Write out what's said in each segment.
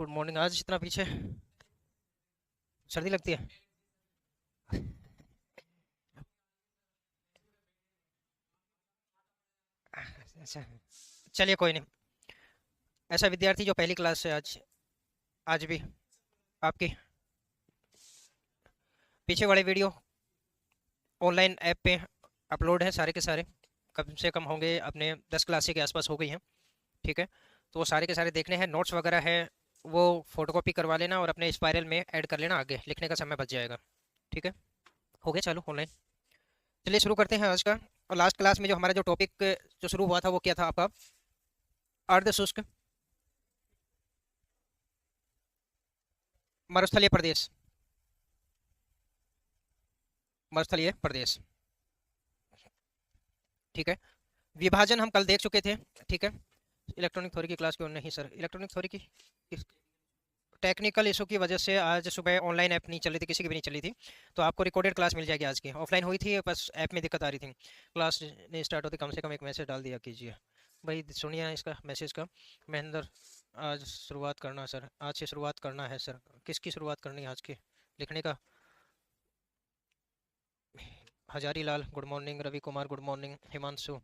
Good morning. आज इतना पीछे सर्दी लगती है। अच्छा, चलिए कोई नहीं। ऐसा विद्यार्थी जो पहली क्लास से आज आज भी आपकी पीछे वाले वीडियो ऑनलाइन ऐप पे अपलोड है, सारे के सारे कम से कम होंगे अपने 10 क्लास के आसपास हो गई हैं। ठीक है, तो वो सारे के सारे देखने हैं, नोट्स वगैरह है वो फोटोकॉपी करवा लेना और अपने स्पायरल में ऐड कर लेना, आगे लिखने का समय बच जाएगा। ठीक है, हो गया चालू ऑनलाइन। चलिए शुरू करते हैं आज का। और लास्ट क्लास में जो हमारा जो टॉपिक जो शुरू हुआ था वो क्या था आपका? अर्ध शुष्क मरुस्थलीय प्रदेश। मरुस्थलीय प्रदेश, ठीक है। विभाजन हम कल देख चुके थे, ठीक है। इलेक्ट्रॉनिक थ्योरी की क्लास क्यों नहीं सर? इलेक्ट्रॉनिक थ्योरी की टेक्निकल इशू की वजह से आज सुबह ऑनलाइन ऐप नहीं चल रही थी, किसी की भी नहीं चली थी। तो आपको रिकॉर्डेड क्लास मिल जाएगी। आज की ऑफलाइन हुई थी, बस ऐप में दिक्कत आ रही थी। क्लास नहीं स्टार्ट होती, कम से कम एक मैसेज डाल दिया कीजिए भाई। सुनिए ना इसका मैसेज का। महेंद्र, आज शुरुआत करना सर, आज से शुरुआत करना है सर। किसकी शुरुआत करनी है आज की लिखने का? Hazari Lal good morning, Ravi Kumar good morning, Himanshu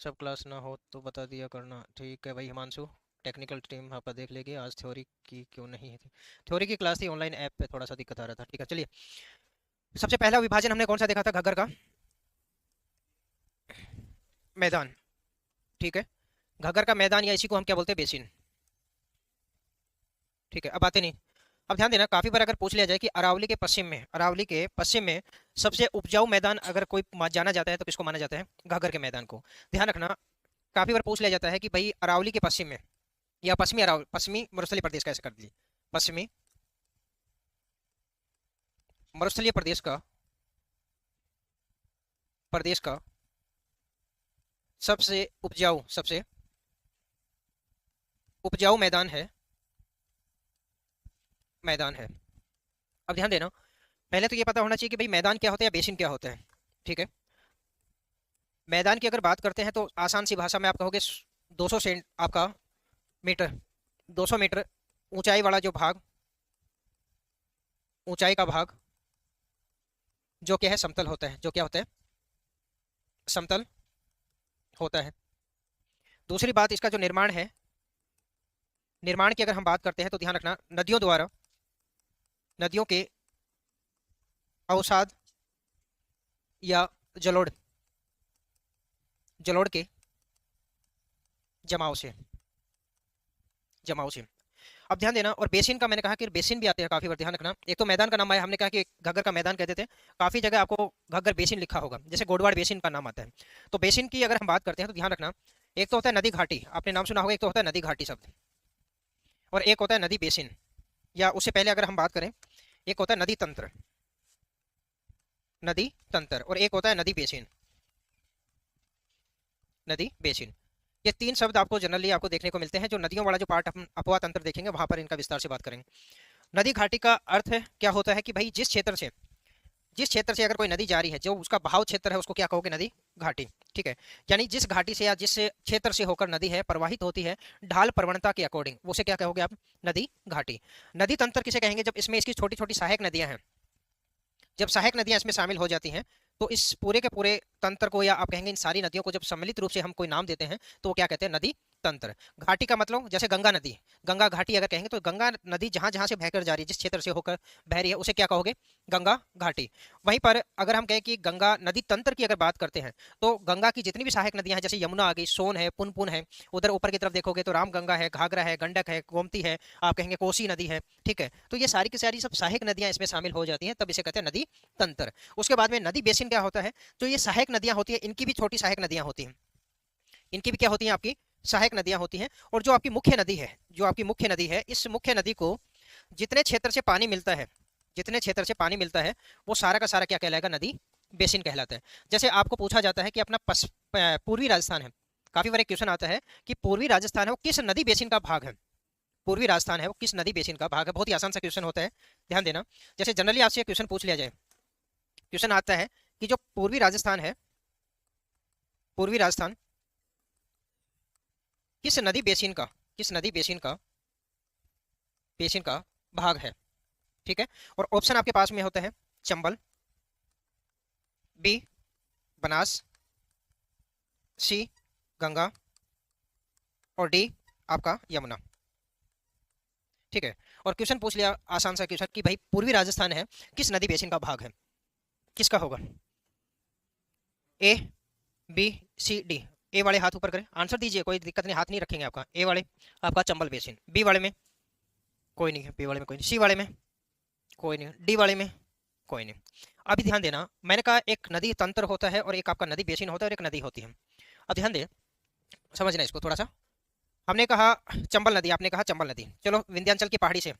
सब क्लास ना हो तो बता दिया करना। ठीक है भाई हिमांशु, टेक्निकल टीम आपका देख लेगी। आज थ्योरी की क्यों नहीं थी? थ्योरी की क्लास थी, ऑनलाइन ऐप पे थोड़ा सा दिक्कत आ रहा था। ठीक है चलिए, सबसे पहला विभाजन हमने कौन सा देखा था? घग्गर का मैदान, ठीक है। घग्गर का मैदान या इसी को हम क्या बोलते हैं? बेसिन। ठीक है, अब बातें नहीं। अब ध्यान देना, काफी बार अगर पूछ लिया जाए कि अरावली के पश्चिम में सबसे उपजाऊ मैदान अगर कोई जाना जाता है तो किसको माना जाता है? घग्गर के मैदान को। ध्यान रखना, काफी बार पूछ लिया जाता है कि भाई अरावली के पश्चिम में या पश्चिमी मरुस्थलीय प्रदेश का, ऐसे कर दीजिए पश्चिमी मरुस्थलीय प्रदेश का सबसे उपजाऊ मैदान है। अब ध्यान देना, पहले तो ये पता होना चाहिए कि भाई मैदान क्या होता है या बेसिन क्या होता है। ठीक है, मैदान की अगर बात करते हैं तो आसान सी भाषा में आप कहोगे 200 सेंट आपका मीटर, 200 मीटर ऊंचाई वाला जो भाग, ऊंचाई का भाग जो क्या है? समतल होता है। जो क्या होता है? समतल होता है। दूसरी बात, इसका जो निर्माण है, निर्माण की अगर हम बात करते हैं तो ध्यान रखना, नदियों के अवसाद या जलोढ़ जलोढ़ के जमाव से जमाव से अब ध्यान देना, और बेसिन का मैंने कहा कि बेसिन भी आते हैं काफी बार। ध्यान रखना, एक तो मैदान का नाम आया, हमने कहा कि घग्गर का मैदान कहते थे। काफी जगह आपको घग्गर बेसिन लिखा होगा, जैसे गोडवाड़ बेसिन का नाम आता है। तो बेसिन की अगर हम बात करते हैं तो ध्यान रखना, एक तो होता है नदी घाटी, आपने नाम सुना होगा। एक तो होता है नदी घाटी शब्द, और एक होता है नदी बेसिन, या उससे पहले अगर हम बात करें, एक होता है नदी तंत्र, और एक होता है नदी बेसिन। ये तीन शब्द आपको जनरली आपको देखने को मिलते हैं। जो नदियों वाला जो पार्ट हम अपवा तंत्र देखेंगे वहां पर इनका विस्तार से बात करेंगे। नदी घाटी का अर्थ है क्या होता है कि भाई जिस क्षेत्र से अगर कोई नदी जा रही है, जो उसका बहाव क्षेत्र है, उसको क्या कहोगे? नदी घाटी। ठीक है, यानी जिस घाटी से या जिस क्षेत्र से होकर नदी है प्रवाहित होती है ढाल प्रवणता के अकॉर्डिंग, उसे क्या कहोगे आप? नदी घाटी। नदी तंत्र किसे कहेंगे? जब इसमें इसकी छोटी छोटी सहायक नदियां हैं, जब सहायक नदियां इसमें शामिल हो जाती हैं, तो इस पूरे के पूरे तंत्र को, या आप कहेंगे इन सारी नदियों को जब सम्मिलित रूप से हम कोई नाम देते हैं तो वो क्या कहते हैं? नदी तंत्र। घाटी का मतलब जैसे गंगा नदी, गंगा घाटी अगर कहेंगे तो गंगा नदी जहां जहां से बहकर जा रही है, जिस क्षेत्र से होकर बह रही है, उसे क्या कहोगे? गंगा घाटी। वहीं पर अगर हम कहें कि गंगा नदी तंत्र की अगर बात करते हैं, तो गंगा की जितनी भी सहायक नदियां हैं, जैसे यमुना आ गई, सोन है, पुनपुन है, उधर ऊपर की तरफ देखोगे तो राम गंगा है, घाघरा है, गंडक है, गोमती है, आप कहेंगे कोसी नदी है। ठीक है, तो ये सारी की सारी सब सहायक नदियां इसमें शामिल हो जाती हैं, तब इसे कहते हैं नदी तंत्र। उसके बाद में नदी बेसिन क्या होता है? जो ये सहायक नदियां होती है, इनकी भी छोटी सहायक नदियां होती हैं, इनकी भी क्या होती हैं? आपकी सहायक नदियां होती हैं। और जो आपकी मुख्य नदी है, इस मुख्य नदी को जितने क्षेत्र से पानी मिलता है, वो सारा का सारा क्या कहलाएगा? नदी बेसिन कहलाता है। जैसे आपको पूछा जाता है कि अपना पूर्वी राजस्थान है, काफी बार एक क्वेश्चन आता है कि पूर्वी राजस्थान है वो किस नदी बेसिन का भाग है? पूर्वी राजस्थान है वो किस नदी बेसिन का भाग है? बहुत ही आसान सा क्वेश्चन होता है, ध्यान देना। जैसे जनरली आपसे क्वेश्चन पूछ लिया जाए, क्वेश्चन आता है कि जो पूर्वी राजस्थान किस नदी बेसिन का बेसिन का भाग है। ठीक है, और ऑप्शन आपके पास में होता है चंबल, बी बनास, सी गंगा, और डी आपका यमुना। ठीक है, और क्वेश्चन पूछ लिया आसान सा क्वेश्चन कि भाई पूर्वी राजस्थान है किस नदी बेसिन का भाग है, किसका होगा? ए, बी, सी, डी। ए वाले हाथ ऊपर करें, आंसर दीजिए, कोई दिक्कत नहीं, हाथ नहीं रखेंगे आपका। ए वाले आपका चंबल बेसिन, बी वाले में कोई नहीं है, बी वाले में कोई नहीं, सी वाले में कोई नहीं, डी वाले में कोई नहीं। अभी ध्यान देना, मैंने कहा एक नदी तंत्र होता है और एक आपका नदी बेसिन होता है और एक नदी होती है। अब ध्यान दे, समझना इसको थोड़ा सा। हमने कहा चंबल नदी, आपने कहा चंबल नदी, चलो विंध्याचल की पहाड़ी से,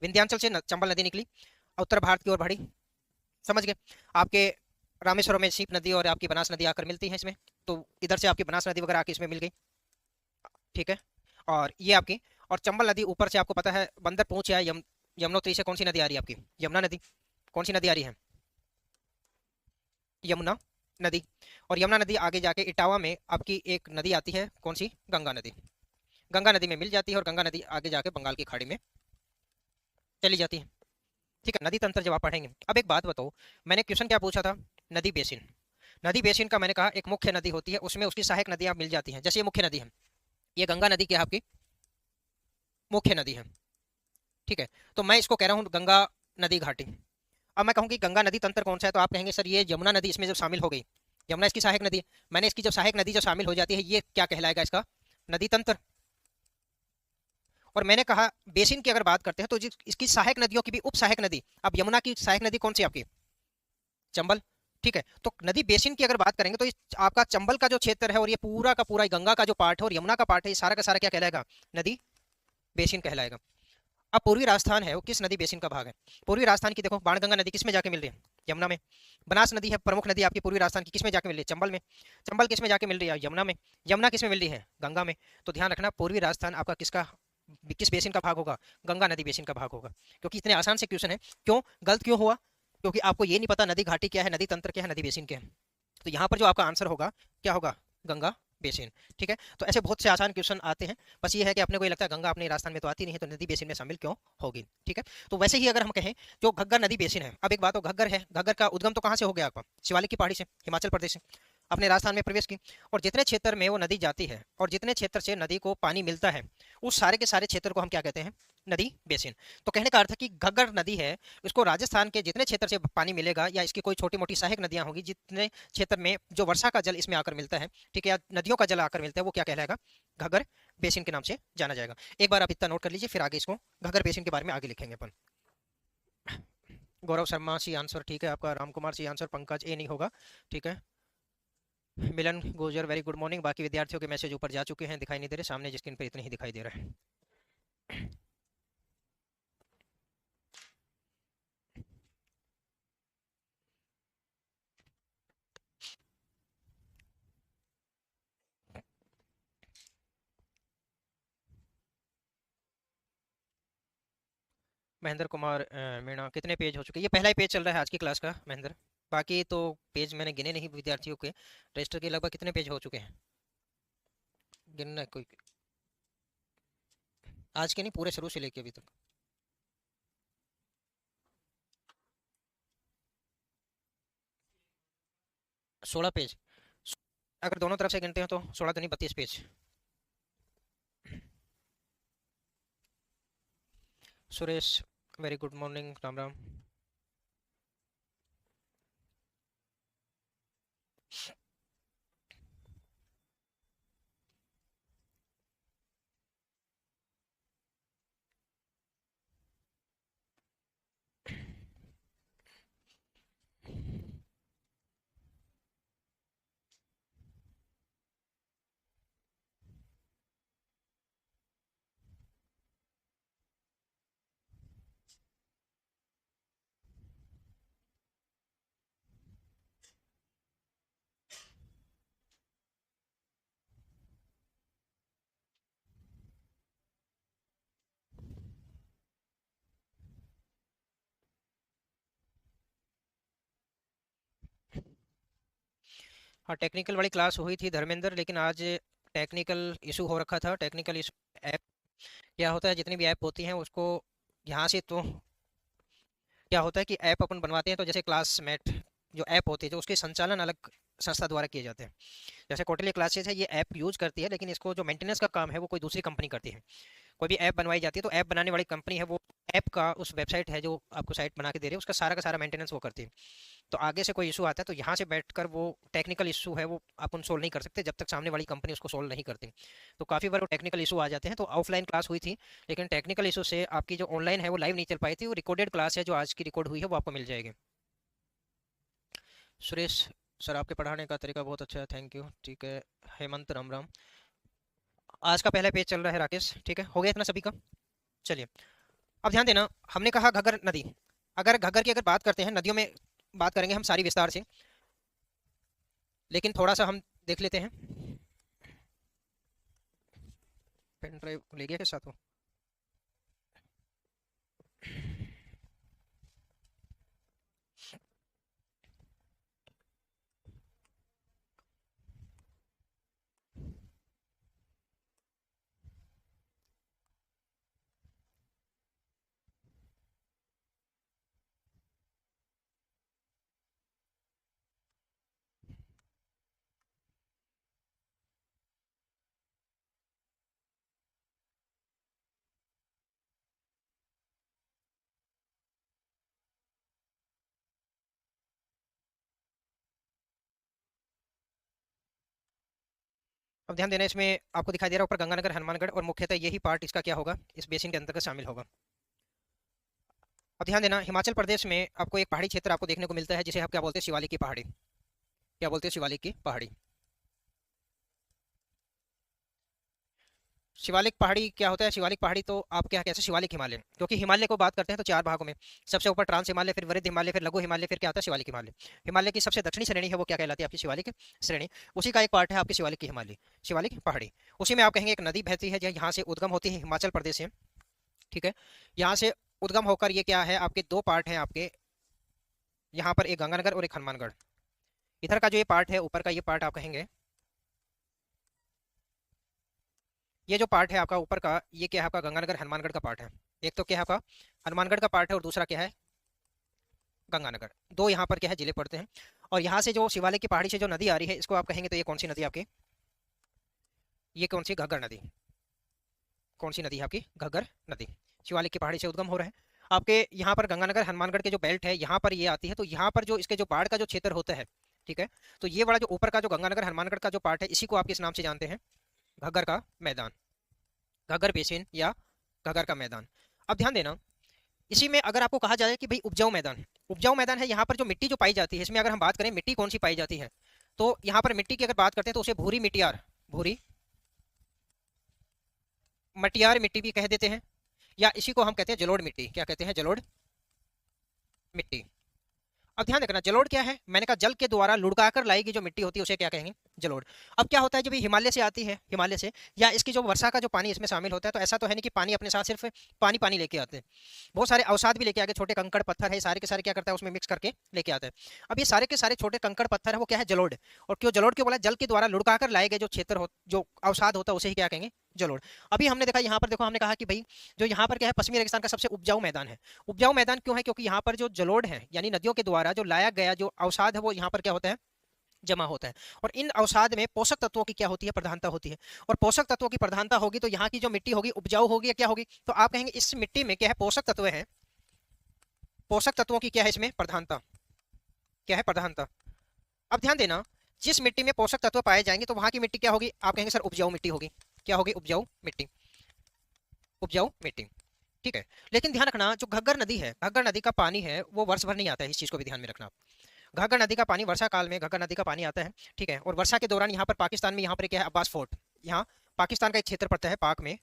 विंध्याचल से चंबल नदी निकली, उत्तर भारत की ओर बढ़ी, समझ गए? आपके रामेश्वरम में सीप नदी और आपकी बनास नदी आकर मिलती है इसमें, तो इधर से आपकी बनास नदी वगैरह आके इसमें मिल गई। ठीक है, और ये आपकी, और चंबल नदी ऊपर से आपको पता है बंदर पहुंच या यमुनोत्री से कौन सी नदी आ रही है आपकी? यमुना नदी। कौन सी नदी आ रही है? यमुना नदी। और यमुना नदी आगे जाके इटावा में आपकी एक नदी आती है, कौन सी? गंगा नदी। गंगा नदी में मिल जाती है और गंगा नदी आगे जाके बंगाल की खाड़ी में चली जाती है। ठीक है, नदी तंत्र जब आप पढ़ेंगे। अब एक बात बताओ, मैंने क्वेश्चन क्या पूछा था? नदी बेसिन। नदी बेसिन का मैंने कहा एक मुख्य नदी होती है, उसमें उसकी सहायक नदियां मिल जाती हैं, जैसे ये मुख्य नदी है, ये गंगा नदी क्या है आपकी? मुख्य नदी है। ठीक है, तो मैं इसको कह रहा हूँ गंगा नदी घाटी। अब मैं कहूँ कि गंगा नदी तंत्र कौन सा है, तो आप कहेंगे सर ये यमुना नदी इसमें जब शामिल हो गई, यमुना इसकी सहायक नदी है, मैंने इसकी जब सहायक नदी जब शामिल हो जाती है, ये क्या कहलाएगा? इसका नदी तंत्र। और मैंने कहा बेसिन की अगर बात करते हैं तो इसकी सहायक नदियों की भी उप सहायक नदी, अब यमुना की सहायक नदी कौन सी आपकी? चंबल। ठीक है, तो नदी बेसिन की अगर बात करेंगे तो इस आपका चंबल का जो क्षेत्र है और ये पूरा का पूरा गंगा का जो पार्ट है और यमुना का पार्ट है, ये सारा का सारा क्या कहलाएगा? नदी बेसिन कहलाएगा। अब पूर्वी राजस्थान है वो किस नदी बेसिन का भाग है? पूर्वी राजस्थान की देखो, बाणगंगा नदी किस में जाके मिल रही है? यमुना में। बनास नदी है प्रमुख नदी आपकी पूर्वी राजस्थान की, किस में जाके मिल रही है? चंबल में। चंबल किस में जाके मिल रही है? यमुना में। यमुना किस में मिल रही है? गंगा में। तो ध्यान रखना पूर्वी राजस्थान आपका किसका, किस बेसिन का भाग होगा? गंगा नदी बेसिन का भाग होगा। क्योंकि इतने आसान से क्वेश्चन है, क्यों गलत क्यों हुआ? क्योंकि आपको ये नहीं पता नदी घाटी क्या है, नदी तंत्र क्या है, नदी बेसिन क्या है। तो यहाँ पर जो आपका आंसर होगा क्या होगा? गंगा बेसिन। ठीक है, तो ऐसे बहुत से आसान क्वेश्चन आते हैं, बस ये है कि अपने को ये लगता है गंगा अपने राजस्थान में तो आती नहीं है, तो नदी बेसिन में शामिल क्यों होगी? ठीक है, तो वैसे ही अगर हम कहें जो घग्गर नदी बेसिन है, अब एक बात हो, घग्गर है, घग्गर का उद्गम तो कहाँ से हो गया आपका? शिवालिक की पहाड़ी से, हिमाचल प्रदेश से अपने राजस्थान में प्रवेश की, और जितने क्षेत्र में वो नदी जाती है और जितने क्षेत्र से नदी को पानी मिलता है, उस सारे के सारे क्षेत्र को हम क्या कहते हैं? नदी बेसिन। तो कहने का अर्थ है कि घग्गर नदी है, उसको राजस्थान के जितने क्षेत्र से पानी मिलेगा या इसकी कोई छोटी मोटी सहायक नदियां होंगी, जितने क्षेत्र में जो वर्षा का जल इसमें आकर मिलता है, ठीक है, या नदियों का जल आकर मिलता है, वो क्या कहलाएगा? घग्गर बेसिन के नाम से जाना जाएगा। एक बार आप इतना नोट कर लीजिए, फिर आगे इसको घग्गर बेसिन के बारे में आगे लिखेंगे अपन। गौरव शर्मा सी आंसर ठीक है आपका, राम कुमार सी आंसर, पंकज ए नहीं होगा। ठीक है, मिलन गुजर वेरी गुड मॉर्निंग। बाकी विद्यार्थियों के मैसेज ऊपर जा चुके हैं, दिखाई नहीं दे रहे, सामने स्क्रीन पर इतने ही दिखाई दे रहा है। महेंद्र कुमार मीणा, कितने पेज हो चुके? ये पहला ही पेज चल रहा है आज की क्लास का महेंद्र, बाकी तो पेज मैंने गिने नहीं विद्यार्थियों के, रजिस्टर के लगभग कितने पेज हो चुके हैं? गिनना कोई, आज के नहीं, पूरे शुरू से लेके अभी तक। 16 पेज। अगर दोनों तरफ से गिनते हैं तो 16 तो नहीं, 32 page. Suresh very good morning, Ram Ram. हाँ, टेक्निकल वाली क्लास हुई थी धर्मेंद्र, लेकिन आज टेक्निकल इशू हो रखा था, टेक्निकल इशू क्या होता है, जितनी भी ऐप होती हैं उसको यहाँ से तो क्या होता है कि ऐप अपन बनवाते हैं तो जैसे क्लासमेट जो ऐप होती है जो उसके संचालन अलग संस्था द्वारा किए जाते हैं। जैसे कोटली क्लासेस है, ये ऐप यूज करती है, लेकिन इसको जो मेंटेनेंस का काम है वो कोई दूसरी कंपनी करती है। कोई भी ऐप बनवाई जाती है तो ऐप बनाने वाली कंपनी है, वो ऐप का उस वेबसाइट है जो आपको साइट बना के दे रही है उसका सारा का सारा मेंटेनेंस वो करती है। तो आगे से कोई इशू आता है तो यहाँ से बैठकर वो टेक्निकल इशू है वो अपन सोल्व नहीं कर सकते जब तक सामने वाली कंपनी उसको सोल्व नहीं करती। तो काफ़ी बार वो टेक्निकल इशू आ जाते हैं। तो ऑफलाइन क्लास हुई थी, लेकिन टेक्निकल इशू से आपकी जो ऑनलाइन है वो लाइव नहीं चल पाई थी। वो रिकॉर्डेड क्लास है जो आज की रिकॉर्ड हुई है वो आपको मिल जाएगी। सुरेश सर, आपके पढ़ाने का तरीका बहुत अच्छा है, थैंक यू। ठीक है, हेमंत राम राम। आज का पहला पेज चल रहा है राकेश, ठीक है, हो गया इतना सभी का। चलिए, अब ध्यान देना, हमने कहा घग्गर नदी। अगर घग्गर की अगर बात करते हैं, नदियों में बात करेंगे हम सारी विस्तार से, लेकिन थोड़ा सा हम देख लेते हैं। पेन ड्राइव ले गया के साथ वो? अब ध्यान देना, इसमें आपको दिखाई दे रहा है ऊपर गंगानगर हनुमानगढ़, और मुख्यतः यही पार्ट इसका क्या होगा, इस बेसिन के अंतर्गत शामिल होगा। अब ध्यान देना, हिमाचल प्रदेश में आपको एक पहाड़ी क्षेत्र आपको देखने को मिलता है जिसे आप क्या बोलते हैं, शिवालिक की पहाड़ी। क्या बोलते हैं, शिवालिक की पहाड़ी। शिवालिक पहाड़ी क्या होता है, शिवालिक पहाड़ी तो आप क्या कहते हैं, शिवालिक हिमालय, क्योंकि हिमालय को बात करते हैं तो चार भागों में, सबसे ऊपर ट्रांस हिमालय, फिर वृद्ध हिमालय, फिर लघु हिमालय, फिर क्या आता है, शिवालिक हिमालय। हिमालय की सबसे दक्षिणी श्रेणी है वो क्या कहलाती है, आपकी शिवालिक श्रेणी। उसी का एक पार्ट है आपकी शिवालिक की हिमालय, शिवालिक पहाड़ी। उसी में आप कहेंगे एक नदी बहती है जो यहाँ से उद्गम होती है हिमाचल प्रदेश से, ठीक है। यहाँ से उद्गम होकर ये क्या है, आपके दो पार्ट हैं आपके, यहाँ पर एक गंगानगर और एक हनुमानगढ़। इधर का जो ये पार्ट है ऊपर का, ये पार्ट आप कहेंगे, ये जो पार्ट है आपका ऊपर का, ये क्या है आपका, गंगानगर हनुमानगढ़ का पार्ट है। एक तो क्या है आपका हनुमानगढ़ का पार्ट है, और दूसरा क्या है, गंगानगर। दो यहाँ पर क्या है, जिले पड़ते हैं। और यहाँ से जो शिवालिक की पहाड़ी से जो नदी आ रही है, इसको आप कहेंगे तो ये कौन सी नदी आपकी, ये कौन सी, घग्गर नदी। कौन सी नदी है आपकी, घग्गर नदी। शिवालिक की पहाड़ी से उद्गम हो रहा है आपके यहाँ पर गंगानगर हनुमानगढ़ के जो बेल्ट है यहाँ पर ये आती है। तो यहाँ पर जो इसके जो बाढ़ का जो क्षेत्र होता है, ठीक है, तो ये वाला जो ऊपर का जो गंगानगर हनुमानगढ़ का जो पार्ट है, इसी को आप किस नाम से जानते हैं, घग्गर का मैदान, घग्गर बेसिन या घग्गर का मैदान। अब ध्यान देना, इसी में अगर आपको कहा जाए कि भाई उपजाऊ मैदान, उपजाऊ मैदान है, यहाँ पर जो मिट्टी जो पाई जाती है, इसमें अगर हम बात करें मिट्टी कौन सी पाई जाती है, तो यहाँ पर मिट्टी की अगर बात करते हैं तो उसे भूरी मिट्टियार, भूरी मटियार मिट्टी भी कह देते हैं, या इसी को हम कहते हैं जलोढ़ मिट्टी। क्या कहते हैं, जलोढ़ मिट्टी। अब ध्यान रखना, जलोढ़ क्या है, मैंने कहा जल के द्वारा लुढ़काकर लाई गई जो मिट्टी होती है उसे क्या कहेंगे, जलोढ़। अब क्या होता है, जब ये हिमालय से आती है, हिमालय से, या इसकी जो वर्षा का जो पानी इसमें शामिल होता है, तो ऐसा तो है नहीं कि पानी अपने साथ सिर्फ पानी पानी लेके आते हैं, बहुत सारे अवसाद भी लेके आगे, छोटे कंकड़ पत्थर है, सारे के सारे क्या करता है उसमें मिक्स करके लेके आता है। अब ये सारे के सारे छोटे कंकड़ पत्थर है वो क्या है, जलोढ़। और क्यों जलोढ़, क्यों बोला, जल के द्वारा लुढ़काकर लाए गए जो क्षेत्र हो, जो अवसाद होता है उसे ही क्या कहेंगे, जलोढ़। अभी हमने देखा यहाँ पर, देखो हमने कहा कि भाई जो यहाँ पर क्या है, पश्चिमी रेगिस्तान का सबसे उपजाऊ मैदान है। उपजाऊ मैदान क्यों है, क्योंकि यहाँ पर जो जलोढ़ है, यानी नदियों के द्वारा जो लाया गया जो अवसाद है वो यहाँ पर क्या होता है, जमा होता है। और इन अवसाद में पोषक तत्वों की क्या होती है, प्रधानता होती है। और पोषक तत्वों की प्रधानता होगी तो यहाँ की जो मिट्टी होगी उपजाऊ होगी या क्या होगी, तो आप कहेंगे इस मिट्टी में क्या है, पोषक तत्व है, पोषक तत्वों की क्या है इसमें प्रधानता, क्या है प्रधानता। अब ध्यान देना, जिस मिट्टी में पोषक तत्व पाए जाएंगे तो वहां की मिट्टी क्या होगी, आप कहेंगे सर उपजाऊ मिट्टी होगी। क्या होगी, उपजाऊ मिट्टी, उपजाऊ मिट्टी, ठीक है। लेकिन ध्यान रखना, जो घग्गर नदी है, घग्गर नदी का पानी है वो वर्ष भर नहीं आता है, इस चीज को भी ध्यान में रखना आप। घाघर नदी का पानी वर्षा काल में घाघर नदी का पानी आता है, ठीक है। और वर्षा के दौरान यहाँ पर पाकिस्तान में यहाँ पर क्या है, अब्बास फोर्ट, यहाँ पाकिस्तान का एक क्षेत्र पड़ता है पाक में,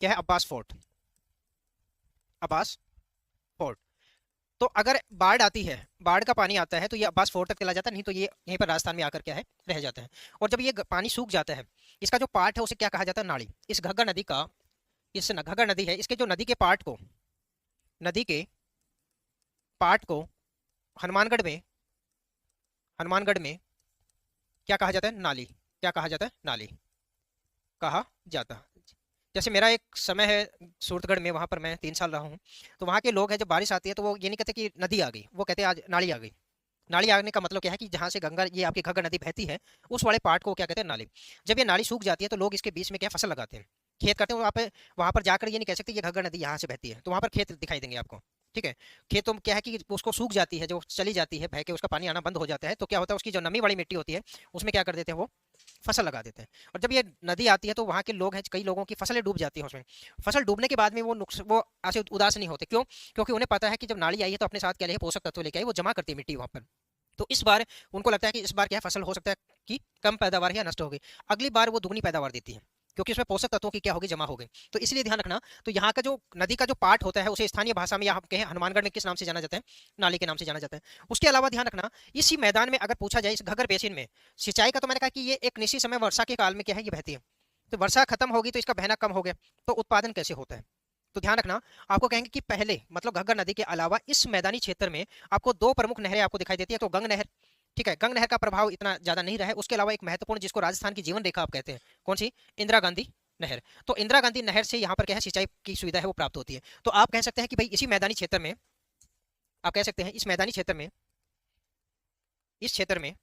क्या है, अब्बास फोर्ट, अब्बास फोर्ट। तो अगर बाढ़ आती है, बाढ़ का पानी आता है तो ये अब्बास फोर्ट तक चला जाता है, नहीं तो ये यहीं पर राजस्थान में आकर क्या है, रह जाता है। और जब ये पानी सूख जाता है, इसका जो पार्ट है उसे क्या कहा जाता है, नाली। इस घग्गर नदी का, इस घग्गर नदी है, इसके जो नदी के पार्ट को, नदी के पार्ट को हनुमानगढ़ में, हनुमानगढ़ में क्या कहा जाता है, नाली। क्या कहा जाता है, नाली कहा जाता है। जैसे मेरा एक समय है सूरतगढ़ में, वहाँ पर मैं 3 साल रहा हूँ। तो वहाँ के लोग हैं, जब बारिश आती है तो वो ये नहीं कहते कि नदी आ गई, वो कहते हैं आज नाली आ गई। नाली आने का मतलब क्या है कि जहाँ से गंगा, ये आपकी घग्गर नदी बहती है, उस वाले पार्ट को क्या कहते हैं, नाली। जब ये नाली सूख जाती है तो लोग इसके बीच में क्या फसल लगाते हैं, खेत करते हैं। वहाँ पर जाकर ये नहीं कह सकते ये घग्गर नदी यहाँ से बहती है, तो वहाँ पर खेत दिखाई देंगे आपको। ठीक है। खेतों में क्या है कि उसको सूख जाती है, जो चली जाती है बह के, उसका पानी आना बंद हो जाता है, तो क्या होता है उसकी जो नमी वाली मिट्टी होती है उसमें क्या कर देते हैं वो फसल लगा देते हैं। और जब ये नदी आती है तो वहाँ के लोग हैं, कई लोगों की फसलें डूब जाती हैं उसमें। फसल डूबने के बाद में वो ऐसे उदास नहीं होते, क्यों? क्योंकि उन्हें पता है कि जब नाली आई है तो अपने साथ क्या ले पोषक तत्व लेके आई, वो जमा करती है मिट्टी वहाँ पर। तो इस बार उनको लगता है कि इस बार क्या है, फसल हो सकता है कि कम पैदावार है या नष्ट हो गई, अगली बार वो दुगनी पैदावार देती है, क्योंकि उसमें पोषक तत्वों की क्या होगी, जमा हो गई। तो इसलिए ध्यान रखना। तो यहाँ का जो नदी का जो पार्ट होता है उसे स्थानीय भाषा में, यहाँ कहें हनुमानगढ़ में किस नाम से जाना जाता है, नाली के नाम से जाना जाता है। उसके अलावा ध्यान रखना, इसी मैदान में अगर पूछा जाए, इस घग्गर बेसिन में सिंचाई का, तो मैंने कहा कि ये एक निश्चित समय वर्षा के काल में क्या है, ये बहती है। तो वर्षा खत्म होगी तो इसका बहना कम हो गया, तो उत्पादन कैसे होता है? तो ध्यान रखना, आपको कहेंगे कि पहले मतलब घग्गर नदी के अलावा इस मैदानी क्षेत्र में आपको दो प्रमुख नहरें आपको दिखाई देती है। तो गंग नहर, ठीक है, गंग नहर का प्रभाव इतना ज्यादा नहीं रहा है। उसके अलावा एक महत्वपूर्ण, जिसको राजस्थान की जीवन रेखा आप कहते हैं, कौन सी? इंदिरा गांधी नहर। तो इंदिरा गांधी नहर से यहाँ पर क्या है, सिंचाई की सुविधा है वो प्राप्त होती है। तो आप कह सकते हैं कि भाई इसी मैदानी क्षेत्र में, आप कह सकते हैं इस मैदानी क्षेत्र में, इस क्षेत्र में,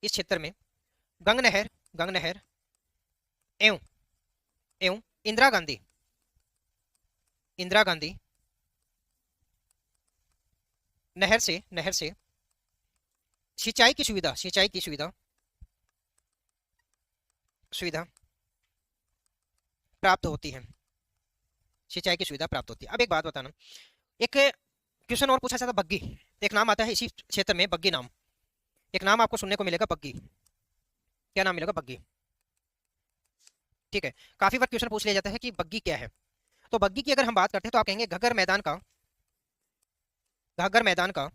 इस क्षेत्र में गंग नहर, गंग नहर एवं एवं इंदिरा गांधी, इंदिरा गांधी नहर से सिंचाई की सुविधा, सिंचाई की सुविधा सुविधा प्राप्त होती है, सिंचाई की सुविधा प्राप्त होती है। अब एक बात बताना, एक क्वेश्चन और पूछा जाता, बग्गी, एक नाम आता है इसी क्षेत्र में, बग्गी नाम, एक नाम आपको सुनने को मिलेगा, बग्गी। क्या नाम मिलेगा? बग्गी। ठीक है। काफी बार क्वेश्चन पूछ लिया जाता है कि बग्गी क्या है। तो बग्गी की अगर हम बात करते हैं तो आप कहेंगे घग्गर मैदान का, घग्गर मैदान का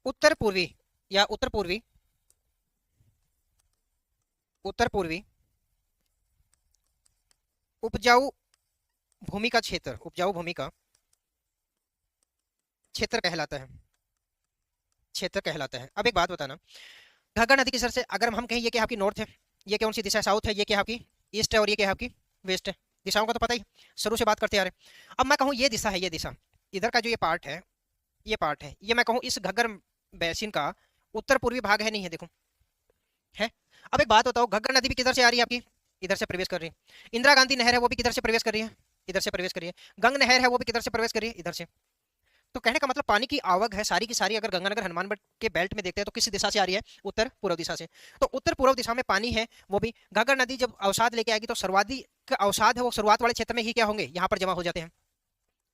उत्तर पूर्वी या उत्तर पूर्वी, उत्तर पूर्वी उपजाऊ भूमि का क्षेत्र, उपजाऊ भूमि का क्षेत्र कहलाता है, क्षेत्र कहलाता है। अब एक बात बताना, घग्गर नदी की सर से अगर हम कहें ये क्या आपकी नॉर्थ है, ये कौन सी दिशा है, साउथ है, ये क्या आपकी ईस्ट है, और ये क्या है आपकी वेस्ट है। दिशाओं का तो पता ही, शुरू से बात करते आ रहे। अब मैं कहूँ ये दिशा है, ये दिशा, इधर का जो ये पार्ट है, ये पार्ट है, ये मैं कहूँ इस घग्गर बेसिन का उत्तर पूर्वी भाग है, नहीं है? देखो है। अब एक बात बताओ, घग्गर नदी भी किधर से आ रही है आपकी? इधर से प्रवेश कर रही है। इंदिरा गांधी नहर है वो भी किधर से प्रवेश कर रही है? इधर से प्रवेश कर रही है। गंग नहर है वो भी किधर से प्रवेश कर रही है? इधर से। तो कहने का मतलब पानी की आवक है सारी की सारी, अगर गंगानगर हनुमानगढ़ के बेल्ट में देखते हैं तो किस दिशा से आ रही है? उत्तर पूर्व दिशा से। तो उत्तर पूर्व दिशा में पानी है, वो भी घग्गर नदी जब अवसाद लेके आएगी तो सर्वाधिक अवसाद है वो शुरुआत वाले क्षेत्र में ही क्या होंगे, यहाँ पर जमा हो जाते हैं,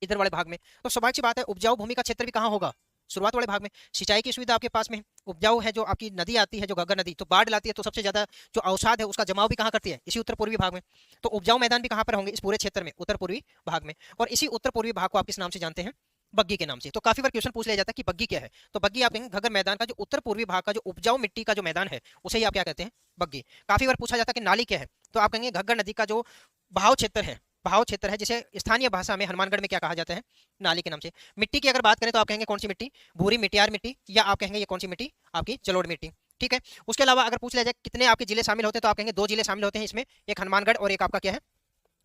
इधर वाले भाग में। तो स्वाभाविक सी बात है, उपजाऊ भूमि का क्षेत्र भी कहाँ होगा? शुरुआत वाले भाग में। सिंचाई की सुविधा आपके पास में, उपजाऊ है, जो आपकी नदी आती है, जो घग्गर नदी, तो बाढ़ लाती है, तो सबसे ज्यादा जो अवसाद है उसका जमाव भी कहाँ करती है? इसी उत्तर पूर्वी भाग में। तो उपजाऊ मैदान भी कहाँ पर होंगे? इस पूरे क्षेत्र में, उत्तर पूर्वी भाग में। और इसी उत्तर पूर्वी भाग को आप किस नाम से जानते हैं? बग्गी के नाम से। तो काफी बार क्वेश्चन पूछ लिया जाता है कि बग्गी क्या है, तो बग्गी आप कहेंगे घग्गर मैदान का जो उत्तर पूर्वी भाग का जो उपजाऊ मिट्टी का जो मैदान है उसे ही आप क्या कहते हैं? बग्गी। काफी बार पूछा जाता है कि नाली क्या है, तो आप कहेंगे घग्गर नदी का जो बहाव क्षेत्र है, बहाव क्षेत्र है, जिसे स्थानीय भाषा में हनुमानगढ़ में क्या कहा जाता है? नाली के नाम से। मिट्टी की अगर बात करें तो आप कहेंगे कौन सी मिट्टी? भूरी मिट्टियार मिट्टी, या आप कहेंगे ये कौन सी मिट्टी? आपकी जलोढ़ मिट्टी। ठीक है। उसके अलावा अगर पूछ लिया जाए कितने आपके जिले शामिल होते हैं, तो आप कहेंगे 2 जिले शामिल होते हैं इसमें, एक हनुमानगढ़ और एक आपका क्या है?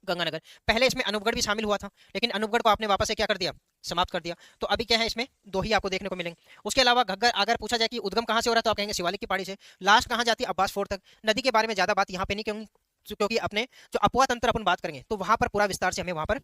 गंगानगर। पहले इसमें अनूपगढ़ भी शामिल हुआ था, लेकिन अनूपगढ़ को आपने वापस से क्या कर दिया? समाप्त कर दिया। तो अभी क्या है, इसमें 2 ही आपको देखने को मिलेंगे। उसके अलावा घग्गर अगर पूछा जाए कि उद्गम कहाँ से हो रहा है, तो आप कहेंगे शिवालिक की पहाड़ी से। लास्ट कहाँ जाती है? अब्बास फोर्ट तक। नदी के बारे में ज्यादा बात यहाँ पे नहीं कहूँगी, क्योंकि अपने जो अपवा तंत्र अपन बात करेंगे तो वहां पर पूरा विस्तार से हमें वहां पर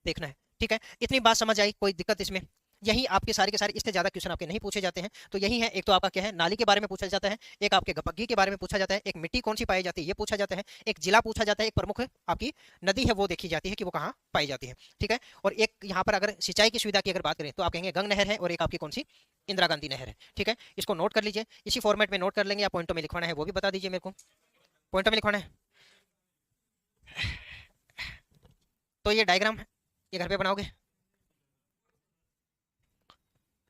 देखना है। ठीक है। इतनी बात समझ आई? कोई दिक्कत इसमें? यही आपके सारे के सारे, इससे ज्यादा क्वेश्चन आपके नहीं पूछे जाते हैं। तो यही है, एक तो आपका क्या है, नाली के बारे में पूछा जाता है, एक आपके बग्गी के बारे में पूछा जाता है, एक मिट्टी कौन सी पाई जाती है ये पूछा जाता है, एक जिला पूछा जाता है, एक प्रमुख आपकी नदी है वो देखी जाती है कि वो कहाँ पाई जाती है। ठीक है। और एक यहाँ पर अगर सिंचाई की सुविधा की अगर बात करें तो आप कहेंगे गंग नहर है, और एक आपकी कौन सी? इंदिरा गांधी नहर है। ठीक है। इसको नोट कर लीजिए, इसी फॉर्मेट में नोट कर लेंगे, या पॉइंटों में लिखवाना है वो भी बता दीजिए मेरे को। पॉइंटों में लिखवाना है तो ये डायग्राम है, ये घर पे बनाओगे?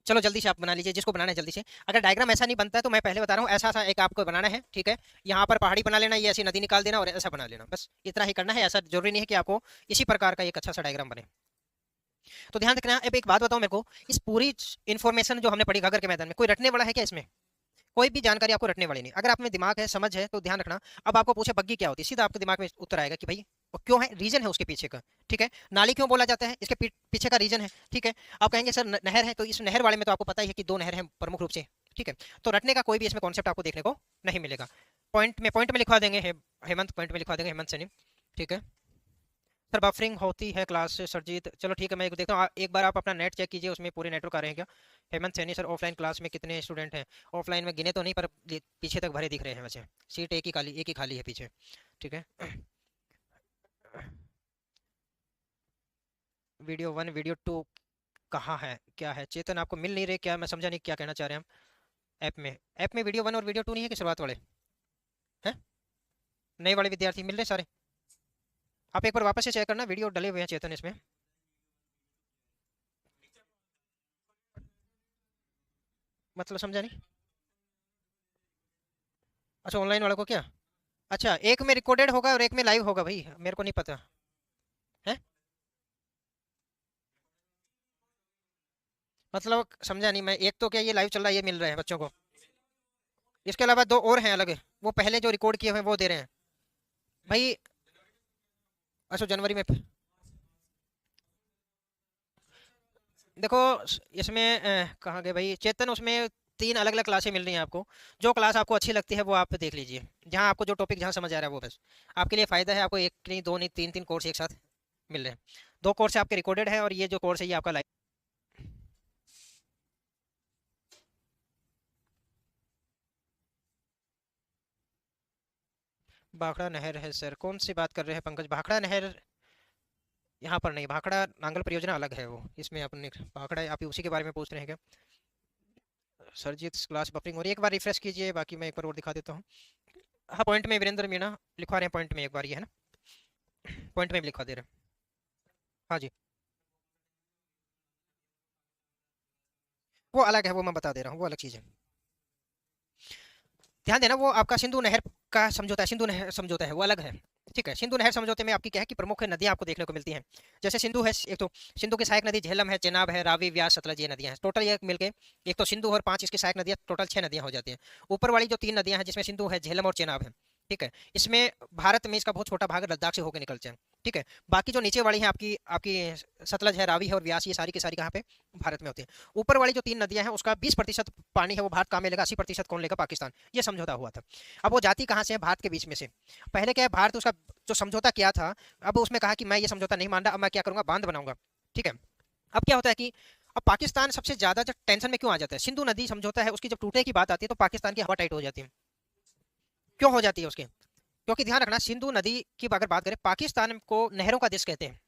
चलो जल्दी से आप बना लीजिए, जिसको बनाना है जल्दी से। अगर डायग्राम ऐसा नहीं बनता है तो मैं पहले बता रहा हूँ, ऐसा सा एक आपको बनाना है। ठीक है। यहाँ पर पहाड़ी बना लेना, ये ऐसी नदी निकाल देना और ऐसा बना लेना, बस इतना ही करना है। ऐसा जरूरी नहीं है कि आपको इसी प्रकार का एक अच्छा सा डायग्राम बने। तो ध्यान रखना। अब एक बात बताओ मेरे को, इस पूरी इन्फॉर्मेशन जो हमने पढ़ी घग्गर के मैदान में, कोई रटने वाला है क्या इसमें? कोई भी जानकारी आपको रटने वाली नहीं। अगर आप में दिमाग है, समझ है, तो ध्यान रखना। अब आपको पूछे बग्गी क्या होती है, सीधा आपके दिमाग में उत्तर आएगा कि भाई वो क्यों है, रीजन है उसके पीछे का। ठीक है, नाली क्यों बोला जाता है, इसके पीछे का रीजन है। ठीक है, आप कहेंगे सर नहर है, तो इस नहर वाले में तो आपको पता ही है कि दो नहर हैं प्रमुख रूप से। ठीक है, तो रटने का कोई भी इसमें कॉन्सेप्ट आपको देखने को नहीं मिलेगा। पॉइंट में लिखवा देंगे हेमंत, पॉइंट में लिखवा देंगे हेमंत सैनी। ठीक है सर, बफरिंग होती है क्लास से सरजीत, चलो ठीक है, मैं देखता हूँ। एक बार आप अपना नेट चेक कीजिए, उसमें पूरे नेटवर्क आ रहे हैं क्या। Hemant Saini sir, offline class में कितने स्टूडेंट हैं। ऑफलाइन में गिने तो नहीं, पर पीछे तक भरे दिख रहे हैं वैसे। सीट एक ही खाली है पीछे। ठीक है, वीडियो 1 वीडियो 2 कहाँ है, क्या है चेतन, आपको मिल नहीं रहे क्या, मैं समझा नहीं क्या कहना चाह रहे हैं हम। ऐप में वीडियो 1 और वीडियो 2 नहीं है कि शुरुआत वाले हैं, नए वाले विद्यार्थी मिल रहे सारे। आप एक बार वापस से चेक करना, वीडियो डले हुए हैं चेतन इसमें। मतलब समझा नहीं। अच्छा, ऑनलाइन वालों को क्या। अच्छा, एक में रिकॉर्डेड होगा और एक में लाइव होगा, भाई मेरे को नहीं पता है। मतलब समझा नहीं मैं, एक तो क्या ये लाइव चल रहा है, ये मिल रहा है बच्चों को। इसके अलावा दो और हैं अलग, वो पहले जो रिकॉर्ड किए हुए हैं वो दे रहे हैं भाई। अच्छा, जनवरी में देखो, इसमें कहाँ गए भाई चेतन, उसमें तीन अलग अलग क्लासें मिल रही हैं आपको। जो क्लास आपको अच्छी लगती है वो आप देख लीजिए, जहाँ आपको जो टॉपिक जहाँ समझ आ रहा है वो बस आपके लिए फ़ायदा है। आपको एक नहीं, दो नहीं, तीन तीन कोर्स एक साथ मिल रहे हैं। दो कोर्स आपके रिकॉर्डेड है, और ये जो कोर्स है ये आपका लाइव। भाखड़ा नहर है सर, कौन सी बात कर रहे हैं पंकज, भाखड़ा नहर यहाँ पर नहीं। भाखड़ा नांगल परियोजना अलग है वो, इसमें अपने भाखड़ा आप उसी के बारे में पूछ रहे हैं क्या। सरजीत क्लास बफरिंग हो रही है, एक बार रिफ्रेश कीजिए, बाकी मैं एक बार और दिखा देता हूँ। हाँ, पॉइंट में वीरेंद्र मीणा लिखवा रहे हैं, पॉइंट में एक बार, ये है ना, पॉइंट में भी लिखवा दे रहे हैं। हाँ जी, वो अलग है, वो मैं बता दे रहा हूँ, वो अलग चीज़ है। ध्यान देना, वो आपका सिंधु नहर का समझौता है, सिंधु नहर समझौता है वो अलग है। ठीक है, सिंधु नहर समझौते में आपकी क्या है कि प्रमुख नदियां आपको देखने को मिलती हैं। जैसे सिंधु है एक तो, सिंधु की सहायक नदी झेलम है, चेनाब है, रावी, व्यास, सतलज, ये नदियां हैं टोटल, ये मिलके एक तो सिंधु और पांच इसकी सहायक नदियां, टोटल 6 नदियां हो जाती हैं। ऊपर वाली जो 3 नदियां हैं, जिसमें सिंधु है, झेलम और चेनाब है। ठीक है, इसमें भारत में इसका बहुत छोटा भाग लद्दाख से होकर निकलते हैं। ठीक है, बाकी जो नीचे वाली है आपकी आपकी सतलज है, रावी है और व्यास, ये सारी की सारी कहाँ पे, भारत में होती है। ऊपर वाली जो 3 नदियां हैं उसका 20% पानी है वो भारत कहाँ में लेगा, 80% कौन लेगा, पाकिस्तान। ये समझौता हुआ था। अब वो जाती कहाँ से है, भारत के बीच में से। पहले क्या है, भारत उसका जो समझौता किया था, अब उसमें कहा कि मैं ये समझौता नहीं मान रहा, अब मैं क्या करूंगा, बांध बनाऊंगा। ठीक है, अब क्या होता है कि अब पाकिस्तान सबसे ज्यादा जब टेंशन में क्यों आ जाता है, सिंधु नदी समझौता है उसकी जब टूटने की बात आती है तो पाकिस्तान की हवा टाइट हो जाती है। क्यों हो जाती है उसकी, क्योंकि ध्यान रखना, सिंधु नदी की अगर बात करें, पाकिस्तान को नहरों का देश कहते हैं।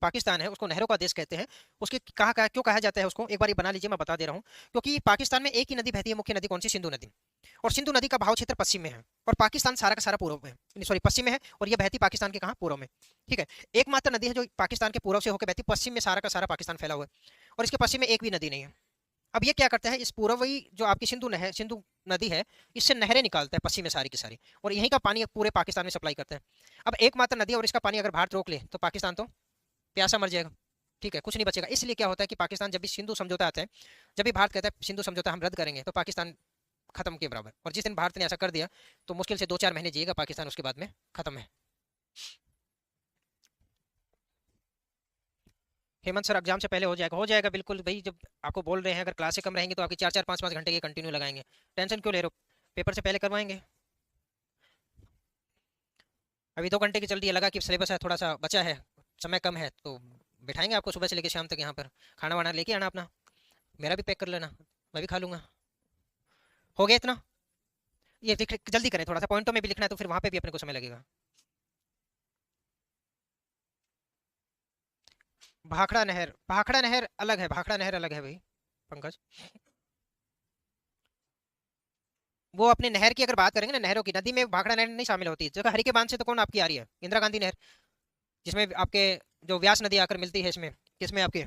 पाकिस्तान है उसको नहरों का देश कहते हैं। उसकी क्यों कहा जाता है उसको, एक बार ये बना लीजिए, मैं बता दे रहा हूँ। क्योंकि पाकिस्तान में एक ही नदी बहती है, मुख्य नदी कौन सी, सिंधु नदी। और सिंधु नदी का बहाव क्षेत्र पश्चिम में है, और पाकिस्तान सारा का सारा पूर्व में, सॉरी पश्चिम में है, और ये बहती पाकिस्तान के कहाँ, पूर्व में। ठीक है, एकमात्र नदी है जो पाकिस्तान के पूर्व से होकर बहती, पश्चिम में सारा का सारा पाकिस्तान फैला हुआ है, और इसके पश्चिम में एक भी नदी नहीं है। अब ये क्या करता है, इस पूर्वी जो आपकी सिंधु नदी है, इससे नहरें निकालता है पश्चिम में सारी की सारी, और यहीं का पानी पूरे पाकिस्तान में सप्लाई करता है। अब एकमात्र नदी, और इसका पानी अगर भारत रोक ले तो पाकिस्तान तो प्यासा मर जाएगा। ठीक है, कुछ नहीं बचेगा। इसलिए क्या होता है कि पाकिस्तान जब भी सिंधु समझौता आता है, जब भी भारत कहता है सिंधु समझौता हम रद्द करेंगे, तो पाकिस्तान खत्म के बराबर। और जिस दिन भारत ने ऐसा कर दिया, तो मुश्किल से 2-4 महीने जिएगा पाकिस्तान, उसके बाद में खत्म है। हेमंत सर, एग्जाम से पहले हो जाएगा बिल्कुल भाई। जब आपको बोल रहे हैं, अगर क्लासें कम रहेंगी तो आपकी 4-4 5-5 घंटे के कंटिन्यू लगाएंगे। टेंशन क्यों ले रहे हो, पेपर से पहले करवाएंगे। अभी 2 घंटे की चल रही है, लगा कि सिलेबस है थोड़ा सा बचा है, समय कम है, तो बिठाएंगे आपको सुबह से लेकर शाम तक यहाँ पर। खाना वाना लेके आना अपना, मेरा भी पैक कर लेना, मैं भी खा लूंगा। हो गया इतना। ये जल्दी करें, थोड़ा सा पॉइंटों में भी लिखना है, तो फिर वहां पे भी अपने को समय लगेगा। भाखड़ा नहर अलग है, भाखड़ा नहर अलग है भाई पंकज। वो अपने नहर की अगर बात करेंगे ना, नहरों की, नदी में भाखड़ा नहर नहीं शामिल होती। जगह हरी के बांध से तो कौन आपकी आ रही है, इंदिरा गांधी नहर, जिसमें आपके जो व्यास नदी आकर मिलती है इसमें, किसमें आपके,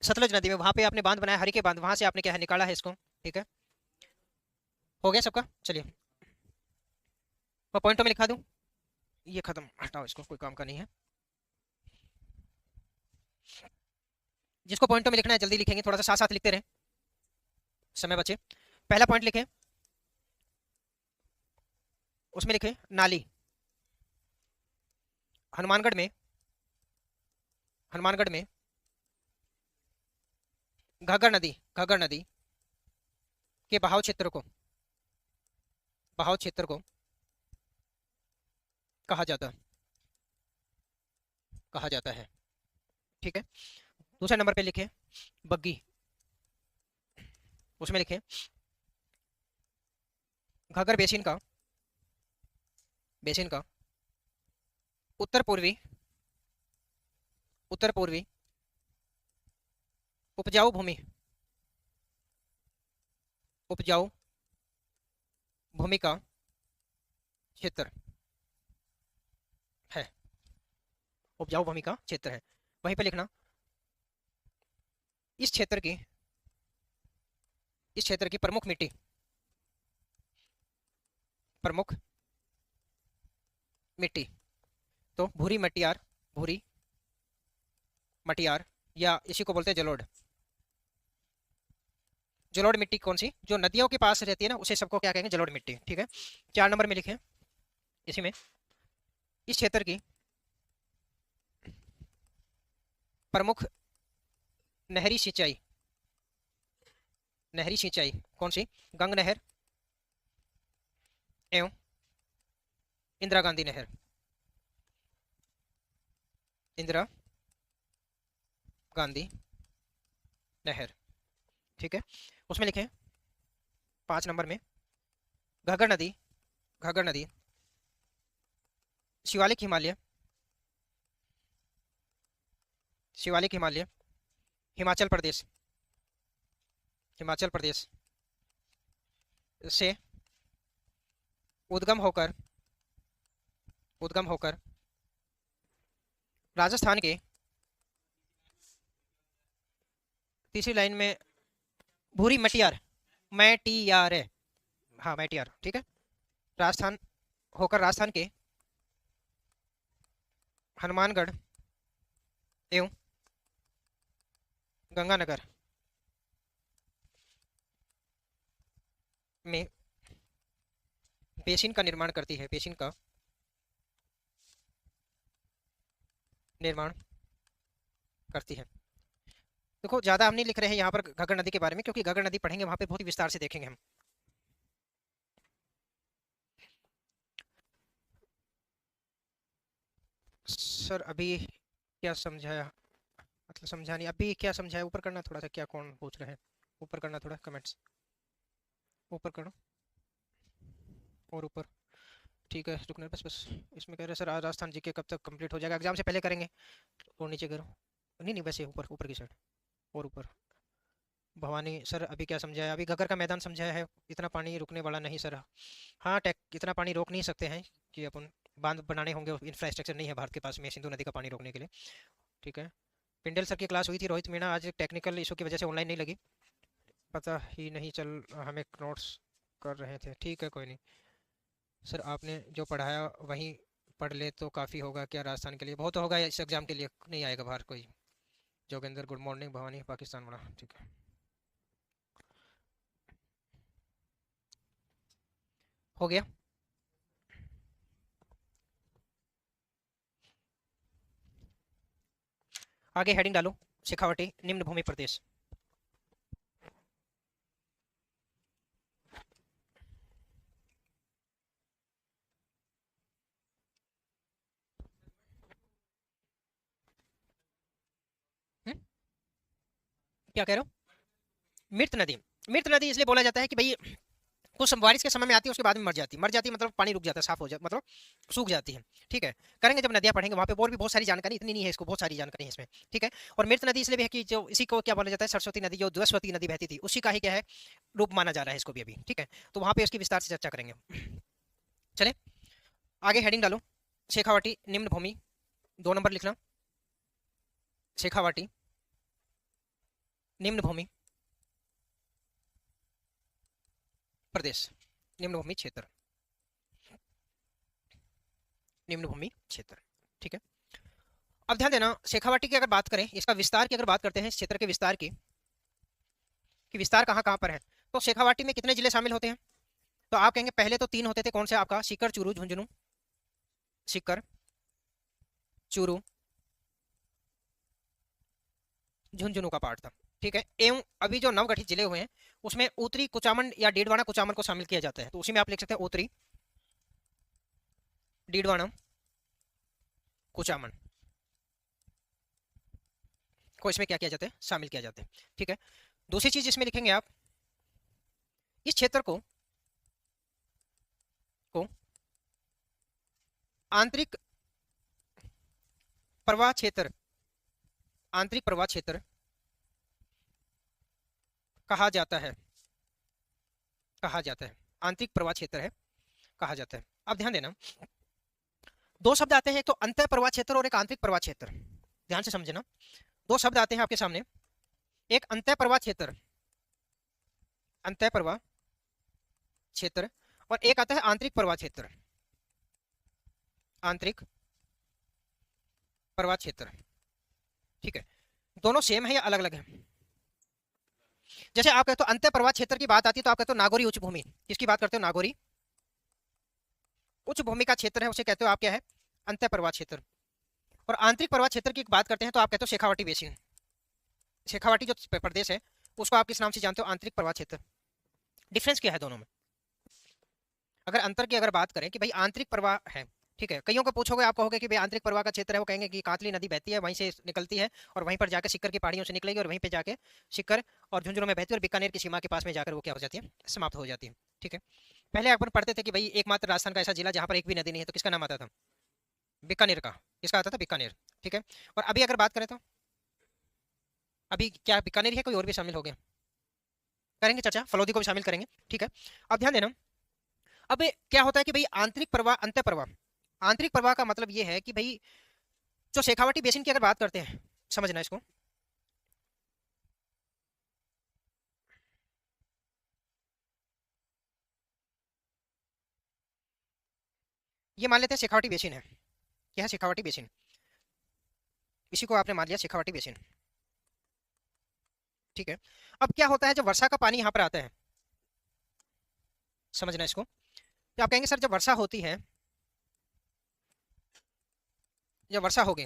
सतलज नदी में, वहां पे आपने बांध बनाया हरी के बांध, वहां से आपने क्या है निकाला है इसको। ठीक है, हो गया सबका, चलिए मैं पॉइंटों में लिखा दूं। ये खत्म, हटाओ इसको, कोई काम का नहीं है। जिसको पॉइंटों में लिखना है जल्दी लिखेंगे, थोड़ा सा साथ साथ लिखते रहे, समय बचे। पहला पॉइंट लिखें, उसमें लिखे नाली। हनुमानगढ़ में, हनुमानगढ़ में घग्गर नदी के बहाव क्षेत्र को कहा जाता है। ठीक है। दूसरे नंबर पे लिखे बग्गी। उसमें लिखे घग्गर बेसिन का उत्तर पूर्वी उपजाऊ भूमि का क्षेत्र है। उपजाऊ भूमि का क्षेत्र है। वहीं पे लिखना इस क्षेत्र की प्रमुख मिट्टी तो भूरी मटियार या इसी को बोलते हैं जलोढ़ मिट्टी। कौन सी? जो नदियों के पास रहती है ना, उसे सबको क्या कहेंगे? जलोढ़ मिट्टी। ठीक है। 4 नंबर में लिखे इसी में इस क्षेत्र की प्रमुख नहरी सिंचाई कौन सी? गंगा नहर एवं इंदिरा गांधी नहर। ठीक है। उसमें लिखे 5 नंबर में घग्गर नदी शिवालिक हिमालय हिमाचल प्रदेश से उद्गम होकर राजस्थान के तीसरी लाइन में भूरी मटियार है। हाँ, मटियार। ठीक है। राजस्थान के हनुमानगढ़ एवं गंगानगर में बेसिन का निर्माण करती है। देखो, ज्यादा हम नहीं लिख रहे हैं यहाँ पर घग्गर नदी के बारे में, क्योंकि घग्गर नदी पढ़ेंगे वहां पे बहुत ही विस्तार से देखेंगे हम। सर अभी क्या समझाया? मतलब समझा नहीं। अभी क्या समझाया? ऊपर करना थोड़ा सा। क्या कौन पूछ रहे हैं? ऊपर करना थोड़ा, कमेंट्स ऊपर करो और ऊपर। ठीक है, रुकना बस। इसमें कह रहे सर आज राजस्थान जीके कब तक कंप्लीट हो जाएगा? एग्जाम से पहले करेंगे। और नीचे करो। नहीं, वैसे ऊपर की साइड और ऊपर। भवानी सर अभी क्या समझाया? अभी घग्गर का मैदान समझाया है। इतना पानी रुकने वाला नहीं सर। हाँ, इतना पानी रोक नहीं सकते हैं कि अपन बांध बनाने होंगे। इंफ्रास्ट्रक्चर नहीं है भारत के पास में सिंधु नदी का पानी रोकने के लिए। ठीक है। पिंडल सर की क्लास हुई थी, रोहित मीणा आज टेक्निकल इशू की वजह से ऑनलाइन नहीं लगी, पता ही नहीं चल। हमें नोट्स कर रहे थे। ठीक है, कोई नहीं सर। आपने जो पढ़ाया वहीं पढ़ ले तो काफ़ी होगा। क्या राजस्थान के लिए बहुत होगा? इस एग्ज़ाम के लिए नहीं आएगा बाहर कोई। Jogendra good morning. भवानी पाकिस्तान बना। ठीक है, हो गया। आगे हेडिंग डालो, शेखावटी निम्न भूमि प्रदेश। क्या कह रहे हो? मृत नदी इसलिए बोला जाता है कि भाई कुछ बारिश के समय में आती है, उसके बाद में मर जाती है मतलब पानी रुक जाता है, साफ हो जाता, मतलब सूख जाती है। ठीक है। करेंगे जब नदियां पढ़ेंगे वहाँ पे, और भी बहुत सारी जानकारी, इतनी नहीं है इसको, बहुत सारी जानकारी है इसमें। ठीक है। और मृत नदी इसलिए भी है कि जो इसी को क्या बोला जाता है, सरस्वती नदी, जो द्वस्वती नदी बहती थी, उसी का ही क्या है, रूप माना जा रहा है इसको भी अभी। ठीक है। तो वहाँ पे उसकी विस्तार से चर्चा करेंगे। चले आगे, हेडिंग डालो, शेखावाटी निम्न भूमि। 2 नंबर लिखना, शेखावाटी निम्न भूमि प्रदेश, निम्न भूमि क्षेत्र, निम्न भूमि क्षेत्र। ठीक है। अब ध्यान देना, शेखावाटी की अगर बात करें, इसका विस्तार की अगर बात करते हैं, इस क्षेत्र के विस्तार की, कि विस्तार कहाँ कहाँ पर है, तो शेखावाटी में कितने जिले शामिल होते हैं? तो आप कहेंगे पहले तो 3 होते थे, कौन से आपका सीकर, चूरू, झुंझुनू, सीकर, चूरू, झुंझुनू का पार्ट था। ठीक है, एवं अभी जो नवगठित जिले हुए हैं उसमें उत्तरी कुचामन या डीडवाना कुचामन को शामिल किया जाता है, तो उसी में आप लिख सकते हैं उत्तरी डीडवाना कुचामन को इसमें क्या किया जाता है, शामिल किया जाता है। ठीक है, दूसरी चीज इसमें लिखेंगे आप, इस क्षेत्र को आंतरिक प्रवाह क्षेत्र, आंतरिक प्रवाह क्षेत्र कहा जाता है, कहा जाता है, आंतरिक प्रवाह क्षेत्र है, कहा जाता है। अब ध्यान देना, दो शब्द आते हैं, एक तो अंतः प्रवाह क्षेत्र और एक आंतरिक प्रवाह क्षेत्र। ध्यान से समझना, दो शब्द आते हैं आपके सामने, एक अंतः प्रवाह क्षेत्र, अंतः प्रवाह क्षेत्र, और एक आता है आंतरिक प्रवाह क्षेत्र, आंतरिक प्रवाह क्षेत्र। ठीक है, दोनों सेम है या अलग अलग है? जैसे आप कहते हो अंतः प्रवाह क्षेत्र की बात आती है तो आप कहते हो नागौरी उच्च भूमि, किसकी बात करते हो? नागौरी उच्च भूमि का क्षेत्र है, उसे कहते हो आप क्या है? अंतः प्रवाह क्षेत्र। और आंतरिक प्रवाह क्षेत्र की बात करते हैं तो आप कहते हो शेखावाटी बेसिन, शेखावाटी जो प्रदेश है उसको आप किस नाम से जानते हो? आंतरिक प्रवाह क्षेत्र। डिफरेंस क्या है दोनों में? अगर अंतर की अगर बात करें कि भाई आंतरिक प्रवाह है, ठीक है, कईयों को पूछोगे आप कहोगे कि भाई आंतरिक प्रवाह का क्षेत्र है, वो कहेंगे कि कातली नदी बहती है वहीं से निकलती है और वहीं पर जाकर सिक्कर की पहाड़ियों से निकलेगी और वहीं पे जाके सिक्कर और झुंझुनू में बहती है और बीकानेर की सीमा के पास में जाकर वो क्या हो जाती है? समाप्त हो जाती है। ठीक है, पहले अपन पढ़ते थे कि भाई एकमात्र राजस्थान का ऐसा जिला जहां पर एक भी नदी नहीं है, तो किसका नाम आता था? बीकानेर का। किसका आता था? बीकानेर। ठीक है, और अभी अगर बात करें तो अभी क्या बीकानेर है, कोई और भी शामिल हो गया? करेंगे चर्चा, फलौदी को भी शामिल करेंगे। ठीक है, अब ध्यान देना, अब क्या होता है कि भाई आंतरिक प्रवाह, अंतः प्रवाह, आंतरिक प्रवाह का मतलब ये है कि भाई जो शेखावाटी बेसिन की अगर बात करते हैं, समझना इसको, ये मान लेते हैं शेखावाटी बेसिन है, क्या है? शेखावाटी बेसिन, इसी को आपने मान लिया शेखावाटी बेसिन। ठीक है, अब क्या होता है जब वर्षा का पानी यहाँ पर आता है, समझना इसको, तो आप कहेंगे सर जब वर्षा होती है, जब वर्षा होगी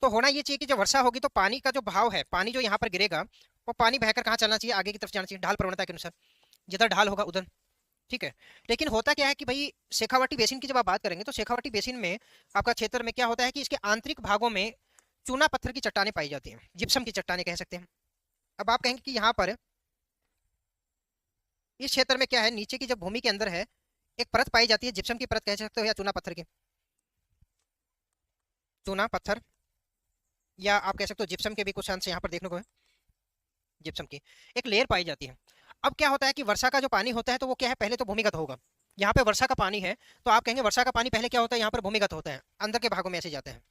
तो होना ये चाहिए कि जब वर्षा होगी तो पानी का जो भाव है, पानी जो यहाँ पर गिरेगा वो पानी बहकर कहाँ चलना चाहिए? आगे की तरफ जाना चाहिए, ढाल प्रवणता के अनुसार, जिधर ढाल होगा उधर। ठीक है, लेकिन होता क्या है कि भाई शेखावाटी बेसिन की जब आप बात करेंगे तो शेखावाटी बेसिन में आपका क्षेत्र में क्या होता है कि इसके आंतरिक भागों में चूना पत्थर की चट्टानें पाई जाती हैं, जिप्सम की चट्टानें कह सकते हैं। अब आप कहेंगे कि यहाँ पर इस क्षेत्र में क्या है, नीचे की जब भूमि के अंदर है एक परत पाई जाती है, जिप्सम की परत कह सकते हो या चूना पत्थर की, चूना पत्थर, या आप कह सकते हो जिप्सम के भी कुछ अंश यहाँ पर देखने को है, जिप्सम की एक लेयर पाई जाती है। अब क्या होता है कि वर्षा का जो पानी होता है तो वो क्या है, पहले तो भूमिगत होगा। यहाँ पे वर्षा का पानी है तो आप कहेंगे वर्षा का पानी पहले क्या होता है, यहाँ पर भूमिगत होता है, अंदर के भागों में ऐसे जाता है,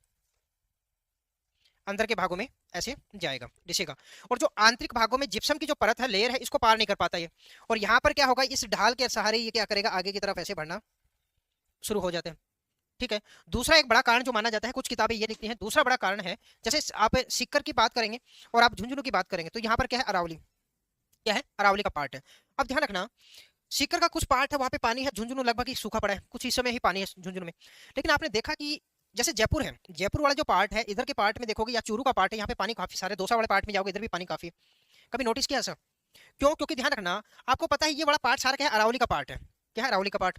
अंदर के भागों में ऐसे जाएगा, दिशेगा। और जो आंतरिक भागों में जिप्सम की जो परत है, लेयर है, इसको पार नहीं कर पाता ये, और यहाँ पर क्या होगा, इस ढाल के सहारे ये क्या करेगा, आगे की तरफ ऐसे बढ़ना शुरू हो जाते हैं। ठीक है, दूसरा एक बड़ा कारण जो माना जाता है, कुछ किताबें ये लिखती हैं, दूसरा बड़ा कारण है, जैसे आप सिक्कर की बात करेंगे और आप झुंझुनू की बात करेंगे तो यहाँ पर क्या है, अरावली, क्या है, अरावली का पार्ट है। अब ध्यान रखना, सीकर का कुछ पार्ट है वहां पे पानी है, झुंझुनू लगभग ही सूखा पड़ा है, कुछ हिस्सों में ही पानी है झुंझुनू में। लेकिन आपने देखा कि जैसे जयपुर है, जयपुर वाला जो पार्ट है, इधर के पार्ट में देखोगे, या चूरू का पार्ट है, यहाँ पे पानी काफी सारे, दौसा वाले पार्ट में जाओगे इधर भी पानी काफी। कभी नोटिस किया ऐसा? क्यों? क्योंकि ध्यान रखना, आपको पता है ये वाला पार्ट सारा क्या है, अरावली का पार्ट है। क्या है? अरावली का पार्ट।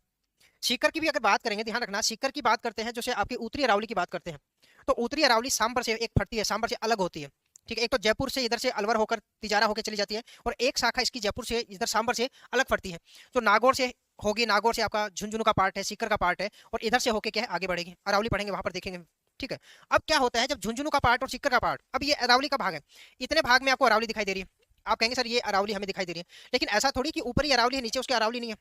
सीकर की भी अगर बात करेंगे, ध्यान रखना, सीकर की बात करते हैं, जैसे आपकी उत्तरी अरावली की बात करते हैं, तो उत्तरी अरावली सांबर से एक फटती है, सांबर से अलग होती है। ठीक है, एक तो जयपुर से इधर से अलवर होकर तिजारा होकर चली जाती है, और एक शाखा इसकी जयपुर से इधर सांबर से अलग फटती है, जो नागौर से होगी, नागौर से आपका झुंझुनू का पार्ट है, सीकर का पार्ट है, और इधर से होके क्या है, आगे बढ़ेगी, अरावली पढ़ेंगे वहां पर देखेंगे। ठीक है, अब क्या होता है जब झुंझुनू का पार्ट और सीकर का पार्ट, अब ये अरावली का भाग है, इतने भाग में आपको अरावली दिखाई दे रही है, आप कहेंगे सर ये अरावली हमें दिखाई दे रही है, लेकिन ऐसा थोड़ी कि ऊपर ही अरावली है, नीचे उसके अरावली नहीं है।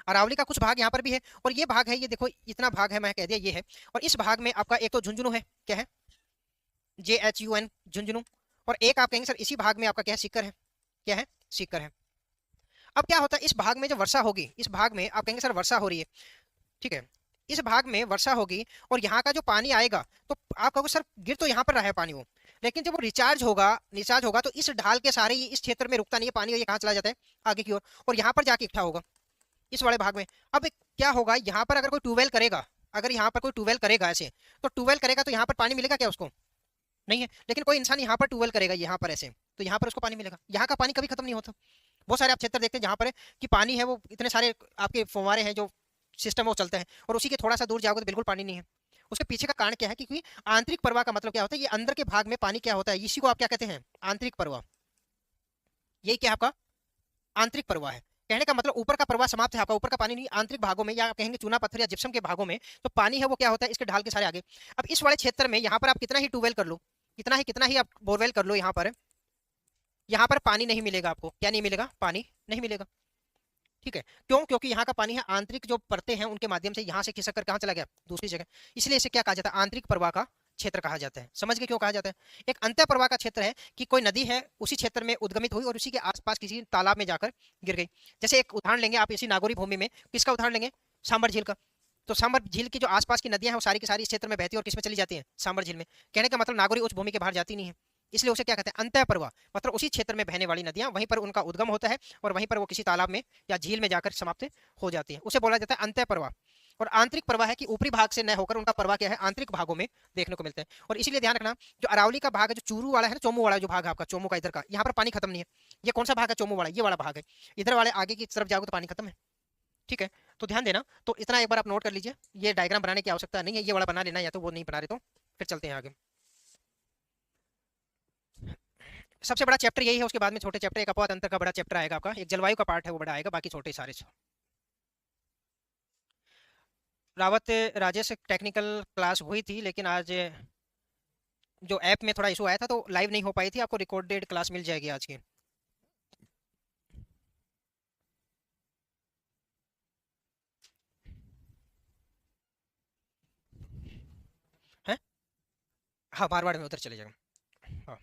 अरावली का कुछ भाग यहाँ पर भी है, और ये भाग है, ये देखो इतना भाग है, मैं कह दिया ये है, और इस भाग में आपका एक तो झुंझुनू है, क्या है, JHUN, झुंझुनू, और एक आप कहेंगे सर इसी भाग में आपका क्या है, सीकर है, क्या है, सीकर है। अब क्या होता है, इस भाग में जब वर्षा होगी, इस भाग में आप कहेंगे सर वर्षा हो रही है, ठीक है, इस भाग में वर्षा होगी और यहाँ का जो पानी आएगा तो आप कहोगे सर गिर तो यहाँ पर रहा है पानी वो, लेकिन जब वो रिचार्ज होगा तो इस ढाल के सारे ही इस क्षेत्र में रुकता नहीं है पानी, ये कहाँ चला जाता है, आगे की ओर, और यहाँ पर जाके इकट्ठा होगा। इस वाले भाग में। अब क्या होगा, यहाँ पर अगर कोई ट्यूबवेल करेगा, अगर यहाँ पर कोई ट्यूबवेल करेगा ऐसे, तो ट्यूबवेल करेगा तो यहाँ पर पानी मिलेगा क्या उसको? नहीं है। लेकिन कोई इंसान यहाँ पर ट्यूबवेल करेगा यहाँ पर ऐसे, तो यहाँ पर उसको पानी मिलेगा। यहाँ का पानी कभी खत्म नहीं होता। बहुत सारे आप क्षेत्र देखते हैं जहाँ पर कि पानी है वो इतने सारे आपके फुव्वारे हैं जो सिस्टम वो चलते हैं, और उसी के थोड़ा सा दूर जाओगे तो बिल्कुल पानी नहीं है। उसके पीछे का कारण क्या है? क्योंकि आंतरिक प्रवाह का मतलब क्या होता है, ये अंदर के भाग में पानी क्या होता है, इसी को आप क्या कहते हैं? आंतरिक प्रवाह। यही क्या आपका आंतरिक प्रवाह है। कहने का मतलब ऊपर का प्रवाह समाप्त है आपका, ऊपर का पानी नहीं। आंतरिक भागों में या कहेंगे चूना पत्थर या जिप्सम के भागों में तो पानी है वो क्या होता है, इसके ढाल के सारे आगे। अब इस वाले क्षेत्र में यहाँ पर आप कितना ही ट्यूबवेल कर लो, कितना ही आप बोरवेल कर लो, यहाँ पर पानी नहीं मिलेगा आपको। क्या नहीं मिलेगा? पानी नहीं मिलेगा। ठीक है, क्यों? क्योंकि यहाँ का पानी है आंतरिक जो परतें हैं उनके माध्यम से यहाँ से खिसक कर कहाँ चला गया? दूसरी जगह। इसलिए इसे क्या कहा जाता है? आंतरिक प्रवाह का क्षेत्र कहा जाता है। समझ गए क्यों कहा जाता है? एक अंतः प्रवाह का क्षेत्र है कि कोई नदी है उसी क्षेत्र में उद्गमित हुई और उसी के आसपास किसी तालाब में जाकर गिर गई। जैसे एक उदाहरण लेंगे आप इसी नागौरी भूमि में, किसका उदाहरण लेंगे? सांबर झील का। तो सांबर झील की जो आसपास की नदियां हैं वो सारी की सारी इस क्षेत्र में बहती है और किसमें चली जाती है? सांबर झील में। कहने का मतलब नागौरी उच्च भूमि के बाहर जाती नहीं है, इसलिए उसे क्या कहते हैं? अंतः प्रवाह। मतलब उसी क्षेत्र में बहने वाली नदियां, वहीं पर उनका उद्गम होता है और वहीं पर वो किसी तालाब में या झील में जाकर समाप्त हो जाती है, उसे बोला जाता है अंतः प्रवाह। और आंतरिक प्रवाह है कि ऊपरी भाग से न होकर उनका प्रवाह क्या है? आंतरिक भागों में देखने को मिलते हैं। और इसीलिए ध्यान रखना, जो अरावली का भाग है, जो चूरू वाला है ना, चोमू वाला जो भाग है आपका, चोमू का इधर का, यहाँ पर पानी खत्म नहीं है। ये कौन सा भाग है? चोमू वाला, ये वाला भाग है। इधर वाले आगे की तरफ जाओगे तो पानी खत्म है। ठीक है, तो ध्यान देना। तो इतना एक बार आप नोट कर लीजिए, ये डायग्राम बनाने की आवश्यकता नहीं है, ये वाला बना लेना, या तो वो नहीं बना रहे तो फिर चलते हैं आगे। सबसे बड़ा चैप्टर यही है, उसके बाद में छोटे चैप्टर, एक अपवाद अंतर का बड़ा चैप्टर आएगा आपका, एक जलवायु का पार्ट है वो बड़ा आएगा, बाकी छोटे सारे। रावत राजेश टेक्निकल क्लास हुई थी, लेकिन आज जो ऐप में थोड़ा इशू आया था तो लाइव नहीं हो पाई थी। आपको रिकॉर्डेड क्लास मिल जाएगी आज की। है हाँ, मारवाड़ में उधर चले जाएगा। हाँ,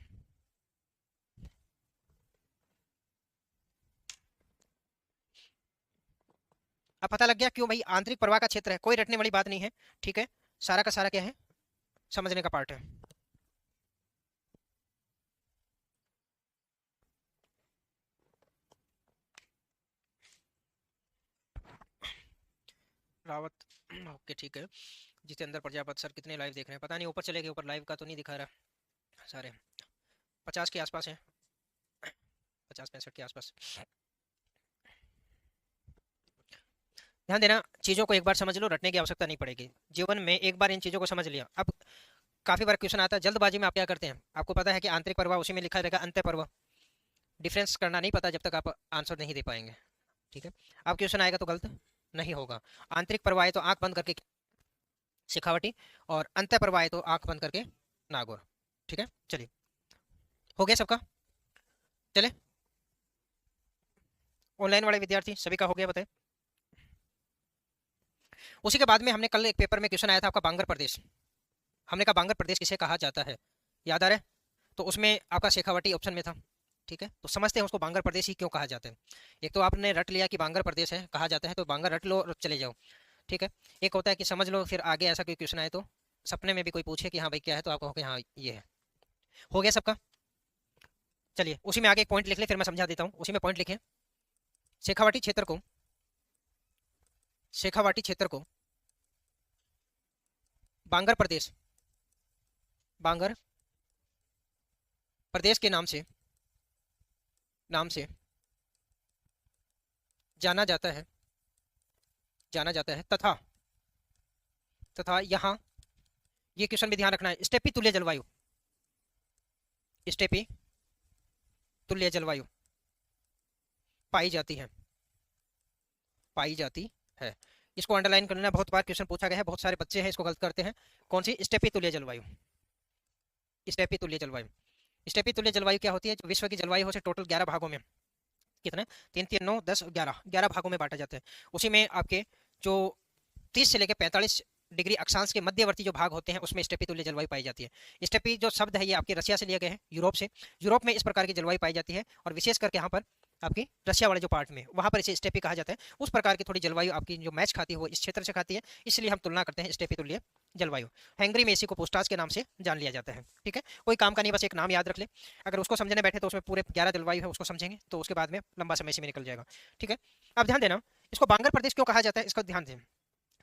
अब पता लग गया क्यों भाई आंतरिक प्रवाह का क्षेत्र है, कोई रटने वाली बात नहीं है। ठीक है, सारा का सारा क्या है? समझने का पार्ट है। रावत ओके ठीक है। जितेंद्र प्रजापत सर कितने लाइव देख रहे हैं पता नहीं, ऊपर चले गए, ऊपर लाइव का तो नहीं दिखा रहा। सारे 50 के आसपास हैं, 50-65 के आसपास। ध्यान देना, चीज़ों को एक बार समझ लो, रटने की आवश्यकता नहीं पड़ेगी। जीवन में एक बार इन चीज़ों को समझ लिया। अब काफ़ी बार क्वेश्चन आता है जल्दबाजी में, आप क्या करते हैं? आपको पता है कि आंतरिक प्रवाह उसी में लिखा रहेगा अंतः प्रवाह, डिफरेंस करना नहीं पता जब तक आप आंसर नहीं दे पाएंगे। ठीक है, अब क्वेश्चन आएगा तो गलत नहीं होगा। आंतरिक प्रवाह है तो आंख बंद करके शेखावटी, और अंतः प्रवाह है तो आंख बंद करके नागौर। ठीक है, चलिए, हो गया सबका? चले, ऑनलाइन वाले विद्यार्थी सभी का हो गया बताए? उसी के बाद में हमने कल एक पेपर में क्वेश्चन आया था आपका बांगर प्रदेश। हमने कहा बांगर प्रदेश किसे कहा जाता है, याद आ रहा है? तो उसमें आपका शेखावटी ऑप्शन में था। ठीक है, तो समझते हैं उसको बांगर प्रदेश ही क्यों कहा जाता है। एक तो आपने रट लिया कि बांगर प्रदेश है कहा जाता है, तो बांगर रट लो और चले जाओ। ठीक है, एक होता है कि समझ लो, फिर आगे ऐसा कोई क्वेश्चन आए तो सपने में भी कोई पूछे कि हाँ भाई क्या है, तो आप कहोगे हाँ ये है। हो गया सबका? चलिए, उसी में आगे एक पॉइंट लिख ले, फिर मैं समझा देता हूँ। उसी में पॉइंट लिखे, शेखावाटी क्षेत्र को, शेखावाटी क्षेत्र को बांगर प्रदेश, बांगर प्रदेश के नाम से जाना जाता है, जाना जाता है, तथा तथा यहाँ, ये क्वेश्चन भी ध्यान रखना है, स्टेपी तुल्य जलवायु, स्टेपी तुल्य जलवायु पाई जाती है, पाई जाती है। इसको अंडरलाइन करना, बहुत बार क्वेश्चन पूछा गया है, बहुत सारे बच्चे हैं इसको गलत करते हैं। कौन सी? स्टेपी तुल्य जलवायु, स्टेपी तुल्य जलवायु। स्टेपी तुल्य जलवायु क्या होती है? जो विश्व की जलवायु हो से टोटल 11 भागों में, कितने? 3 3 9 10 11, 11 भागों में बांटा जाता है। उसी में आपके जो 30 से लेकर 45 डिग्री अक्षांश के मध्यवर्ती जो भाग होते हैं उसमें स्टेपी तुल्य जलवायु पाई जाती है। स्टेपी जो शब्द है ये आपके रशिया से लिए गए हैं, यूरोप से। यूरोप में इस प्रकार की जलवायु पाई जाती है, और विशेष करके यहाँ पर आपकी रशिया वाले जो पार्ट में, वहाँ पर इसे स्टेपी कहा जाता है। उस प्रकार की थोड़ी जलवायु आपकी जो मैच खाती है वो इस क्षेत्र से खाती है, इसलिए हम तुलना करते हैं स्टेपी तुल्य जलवायु। हैंगरी में इसी को पोस्टाज के नाम से जान लिया जाता है। ठीक है, कोई काम का नहीं, बस एक नाम याद रख ले। अगर उसको समझने बैठे तो उसमें पूरे 11 जलवायु है उसको समझेंगे तो उसके बाद में लंबा समय से में निकल जाएगा। ठीक है, अब ध्यान देना, इसको बांगर प्रदेश क्यों कहा जाता है, इसका ध्यान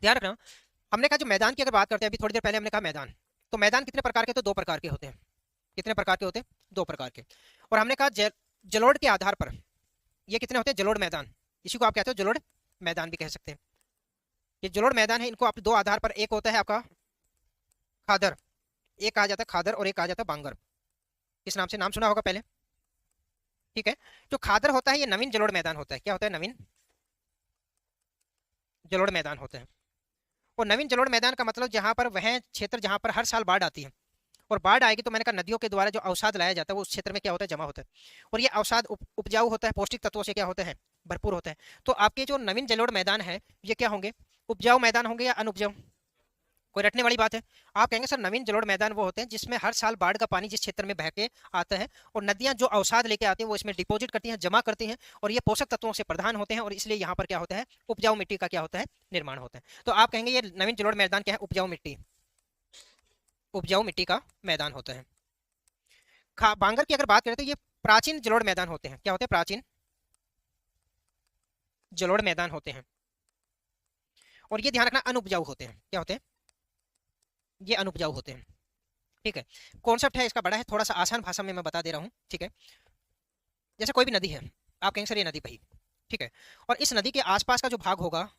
रखना। हमने कहा जो मैदान की अगर बात करते हैं, अभी थोड़ी देर पहले हमने कहा मैदान, तो मैदान कितने प्रकार के, तो दो प्रकार के होते हैं। कितने प्रकार के होते हैं, दो प्रकार के। और हमने कहा जलोढ़ के आधार पर ये कितने होते हैं, जलोढ़ मैदान, इसी को आप कहते हो जलोढ़ मैदान भी कह सकते हैं। ये जलोढ़ मैदान है, इनको आप दो आधार पर, एक होता है आपका खादर, एक कहा जाता है खादर और एक कहा जाता है बांगर। इस नाम से नाम सुना होगा पहले, ठीक है। जो खादर होता है ये नवीन जलोढ़ मैदान होता है, क्या होता है, नवीन जलोढ़ मैदान होता है। और नवीन जलोढ़ मैदान का मतलब जहां पर वह क्षेत्र जहां पर हर साल बाढ़ आती है, और बाढ़ आएगी तो मैंने कहा नदियों के द्वारा जो अवसाद लाया जाता है वो उस क्षेत्र में क्या होता है, जमा होता है। और ये अवसाद उपजाऊ होता है, पौष्टिक तत्वों से क्या होते हैं, भरपूर होता है। तो आपके जो नवीन जलोढ़ मैदान है ये क्या होंगे, उपजाऊ मैदान होंगे या अनुपजाऊ, कोई रटने वाली बात है। आप कहेंगे सर नवीन जलोढ़ मैदान वो होते हैं जिसमें हर साल बाढ़ का पानी जिस क्षेत्र में बह के आता है, और नदियां जो अवसाद लेके आती हैं वो इसमें डिपॉजिट करती हैं, जमा करती हैं, और ये पोषक तत्वों से प्रधान होते हैं, और इसलिए यहाँ पर क्या होता है, उपजाऊ मिट्टी का क्या होता है, निर्माण होता है। तो आप कहेंगे ये नवीन जलोढ़ मैदान क्या है, उपजाऊ मिट्टी, उपजाऊ मिट्टी का मैदान होता है। बांगर की अगर बात करें तो ये प्राचीन जलोढ़ मैदान होते हैं, क्या होते हैं, प्राचीन जलोढ़ मैदान होते हैं। और ये ध्यान रखना अनुपजाऊ होते हैं, क्या होते हैं, ये अनुपजाऊ होते हैं, ठीक है। कॉन्सेप्ट है इसका बड़ा है, थोड़ा सा आसान भाषा में मैं बता दे रहा हूँ, ठीक है। जैसे कोई भी नदी है, आप कहेंगे सर ये नदी बही, ठीक है, और इस नदी के आसपास का जो भाग होगा,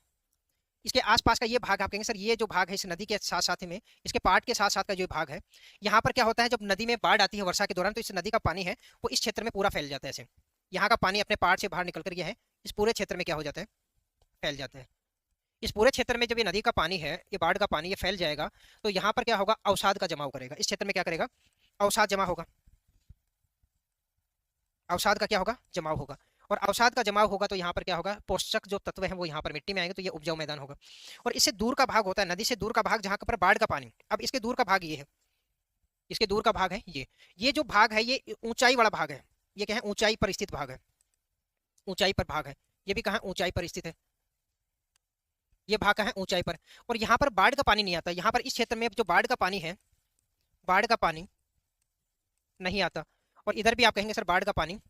इसके आसपास का ये भाग आप कहेंगे सर ये जो भाग है इस नदी के साथ साथ में, इसके पार्ट के साथ साथ का जो भाग है, यहाँ पर क्या होता है, जब नदी में बाढ़ आती है वर्षा के दौरान, तो इस नदी का पानी है वो इस क्षेत्र में पूरा फैल जाता है। ऐसे यहाँ का पानी अपने पार्ट से बाहर निकल कर, यह है इस पूरे क्षेत्र में क्या हो जाता है, फैल जाता है। इस पूरे क्षेत्र में जब ये नदी का पानी है, ये बाढ़ का पानी, ये फैल जाएगा, तो यहाँ पर क्या होगा, अवसाद का जमाव करेगा, इस क्षेत्र में क्या करेगा, अवसाद जमा होगा, अवसाद का क्या होगा, जमाव होगा। और अवसाद का जमाव होगा तो यहाँ पर क्या होगा, पोषक जो तत्व हैं वो यहाँ पर मिट्टी में आएंगे, तो ये उपजाऊ मैदान होगा। और इससे दूर का भाग होता है, नदी से दूर का भाग जहाँ पर बाढ़ का पानी, अब इसके दूर का भाग ये है, इसके दूर का भाग है ये जो भाग है ये ऊंचाई वाला भाग है, ये क्या है, ऊंचाई पर स्थित भाग है, ऊंचाई पर भाग है, ये भी कहाँ, ऊंचाई पर स्थित है, ये भाग का है ऊंचाई पर। और यहाँ पर बाढ़ का पानी नहीं आता, यहाँ पर इस क्षेत्र में जो बाढ़ का पानी है, बाढ़ का पानी नहीं आता, और इधर भी आप कहेंगे सर बाढ़ का पानी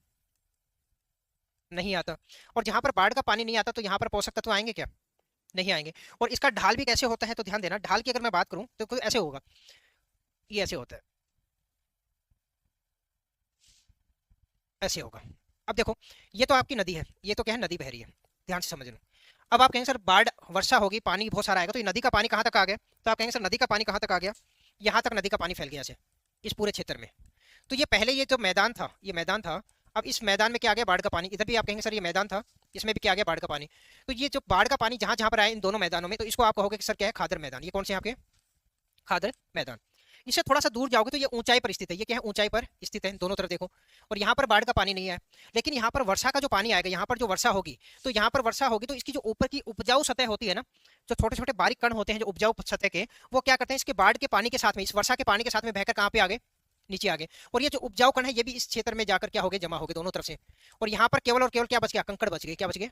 नहीं आता। और जहां पर बाढ़ का पानी नहीं आता तो यहाँ पर पोषक तत्व आएंगे क्या, नहीं आएंगे। और इसका ढाल भी कैसे होता है, तो ध्यान देना, ढाल की अगर मैं बात करूं तो कुछ ऐसे होगा, ये ऐसे होता है, ऐसे होगा। अब देखो ये तो आपकी नदी है, ये तो क्या है, नदी बह रही है, ध्यान से समझना। अब आप कहेंगे सर बाढ़ वर्षा होगी, पानी बहुत सारा आएगा, तो ये नदी का पानी कहाँ तक आ गया, तो आप कहेंगे सर नदी का पानी कहाँ तक आ गया, यहाँ तक नदी का पानी फैल गया ऐसे इस पूरे क्षेत्र में। तो ये पहले ये जो मैदान था, ये मैदान था, अब इस मैदान में क्या आ गया, बाढ़ का पानी। इधर भी आप कहेंगे सर ये मैदान था, इसमें भी क्या आ गया, बाढ़ का पानी। तो ये जो बाढ़ का पानी जहां जहां पर आया इन दोनों मैदानों में, तो इसको आप कहोगे कि सर क्या है, खादर मैदान। ये कौन से आपके, खादर मैदान। इससे थोड़ा सा दूर जाओगे तो ये ऊंचाई पर स्थित है, ये क्या है, ऊंचाई पर स्थित है, दोनों तरफ देखो। और यहाँ पर बाढ़ का पानी नहीं है, लेकिन यहाँ पर वर्षा का जो पानी आएगा, यहाँ पर जो वर्षा होगी, तो यहाँ पर वर्षा होगी तो इसकी जो ऊपर की उपजाऊ सतह होती है ना, जो छोटे छोटे बारीक कण होते हैं जो उपजाऊ सतह के, वो क्या करते हैं, इसके बाढ़ के पानी के साथ में, इस वर्षा के पानी के साथ में बहकर कहाँ पे आगे, नीचे आ गए। और ये जो उपजाऊ कण है ये भी इस क्षेत्र में जाकर क्या हो गए, जमा हो गए दोनों तरफ से। और यहाँ पर केवल और केवल क्या बच गया, कंकड़ बच गए, क्या बच गए,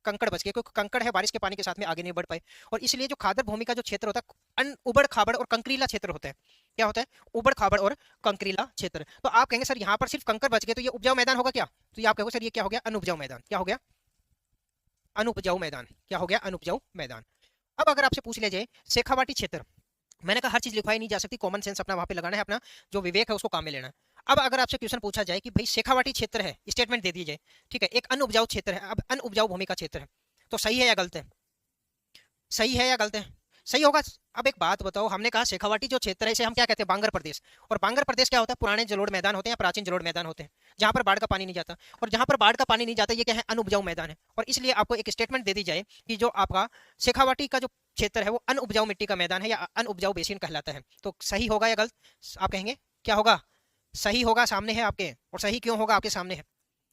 कंकड़ बच गए, क्योंकि कंकड़ है बारिश के पानी के साथ में आगे नहीं बढ़ पाए। और इसलिए जो खादर भूमि का जो क्षेत्र होता है उबड़ खाबड़ और कंकरीला क्षेत्र होता है, क्या होता है, उबड़ खाबड़ और कंकरीला क्षेत्र। तो आप कहेंगे सर यहाँ पर सिर्फ कंकड़ बच गए तो ये उपजाऊ मैदान होगा क्या, तो ये आप कहोगे सर ये क्या हो गया, अनुपजाऊ मैदान। क्या हो गया, अनुपजाऊ मैदान। क्या हो गया, अनुपजाऊ मैदान। अब अगर आपसे पूछ लिया जाए शेखावाटी क्षेत्र, मैंने कहा हर चीज लिखवाई नहीं जा सकती, कॉमन सेंस अपना वहां पे लगाना है, अपना जो विवेक है उसको काम में लेना है। अब अगर आपसे क्वेश्चन पूछा जाए कि भाई शेखावाटी क्षेत्र है, स्टेटमेंट दे दी जाए, ठीक है, एक अनउपजाऊ क्षेत्र है, अब अनउपजाऊ भूमि का क्षेत्र है, तो सही है या गलत है, सही है या गलत है, सही होगा। अब एक बात बताओ, हमने कहा शेखावाटी जो क्षेत्र है इसे हम क्या कहते हैं, बांगर प्रदेश। और बांगर प्रदेश क्या होता है, पुराने जलोढ़ मैदान होते हैं या प्राचीन जलोढ़ मैदान होते हैं जहां पर बाढ़ का पानी नहीं जाता। और जहां पर बाढ़ का पानी नहीं जाता ये क्या है, अनउपजाऊ मैदान है। और इसलिए आपको एक स्टेटमेंट दे दी जाए कि जो आपका शेखावाटी का जो क्षेत्र है वो अनउपजाऊ मिट्टी का मैदान है या अनउपजाऊ बेसिन कहलाता है, तो सही होगा या गलत, आप कहेंगे क्या होगा, सही होगा, सामने है आपके। और सही क्यों होगा, आपके सामने है,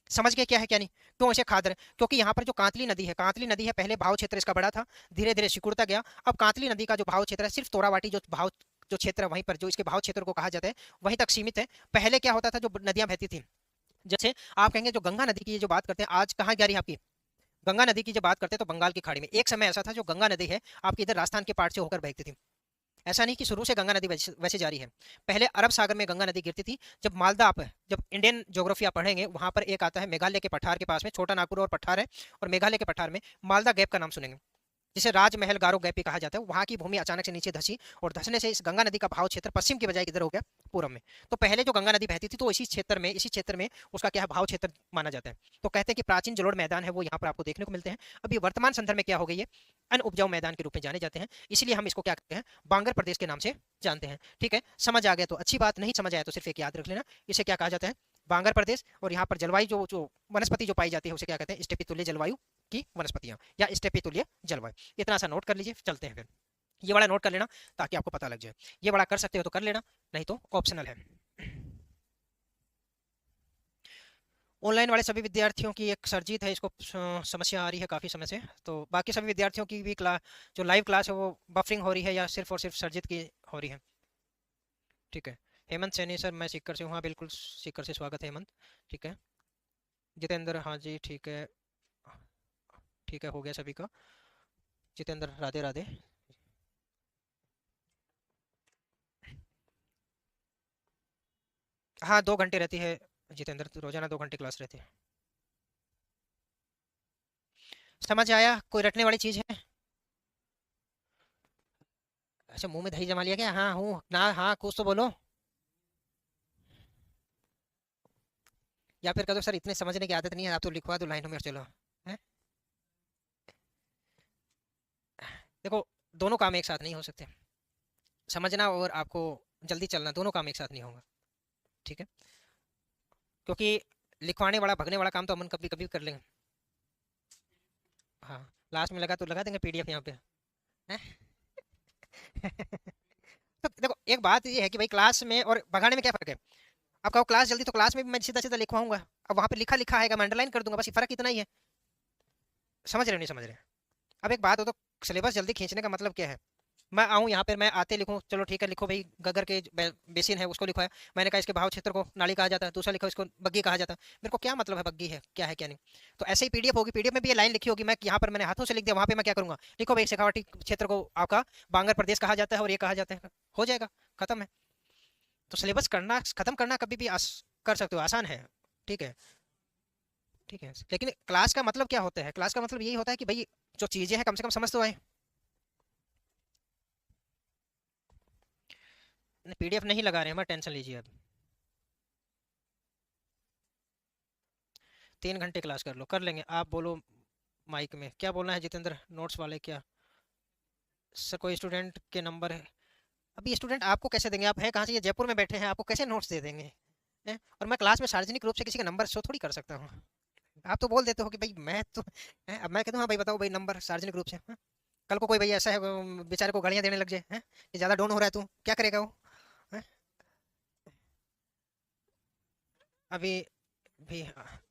समझ गए क्या है क्या नहीं, क्यों ऐसे खादर, क्योंकि यहाँ पर जो कांतली नदी है, कांतली नदी है, पहले भाव क्षेत्र इसका बड़ा था, धीरे धीरे सिकुड़ता गया। अब कांतली नदी का जो भाव क्षेत्र है, सिर्फ तोरावाटी जो भाव जो क्षेत्र है वहीं पर जो इसके भाव क्षेत्र को कहा जाता है वहीं तक सीमित है। पहले क्या होता था, जो नदियां बहती थी, जैसे आप कहेंगे जो गंगा नदी की जो बात करते हैं, आज कहाँ जा रही है आपकी गंगा नदी की जब बात करते हैं तो बंगाल की खाड़ी में। एक समय ऐसा था जो गंगा नदी है आपकी इधर राजस्थान के पार्ट से होकर बहती थी, ऐसा नहीं कि शुरू से गंगा नदी वैसे वैसे जारी है। पहले अरब सागर में गंगा नदी गिरती थी। जब मालदा आप जब इंडियन ज्योग्राफी आप पढ़ेंगे, वहां पर एक आता है मेघालय के पठार के पास में, छोटा नागपुर और पठार है, और मेघालय के पठार में मालदा गैप का नाम सुनेंगे, जिसे राजमहल गारो गैप भी कहा जाता है। वहां की भूमि अचानक से नीचे धसी, और धसने से इस गंगा नदी का भाव क्षेत्र पश्चिम की बजाय किधर हो गया, पूरब में। तो पहले जो गंगा नदी बहती थी, तो इसी क्षेत्र में उसका क्या है, भाव क्षेत्र माना जाता है। तो कहते हैं कि प्राचीन जलोढ़ मैदान है वो यहाँ पर आपको देखने को मिलते हैं। अभी वर्तमान संदर्भ में क्या हो गई है, अन उपजाऊ मैदान के रूप में जाने जाते हैं, इसलिए हम इसको क्या कहते हैं, बांगर प्रदेश के नाम से जानते हैं। ठीक है, समझ आ गया तो अच्छी बात, नहीं समझ आया तो सिर्फ एक याद रख लेना, इसे क्या कहा जाता है, बांगर प्रदेश। और यहाँ पर जलवायु जो वनस्पति जो पाई जाती है उसे क्या कहते हैं, स्टेपी तुल्य जलवायु की वनस्पतियां, या स्टेपी तुल्य जलवायु। इतना सा नोट कर लीजिए, चलते हैं फिर। ये बड़ा नोट कर लेना ताकि आपको पता लग जाए। ये बड़ा कर सकते हो तो कर लेना, नहीं तो ऑप्शनल है। ऑनलाइन वाले सभी विद्यार्थियों की एक सरजीत है, इसको समस्या आ रही है काफ़ी समय से। तो बाकी सभी विद्यार्थियों की भी क्लास, जो लाइव क्लास है वो बफरिंग हो रही है, या सिर्फ और सिर्फ सरजीत की हो रही है। ठीक है, हेमंत सैनी सर, मैं सीकर से हूँ। हाँ बिल्कुल, सीकर से स्वागत है हेमंत। ठीक है, जितेंद्र, हाँ जी ठीक है, ठीक है, हो गया सभी का। जितेंद्र, राधे राधे। हाँ 2 घंटे रहती है जितेंद्र, तो रोजाना 2 घंटे क्लास रहती है। समझ आया, कोई रटने वाली चीज है? अच्छा, मुंह में दही जमा लिया क्या? हाँ हूँ ना, हाँ कुछ तो बोलो। या फिर कह दो सर इतने समझने की आदत नहीं है, आप तो लिखवा दो लाइनों में और चलो। हैं? देखो, दोनों काम एक साथ नहीं हो सकते। समझना और आपको जल्दी चलना, दोनों काम एक साथ नहीं होगा। ठीक है, क्योंकि लिखवाने वाला भगने वाला काम तो हम कभी कभी कर लेंगे। हाँ, लास्ट में लगा तो लगा देंगे पीडीएफ यहाँ पे। हैं? तो देखो, एक बात ये है कि भाई क्लास में और भगाने में क्या फर्क है। अब कहो क्लास जल्दी, तो क्लास में भी मैं सीधा सीधा लिखवाऊंगा। अब वहां पे लिखा लिखा आएगा, मैं अंडरलाइन कर दूंगा, बस फर्क इतना ही है। समझ रहे हो नहीं समझ रहे? अब एक बात हो, तो सिलेबस जल्दी खींचने का मतलब क्या है? मैं आऊँ यहाँ पे, मैं आते लिखूँ, चलो ठीक है लिखो भाई, गगर के बेसिन है उसको लिखवाया, मैंने कहा इसके भाव क्षेत्र को नाली कहा जाता है, दूसरा लिखो इसको बग्गी कहा जाता है। मेरे को क्या मतलब है बग्गी है क्या है क्या नहीं। तो ऐसे ही पीडीएफ होगी, पीडीएफ में भी ये लाइन लिखी होगी, मैं यहाँ पर मैंने हाथों से लिख दिया, वहाँ पे मैं क्या करूंगा, लिखो भाई शेखावाटी क्षेत्र को आपका बांगर प्रदेश कहा जाता है, और ये कहा जाता है, हो जाएगा, खत्म है। तो सिलेबस करना खत्म करना कभी भी कर सकते हो, आसान है। ठीक है, ठीक है, लेकिन क्लास का मतलब क्या होता है, क्लास का मतलब यही होता है कि भाई जो चीजें हैं कम से कम समझ तो आए। पीडीएफ नहीं लगा रहे हैं, मैं टेंशन लीजिए अब। 3 घंटे क्लास कर लो, कर लेंगे। आप बोलो माइक में क्या बोलना है जितेंद्र, नोट्स वाले क्या? सर कोई स्टूडेंट के नंबर है? अभी स्टूडेंट आपको कैसे देंगे, आप हैं कहाँ से, ये जयपुर में बैठे हैं, आपको कैसे नोट्स दे देंगे हैं? और मैं क्लास में सार्वजनिक रूप से किसी का नंबर शो थोड़ी कर सकता हूँ। आप तो बोल देते हो कि भाई मैं तो है, अब मैं कहता हूँ हाँ भाई बताओ भाई नंबर सार्वजनिक रूप से, हाँ? कल को कोई भाई ऐसा है बेचारे को गालियाँ देने लग जाए, हैं कि ज़्यादा डाउन हो रहा है, तू क्या करेगा वो? हैं? अभी भी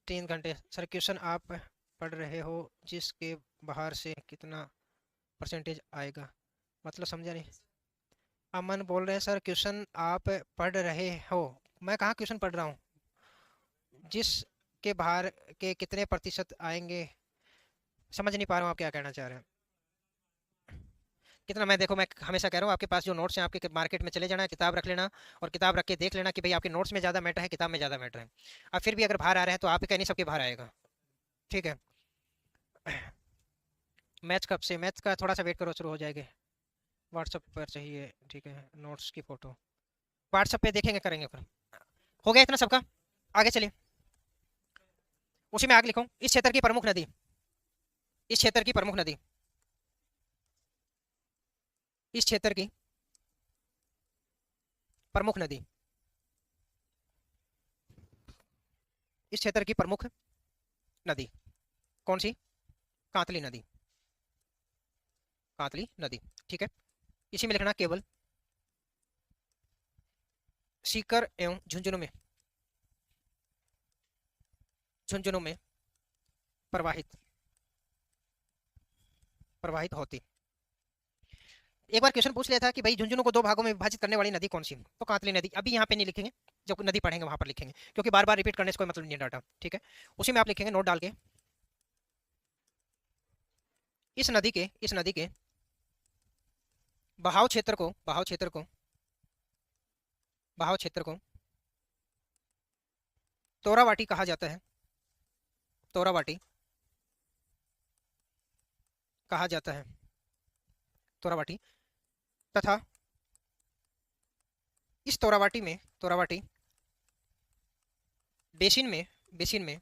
3 घंटे सर, क्वेश्चन आप पढ़ रहे हो जिसके बाहर से कितना परसेंटेज आएगा, मतलब समझा नहीं। अमन बोल रहे हैं सर, क्वेश्चन आप पढ़ रहे हो, मैं कहाँ क्वेश्चन पढ़ रहा हूँ, जिस के बाहर के कितने प्रतिशत आएंगे, समझ नहीं पा रहा हूँ आप क्या कहना चाह रहे हैं। कितना, मैं देखो मैं हमेशा कह रहा हूँ आपके पास जो नोट्स हैं आपके मार्केट में चले जाना, किताब रख लेना, और किताब रख के देख लेना कि भाई आपके नोट्स में ज़्यादा मैटर है, किताब में ज़्यादा मैटर है। अब फिर भी अगर बाहर आ रहा है तो आप कह नहीं सबके बाहर आएगा। ठीक है, मैच कब से, मैच का थोड़ा सा वेट करो, शुरू हो जाएगा। व्हाट्सअप पर चाहिए, ठीक है, नोट्स की फ़ोटो व्हाट्सअप पे देखेंगे, करेंगे फिर। हो गया इतना सबका, आगे चलिए। उसी में आगे लिखूँ, इस क्षेत्र की प्रमुख नदी, इस क्षेत्र की प्रमुख नदी, इस क्षेत्र की प्रमुख नदी, इस क्षेत्र की प्रमुख नदी कौन सी? कांतली नदी, कांतली नदी। ठीक है, इसी में लिखना केवल सीकर एवं झुंझुनू में प्रवाहित प्रवाहित होती। एक बार क्वेश्चन पूछ लिया था कि भाई झुंझुनू को 2 भागों में विभाजित करने वाली नदी कौन सी, तो कांतली नदी। अभी यहाँ पे नहीं लिखेंगे, जब नदी पढ़ेंगे वहां पर लिखेंगे, क्योंकि बार बार रिपीट करने से कोई मतलब नहीं है डाटा। ठीक है, उसी में आप लिखेंगे नोट डाल के, इस नदी के बहाव क्षेत्र को बहाव क्षेत्र को बहाव क्षेत्र को तोरावाटी कहा जाता है। तोरावाटी कहा जाता है। तोरावाटी। तथा इस तोरावाटी बेसिन में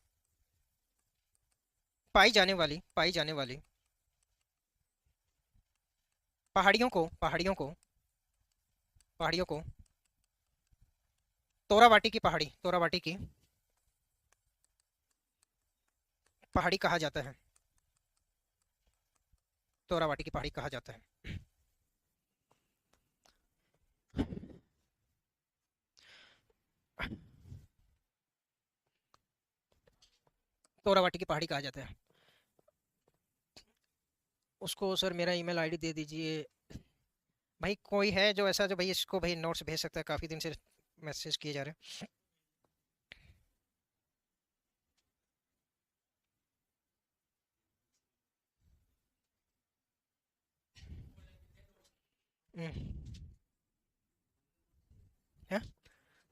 पाई जाने वाली पहाड़ियों को तोरावाटी की पहाड़ी कहा जाता है। तोरावाटी की पहाड़ी कहा जाता है। तोरावाटी की पहाड़ी कहा जाता है। उसको सर मेरा ईमेल आईडी दे दीजिए। भाई कोई है जो ऐसा जो भाई इसको भाई नोट्स भेज सकता है? काफ़ी दिन से मैसेज किए जा रहे हैं। हैं?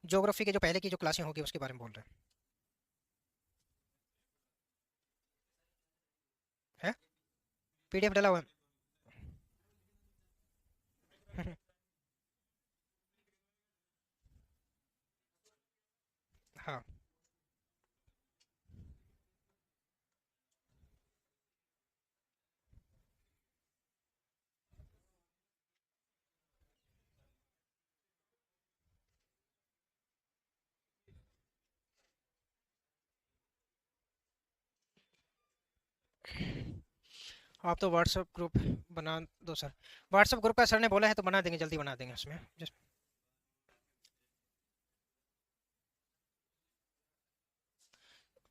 ज्योग्राफी के जो पहले की जो क्लासें होगी उसके बारे में बोल रहे हैं? पीडीएफ डाला हुआ है। हाँ। आप तो व्हाट्सएप ग्रुप बना दो सर। व्हाट्सएप ग्रुप का सर ने बोला है तो बना देंगे, जल्दी बना देंगे उसमें। जस्ट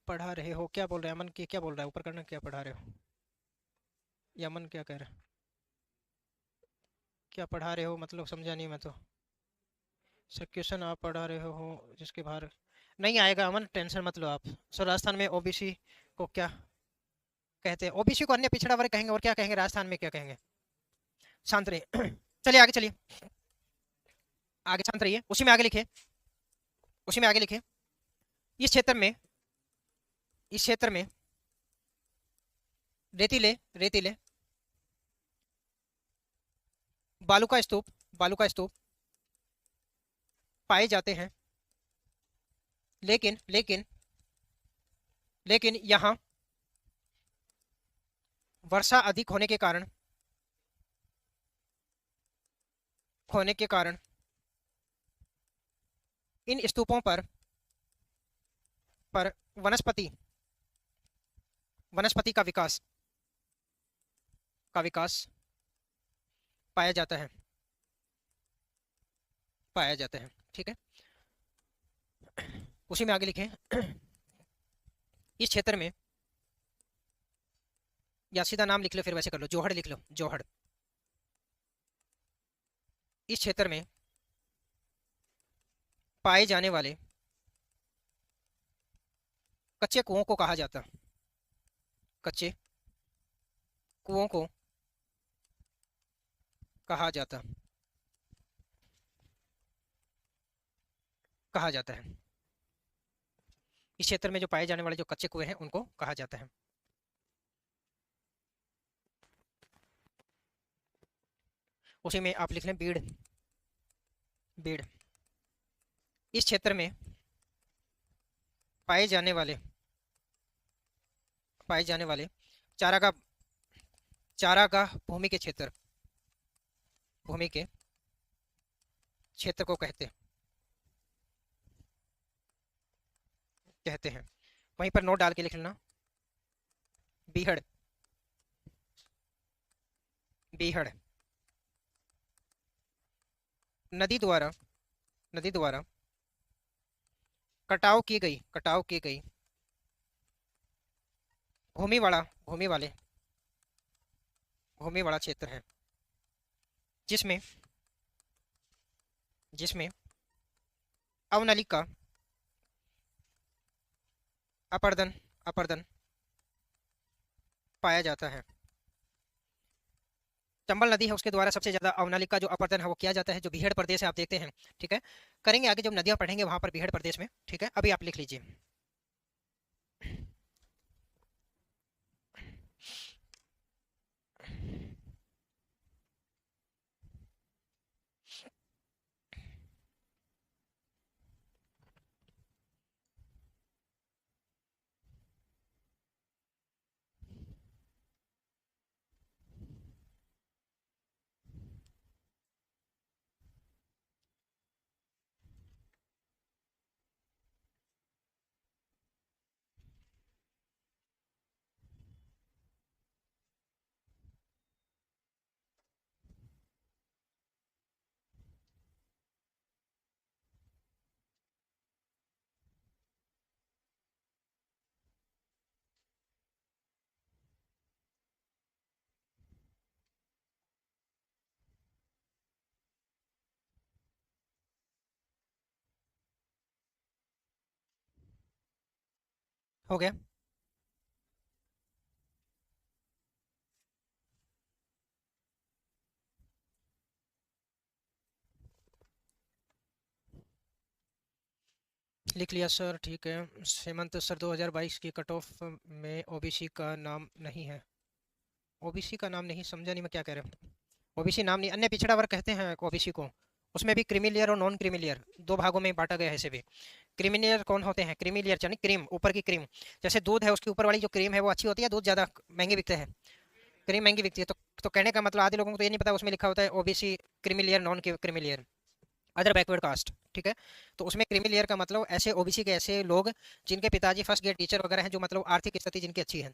पढ़ा रहे हो क्या बोल रहे हैं? अमन की क्या बोल रहा है? ऊपर करना क्या पढ़ा रहे हो? ये अमन क्या कह रहा है? क्या पढ़ा रहे हो मतलब समझा नहीं मैं तो। सर क्वेश्चन आप पढ़ा रहे हो जिसके बाहर नहीं आएगा अमन, टेंशन मत लो आप। सर राजस्थान में ओबीसी को क्या कहते हैं? ओबीसी को अन्य पिछड़ा वर्ग कहेंगे, और क्या कहेंगे राजस्थान में, क्या कहेंगे? शांत रहिए। चलिए आगे चलिए। आगे शांत रहिए। उसी में आगे लिखे। इस क्षेत्र में इस क्षेत्र में रेतीले रेतीले बालू का स्तूप पाए जाते हैं। लेकिन लेकिन लेकिन यहाँ वर्षा अधिक होने के कारण इन स्तूपों पर वनस्पति वनस्पति का विकास पाया जाता है। ठीक है। उसी में आगे लिखें। इस क्षेत्र में, या सीधा नाम लिख लो, फिर वैसे कर लो, जोहड़ लिख लो, जोहड़। इस क्षेत्र में पाए जाने वाले कच्चे कुओं को कहा जाता कच्चे कुओं को कहा जाता कहा जाता है। इस क्षेत्र में जो पाए जाने वाले जो कच्चे कुएं हैं उनको कहा जाता है। उसी में आप लिख लें बीड़। बीड़। इस क्षेत्र में पाए जाने वाले पाए जाने वाले चारागाह चारागाह भूमि के क्षेत्र को कहते हैं। वहीं पर नोट डाल के लिख लेना, बीहड़। बीहड़। नदी द्वारा नदी द्वारा कटाव की गई भूमि वाला भूमि वाले भूमि वाला क्षेत्र है, जिसमें जिसमें अवनलिका अपर्दन अपर्दन पाया जाता है। चंबल नदी है उसके द्वारा सबसे ज्यादा अवनालिका जो अपरदन है वो किया जाता है, जो बीहड़ प्रदेश है आप देखते हैं। ठीक है, करेंगे आगे जब नदियां पढ़ेंगे वहां पर बीहड़ प्रदेश में। ठीक है, अभी आप लिख लीजिए। हो गया। लिख लिया सर, ठीक है। हेमंत सर 2022 की कट ऑफ में ओबीसी का नाम नहीं है। ओबीसी का नाम नहीं, समझा नहीं मैं क्या कह रहे हैं। ओबीसी नाम नहीं, अन्य पिछड़ा वर्ग कहते हैं ओबीसी को। उसमें भी क्रीमी लेयर और नॉन क्रीमी लेयर दो भागों में बांटा गया है इसे भी। क्रीमी लेयर कौन होते हैं? क्रीमी लेयर यानी क्रीम, ऊपर की क्रीम। जैसे दूध है उसके ऊपर वाली जो क्रीम है वो अच्छी होती है, दूध ज्यादा महंगी बिकते हैं, क्रीम महंगी बिकती है। तो कहने का मतलब आधे लोगों को तो ये नहीं पता उसमें लिखा होता है OBC creamy layer, non creamy layer, other backward caste. ठीक है, तो उसमें क्रीमी लेयर का मतलब ऐसे ओबीसी के ऐसे लोग जिनके पिताजी फर्स्ट ग्रेड टीचर वगैरह हैं, जो मतलब आर्थिक स्थिति जिनकी अच्छी है।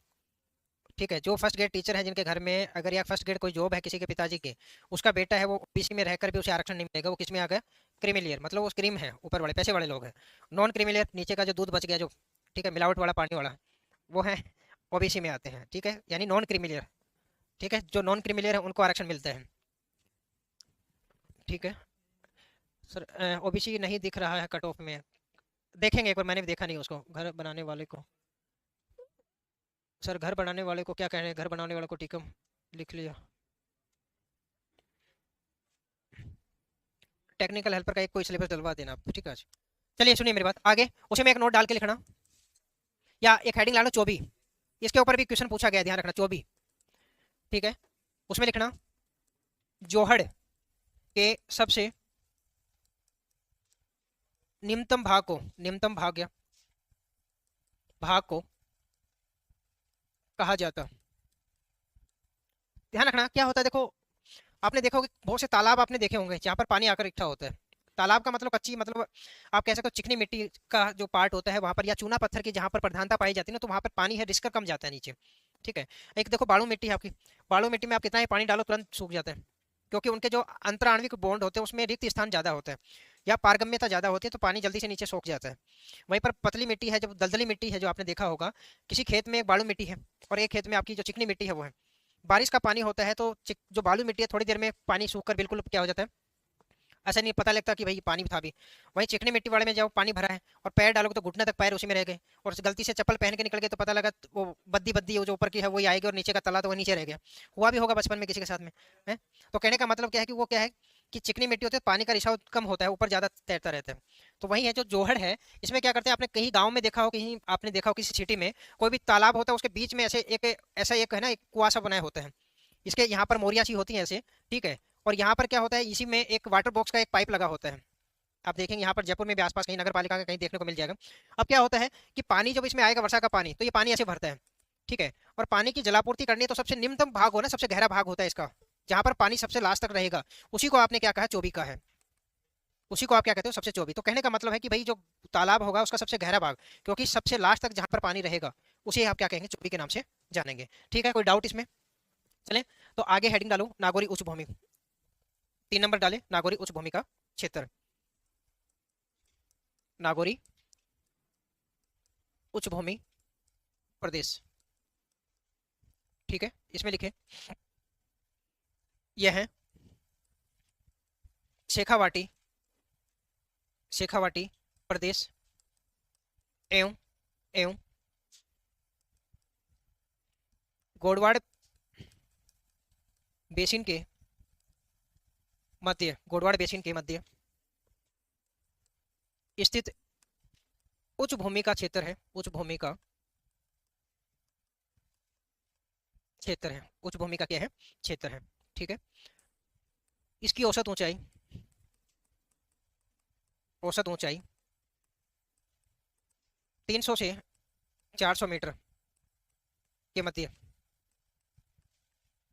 ठीक है, जो फर्स्ट ग्रेड टीचर है जिनके घर में अगर या फर्स्ट ग्रेड कोई जॉब है किसी के पिताजी के, उसका बेटा है वो ओबीसी में रहकर भी उसे आरक्षण नहीं मिलेगा, वो किस में आ गया? क्रीमी लेयर, मतलब वो क्रीम है, ऊपर वाले पैसे वाले लोग हैं। नॉन क्रीमी लेयर नीचे का जो दूध बच गया जो, ठीक है, मिलावट वाला पानी वाला, वो है ओबीसी में आते हैं। ठीक है, यानी नॉन क्रीमी लेयर। ठीक है, जो नॉन क्रीमी लेयर है उनको आरक्षण मिलता है। ठीक है सर, ओबीसी नहीं दिख रहा है कट ऑफ में। देखेंगे एक बार, मैंने भी देखा नहीं उसको, घर बनाने वाले को। सर घर बनाने वाले को क्या कह रहे हैं? घर बनाने वाले को टिकम लिख लिया। टेक्निकल हेल्पर का एक कोई सिलेबस डलवा देना आप, ठीक है आज। चलिए सुनिए मेरी बात आगे, उसी में एक नोट डाल के लिखना, या एक हेडिंग ला लो 24। इसके ऊपर भी क्वेश्चन पूछा गया, ध्यान रखना 24। ठीक है, उसमें लिखना जोहड़ के सबसे निम्नतम भाग को, निम्नतम भाग या भाग को कहा जाता। ध्यान रखना क्या होता है, देखो आपने देखा होगा बहुत से तालाब आपने देखे होंगे जहाँ पर पानी आकर इकट्ठा होता है। तालाब का मतलब कच्ची, मतलब आप कह सकते हो चिकनी मिट्टी का जो पार्ट होता है वहां पर, या चूना पत्थर की जहाँ पर प्रधानता पाई जाती है ना, तो वहां पर पानी है रिसकर कम जाता है नीचे। ठीक है, एक देखो बालू मिट्टी है आपकी, बालू मिट्टी में आप कितना ही पानी डालो तुरंत सूख जाता है, क्योंकि उनके जो अंतराणविक बॉन्ड होते हैं उसमें रिक्त स्थान ज्यादा होता है, या पारगम्यता ज्यादा होती है, तो पानी जल्दी से नीचे सोख जाता है। वहीं पर पतली मिट्टी है, जब दलदली मिट्टी है जो आपने देखा होगा, किसी खेत में एक बालू मिट्टी है और एक खेत में आपकी जो चिकनी मिट्टी है वो है, बारिश का पानी होता है तो जो बालू मिट्टी है थोड़ी देर में पानी सूख कर बिल्कुल क्या हो जाता है, ऐसा नहीं पता लगता कि भाई पानी था भी। वहीं चिकनी मिट्टी वाले में जब पानी भरा है और पैर डालोगे तो घुटने तक पैर उसी में रह गए, और गलती से चप्पल पहन के निकल गए तो पता लगा वो बद्दी बद्दी वो जो ऊपर की है वही आएगी और नीचे का तला तो वो नीचे रह गया। हुआ भी होगा बचपन में किसी के साथ में, है। तो कहने का मतलब क्या है कि वो क्या है कि चिकनी मिट्टी होती है, पानी का रिसाव कम होता है, ऊपर ज्यादा तैरता रहता है। तो वही है जो जोहड़ है, इसमें क्या करते हैं, आपने कहीं गाँव में देखा हो, कहीं आपने देखा हो किसी सिटी में कोई भी तालाब होता है उसके बीच में ऐसे एक ऐसा एक है ना, एक कुआसा बनाया होता है, इसके यहाँ पर मोरिया सी होती है ऐसे। ठीक है, और यहाँ पर क्या होता है, इसी में एक वाटर बॉक्स का एक पाइप लगा होता है। आप देखेंगे यहाँ पर जयपुर में भी आसपास कहीं नगर पालिका का कहीं देखने को मिल जाएगा। अब क्या होता है कि पानी जब इसमें आएगा वर्षा का पानी, तो ये पानी ऐसे भरता है। ठीक है, और पानी की जलापूर्ति करनी है तो सबसे निम्नतम भाग हो ना, सबसे गहरा भाग होता है इसका, जहां पर पानी सबसे लास्ट तक रहेगा, उसी को आपने क्या कहा, चोबी का है। उसी को आप क्या कहते हो, सबसे चोबी। तो कहने का मतलब है कि भाई जो तालाब होगा उसका सबसे गहरा भाग, क्योंकि सबसे लास्ट तक जहां पर पानी रहेगा उसे आप क्या कहेंगे, चोबी के नाम से जानेंगे। ठीक है, कोई डाउट इसमें? चले, तो आगे हेडिंग डालो नागौरी उच्च भूमि। 3 नंबर डाले नागौरी उच्च भूमि का क्षेत्र, नागौरी उच्च भूमि प्रदेश। ठीक है, इसमें लिखे यह है शेखावाटी, शेखावाटी प्रदेश एवं एवं गोडवाड़ बेसिन के मध्य, गोडवाड़ बेसिन के मध्य स्थित उच्च भूमि का क्षेत्र है, उच्च भूमि का क्षेत्र है, उच्च भूमि का क्या है, क्षेत्र है। ठीक है। इसकी औसत ऊंचाई, औसत ऊंचाई 300 से 400 मीटर के मध्य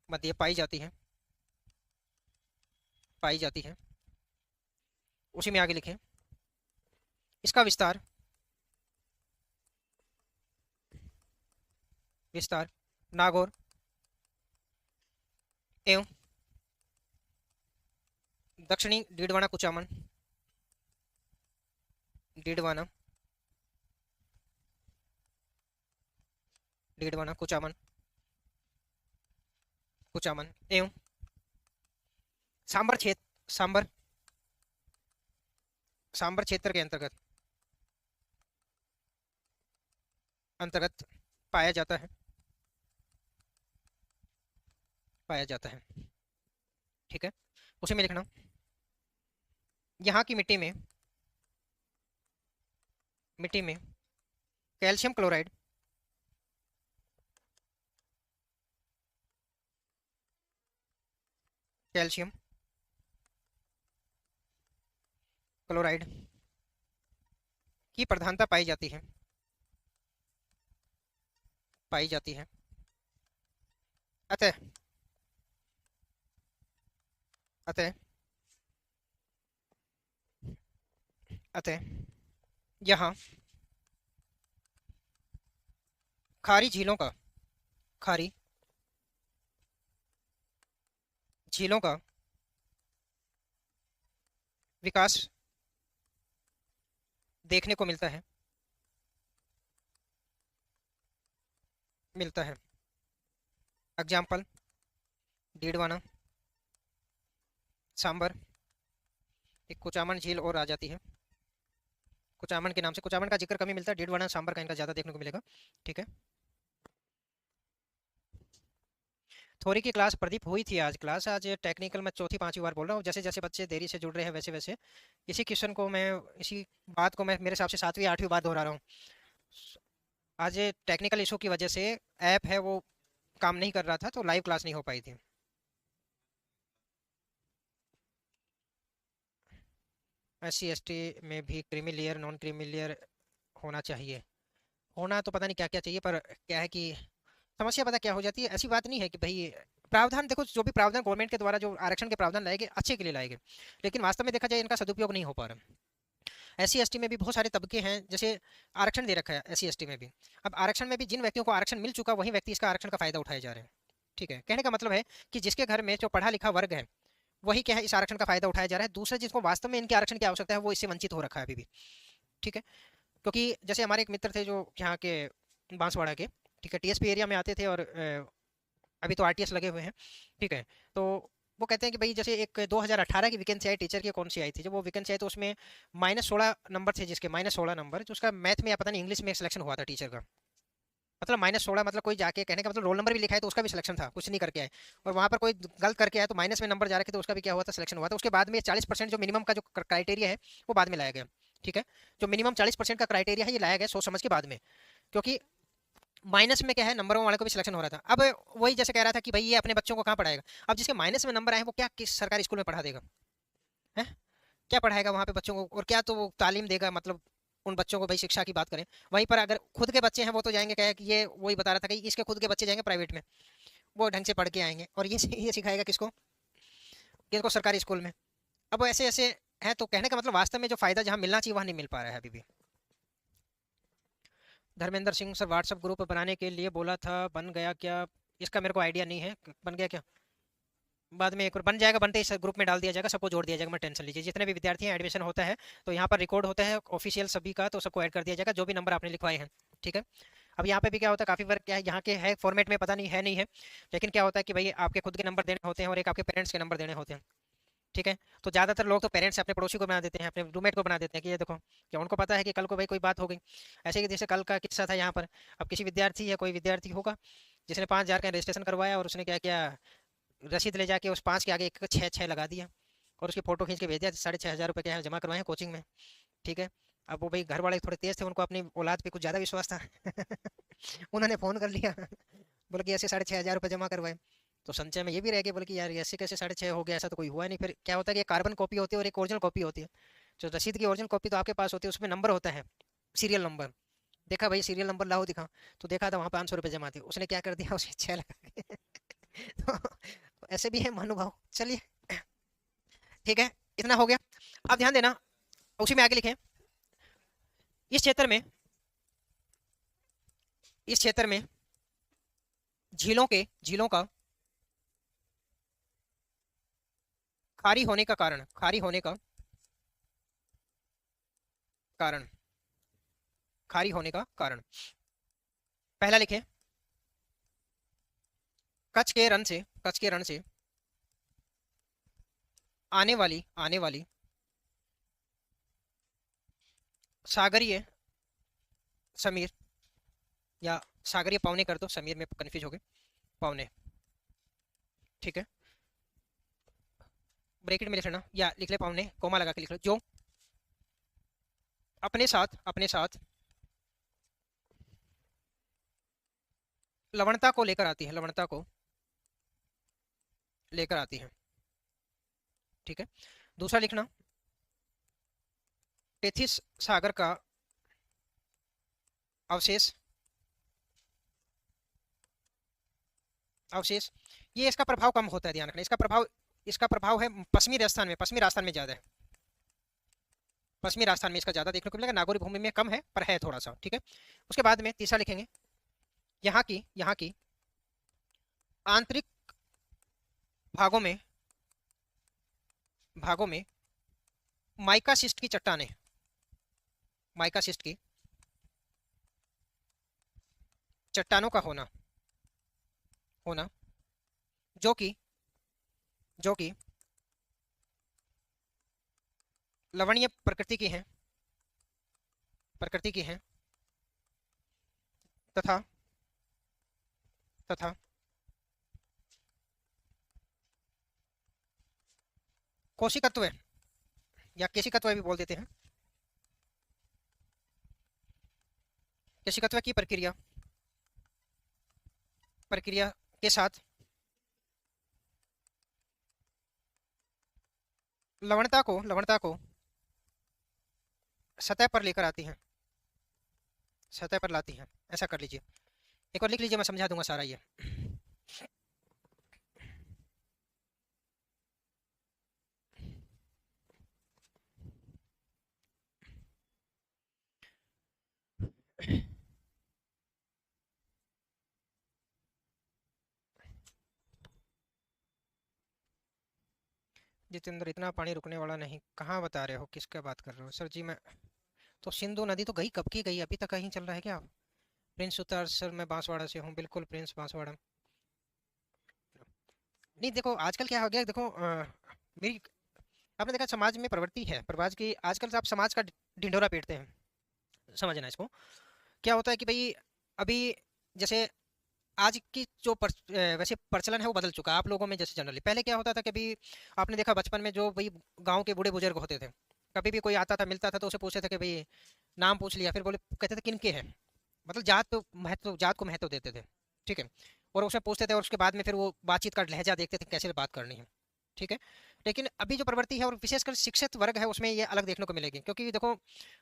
मध्य पाई जाती है, पाई जाती है। उसी में आगे लिखें, इसका विस्तार, विस्तार नागौर एवं दक्षिणी डीडवाना कुचामन, डीडवाना डीडवाना कुचामन, कुचामन एवं सांबर क्षेत्र, सांबर सांबर क्षेत्र के अंतर्गत अंतर्गत पाया जाता है, पाया जाता है। ठीक है। उसी में लिखना, यहाँ की मिट्टी में, मिट्टी में कैल्शियम क्लोराइड, कैल्शियम क्लोराइड की प्रधानता पाई जाती है, पाई जाती है। अतः अतः अतः यहाँ खारी झीलों का, खारी झीलों का विकास देखने को मिलता है, मिलता है। एग्जाम्पल डीडवाना, सांबर, एक कुचामन झील और आ जाती है कुचामन के नाम से। कुचामन का जिक्र कमी मिलता है, डीडवाना सांबर का इनका ज्यादा देखने को मिलेगा। ठीक है। थोड़ी की क्लास प्रदीप हुई थी आज क्लास, आज टेक्निकल मैं चौथी पांचवी बार बोल रहा हूँ। जैसे जैसे बच्चे देरी से जुड़ रहे हैं वैसे वैसे इसी क्वेश्चन को मैं, इसी बात को मैं मेरे हिसाब से सातवीं आठवीं बार दोहरा रहा हूँ। आज टेक्निकल इशू की वजह से ऐप है वो काम नहीं कर रहा था, तो लाइव क्लास नहीं हो पाई थी। SC ST में भी creamy layer, non creamy layer होना चाहिए। होना तो पता नहीं क्या क्या चाहिए, पर क्या है कि समस्या पता क्या हो जाती है, ऐसी बात नहीं है कि भाई प्रावधान, देखो जो भी प्रावधान गवर्नमेंट के द्वारा जो आरक्षण के प्रावधान लाए गए अच्छे के लिए लाए गए, लेकिन वास्तव में देखा जाए इनका सदुपयोग नहीं हो पा रहा। SC ST में भी बहुत सारे तबके हैं, जैसे आरक्षण दे रखा है SC ST में भी। अब आरक्षण में भी जिन व्यक्तियों को आरक्षण मिल चुका, वही व्यक्ति इसका आरक्षण का फायदा उठाए जा रहे हैं। ठीक है। कहने का मतलब है कि जिसके घर में जो पढ़ा लिखा वर्ग है वही क्या है, इस आरक्षण का फायदा उठाया जा रहा है। दूसरे जिसको वास्तव में इनके आरक्षण की आवश्यकता है वो इससे वंचित हो रखा है अभी भी। ठीक है। क्योंकि जैसे हमारे एक मित्र थे जो यहाँ के बांसवाड़ा के, ठीक है, TSP एरिया में आते थे और अभी तो RTS लगे हुए हैं। ठीक है। तो वो कहते हैं कि भाई जैसे एक 2018 की वैकेंसी आई टीचर की, कौन सी आई थी, जब वो वैकेंसी आई तो उसमें -16 नंबर थे, जिसके -16 नंबर, जो उसका मैथ में या पता नहीं इंग्लिश में सिलेक्शन हुआ था टीचर का। मतलब -16 मतलब कोई जाके, कहने का मतलब रोल नंबर भी लिखा है तो उसका भी सिलेक्शन था, कुछ नहीं करके आए, और वहाँ पर कोई गलत करके आया तो माइनस में नंबर जा रखे तो उसका भी क्या हुआ था, सिलेक्शन हुआ था। उसके बाद में 40% जो मिनिमम का जो क्राइटेरिया है वो बाद में लाया गया। ठीक है। जो मिनिमम 40% का क्राइटेरिया है ये लाया गया सोच समझ के बाद में, क्योंकि माइनस में क्या है, नंबरों वाले को भी सिलेक्शन हो रहा था। अब वही जैसे कह रहा था कि भाई ये अपने बच्चों को कहाँ पढ़ाएगा, अब जिसके माइनस में नंबर आए वो क्या किस सरकारी स्कूल में पढ़ा देगा, है क्या पढ़ाएगा वहाँ पे बच्चों को, और क्या तो वो तालीम देगा, मतलब उन बच्चों को, भाई शिक्षा की बात करें। वहीं पर अगर खुद के बच्चे हैं वो तो जाएंगे, क्या है कि ये वही बता रहा था कि इसके खुद के बच्चे जाएंगे प्राइवेट में, वो ढंग से पढ़ के आएंगे, और ये सिखाएगा किसको, किसको, सरकारी स्कूल में। अब ऐसे ऐसे है, तो कहने का मतलब वास्तव में जो फायदा जहाँ मिलना चाहिए वहाँ नहीं मिल पा रहा है अभी भी। Dharmendra Singh sir, WhatsApp group बनाने के लिए बोला था, बन गया क्या? इसका मेरे को आइडिया नहीं है, बन गया क्या? बाद में एक बार बन जाएगा, बनते ही ग्रुप में डाल दिया जाएगा, सबको जोड़ दिया जाएगा, मैं टेंशन लीजिए। जितने भी विद्यार्थी हैं एडमिशन होता है तो यहाँ पर रिकॉर्ड होता है ऑफिशियल सभी का, तो सबको ऐड कर दिया जाएगा जो भी नंबर आपने लिखवाए हैं। ठीक है। अब यहाँ पे भी क्या होता है, काफ़ी वर्क क्या है यहाँ के है फॉर्मेट में, पता नहीं है नहीं है, लेकिन क्या होता है कि भाई आपके खुद के नंबर देने होते हैं और एक आपके पेरेंट्स के नंबर देने होते हैं। ठीक है। तो ज़्यादातर लोग तो पेरेंट्स अपने पड़ोसी को बना देते हैं, अपने रूममेट को बना देते हैं कि ये देखो, क्या उनको पता है कि कल को भाई कोई बात हो गई। ऐसे कि जैसे कल का किस्सा था यहाँ पर, अब किसी विद्यार्थी या कोई विद्यार्थी होगा जिसने 5,000 का रजिस्ट्रेशन करवाया और उसने क्या किया, रसीद ले जाके उस 5 के आगे एक 6 लगा दिया और उसकी फ़ोटो खींच के भेज दिया, 6,500 रुपये के यहाँ जमा करवाए हैं कोचिंग में। ठीक है। अब वो भाई घर वाले थोड़े तेज थे, उनको अपनी औलाद पे कुछ ज़्यादा विश्वास था। उन्होंने फ़ोन कर लिया, बोले कि ऐसे 6,500 रुपये जमा करवाए। तो संचय में ये भी रह गया, बोले कि यार ऐसे कैसे 6.5 हो गया, ऐसा तो कोई हुआ नहीं। फिर क्या होता है कि कार्बन कॉपी होती है और एक ओरिजिनल कॉपी होती है। जो रसीद की ओरिजिनल कॉपी तो आपके पास होती है, उसमें नंबर होता है, सीरियल नंबर। देखा भाई सीरियल नंबर लाओ दिखा, तो देखा था वहाँ 500 रुपये जमा थे। उसने क्या कर दिया, उसे 6 लगा के। तो ऐसे भी है महानुभाव। चलिए ठीक है, इतना हो गया। अब ध्यान देना, उसी में आगे लिखे, इस क्षेत्र में, इस क्षेत्र में झीलों का खारी होने का कारण, खारी होने का कारण, खारी होने का कारण। पहला लिखे, कच्छ के रण से, कच्छ के रण से आने वाली सागरीय समीर, या सागरीय पवने कर दो, समीर में कंफ्यूज हो गए, पवने। ठीक है, ब्रैकेट में लिख लेना या लिख ले पवने, कोमा लगा के लिख लो, जो अपने साथ लवणता को लेकर आती है, लवणता को लेकर आती है। ठीक है, दूसरा लिखना, टेथिस सागर का अवशेष, अवशेष, ये इसका प्रभाव कम होता है, ध्यान रखना। इसका प्रभाव है पश्चिमी राजस्थान में, पश्चिमी राजस्थान में ज्यादा है, पश्चिमी राजस्थान में इसका ज्यादा देखने को मिलेगा, नागौरी भूमि में कम है पर है थोड़ा सा। ठीक है, उसके बाद में तीसरा लिखेंगे, यहाँ की आंतरिक भागों में, भागों में माइकासिस्ट की चट्टानें, माइकासिस्ट की चट्टानों का होना, होना जो कि लवणीय प्रकृति की हैं, प्रकृति की हैं, तथा तथा कोशिकत्व या केशिकत्व भी बोल देते हैं, केशिकत्व की प्रक्रिया, प्रक्रिया के साथ लवणता को सतह पर लेकर आती हैं, सतह पर लाती हैं, ऐसा कर लीजिए। एक और लिख लीजिए, मैं समझा दूंगा सारा ये। जितेंद्र, इतना पानी रुकने वाला नहीं, कहाँ बता रहे हो, किसका बात कर रहे हो सर जी? मैं तो सिंधु नदी तो गई, कब की गई, अभी तक कहीं चल रहा है क्या? प्रिंस उतार सर, मैं बांसवाड़ा से हूँ, बिल्कुल प्रिंस, बांसवाड़ा। नहीं देखो आजकल क्या हो गया, देखो मेरी, आपने देखा समाज में प्रवृत्ति है, प्रवाज की, आजकल आप समाज का ढिंढोरा पीटते हैं, समझना इसको। क्या होता है कि भाई अभी जैसे आज की जो वैसे प्रचलन है वो बदल चुका है आप लोगों में। जैसे जनरली पहले क्या होता था कि अभी आपने देखा बचपन में जो भाई गांव के बूढ़े बुजुर्ग होते थे, कभी भी कोई आता था मिलता था तो उसे पूछते थे कि भाई नाम पूछ लिया, फिर बोले कहते थे किन के हैं, मतलब जात को महत्व देते थे। ठीक है, और उसमें पूछते थे और उसके बाद में फिर वो बातचीत का लहजा देखते थे कैसे बात करनी है। ठीक है, लेकिन अभी जो प्रवृत्ति है और विशेषकर शिक्षित वर्ग है उसमें ये अलग देखने को मिलेगी, क्योंकि देखो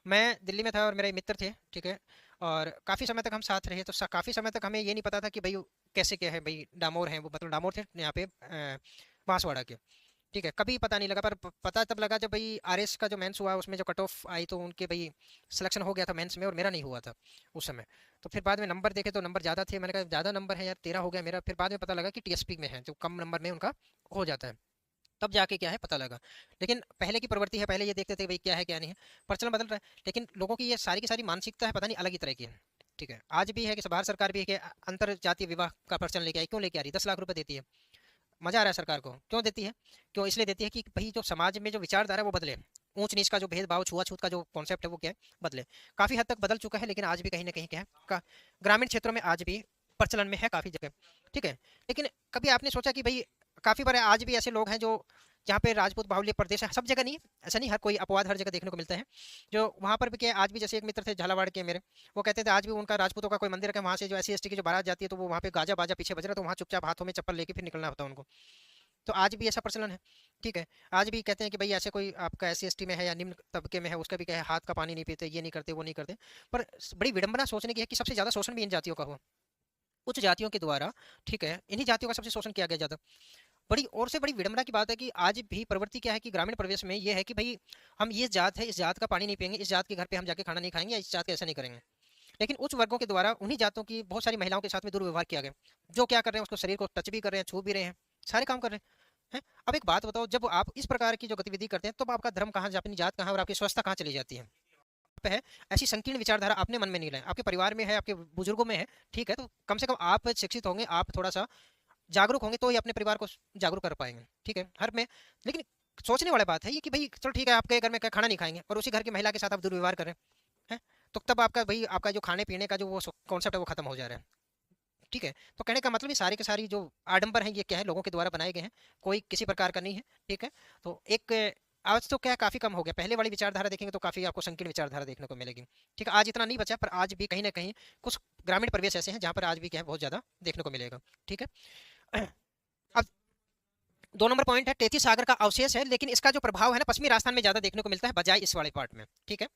मैं दिल्ली में था और मेरे मित्र थे। ठीक है, और काफ़ी समय तक हम साथ रहे, तो काफ़ी समय तक हमें ये नहीं पता था कि भाई कैसे क्या है, भाई डामोर हैं वो, मतलब डामोर थे यहाँ पे बांसवाड़ा के। ठीक है, कभी पता नहीं लगा, पर पता तब लगा जब भाई आरएस का जो मेंस हुआ उसमें जो कट ऑफ आई तो उनके भाई सिलेक्शन हो गया था मेंस में और मेरा नहीं हुआ था उस समय। तो फिर बाद में नंबर देखे तो नंबर ज़्यादा थे, मैंने कहा ज़्यादा नंबर है यार, 13 हो गया मेरा। फिर बाद में पता लगा कि टीएसपी में है, जो कम नंबर में उनका हो जाता है, तब जाके क्या है पता लगा। लेकिन पहले की प्रवृत्ति है, पहले ये देखते थे भाई क्या है क्या नहीं है, प्रचलन बदल रहा है, लेकिन लोगों की ये सारी की सारी मानसिकता है पता नहीं अलग ही तरह की है। ठीक है, आज भी है कि भारत सरकार भी है कि अंतर जातीय विवाह का प्रचलन लेके आई, क्यों लेके आ रही है, 10 लाख रुपए देती है, मजा आ रहा है सरकार को, क्यों देती है? क्यों इसलिए देती है कि भाई जो समाज में जो विचारधारा है वो बदले, ऊंच नीच का जो भेदभाव, छुआछूत का जो कॉन्सेप्ट है वो क्या है, बदले। काफी हद तक बदल चुका है, लेकिन आज भी कहीं ना कहीं क्या है ग्रामीण क्षेत्रों में आज भी प्रचलन में है काफी जगह। ठीक है, लेकिन कभी आपने सोचा कि भाई काफी बार आज भी ऐसे लोग हैं जो, जहाँ पे राजपूत बाहुल्य प्रदेश है, सब जगह नहीं है, ऐसा नहीं, हर कोई अपवाद हर जगह देखने को मिलते हैं, जो वहाँ पर भी क्या है, आज भी जैसे एक मित्र थे झालावाड़ के मेरे, वो कहते थे आज भी उनका राजपूतों का कोई मंदिर है, वहाँ से जो SC ST की जो बारात जाती है तो वो वहाँ पे गाजा बाजा पीछे बज रहा है, तो वहाँ चुपचाप हाथों में चप्पल लेके फिर निकलना होता है उनको। तो आज भी ऐसा प्रचलन है। ठीक है, आज भी कहते हैं कि भाई ऐसे कोई आपका SC ST में है या निम्न तबके में है, उसका भी क्या है, हाथ का पानी नहीं पीते, ये नहीं करते, वो नहीं करते। पर बड़ी विडंबना सोचने की है कि सबसे ज्यादा शोषण भी इन जातियों का हुआ, उच्च जातियों के द्वारा। ठीक है, इन्हीं जातियों का सबसे शोषण किया गया ज्यादा। बड़ी और से बड़ी विडंबना की बात है कि आज भी प्रवृत्ति क्या है कि ग्रामीण परिवेश में ये है कि भाई हम ये जात है, इस जात का पानी नहीं पियेंगे, इस जात के घर पे हम जाके खाना नहीं खाएंगे, या इस जात के ऐसा नहीं करेंगे। लेकिन उच्च वर्गों के द्वारा उन्हीं जातों की बहुत सारी महिलाओं के साथ में दुर्व्यवहार किया गया, जो क्या कर रहे हैं, उसको शरीर को टच भी कर रहे हैं, छू भी रहे हैं, सारे काम कर रहे हैं। अब एक बात बताओ, जब आप इस प्रकार की जो गतिविधि करते हैं, तो आपका धर्म कहाँ, अपनी जात कहाँ और आपकी स्वस्थता कहाँ चली जाती है? पे है, ऐसी संकीर्ण विचारधारा अपने मन में नहीं लाए, आपके परिवार में है, आपके बुजुर्गों में है। ठीक है, तो कम से कम आप शिक्षित होंगे, आप थोड़ा सा जागरूक होंगे, तो ही अपने परिवार को जागरूक कर पाएंगे। ठीक है, हर में। लेकिन सोचने वाली बात है ये कि भाई चलो ठीक है, आपके घर में खाना नहीं खाएंगे और उसी घर की महिला के साथ आप दुर्व्यवहार कर रहे हैं, तो तब आपका भाई आपका जो खाने पीने का जो वो कॉन्सेप्ट है वो खत्म हो जा रहा है। ठीक है, तो कहने का मतलब ये सारी के सारी जो आडंबर हैं, ये क्या है, लोगों के द्वारा बनाए गए हैं, कोई किसी प्रकार का नहीं है। ठीक है, तो एक आज तो क्या है, काफी कम हो गया, पहले वाली विचारधारा देखेंगे तो काफी आपको संकीर्ण विचारधारा देखने को मिलेगी। ठीक है, आज इतना नहीं बचा, पर आज भी कहीं ना कहीं कुछ ग्रामीण परिवेश ऐसे हैं जहाँ पर आज भी क्या है, बहुत ज्यादा देखने को मिलेगा। ठीक है, अब 2 नंबर पॉइंट है, 33 सागर का अवशेष है, लेकिन इसका जो प्रभाव है ना पश्चिमी राजस्थान में ज्यादा देखने को मिलता है बजाय इस वाले पार्ट में। ठीक है,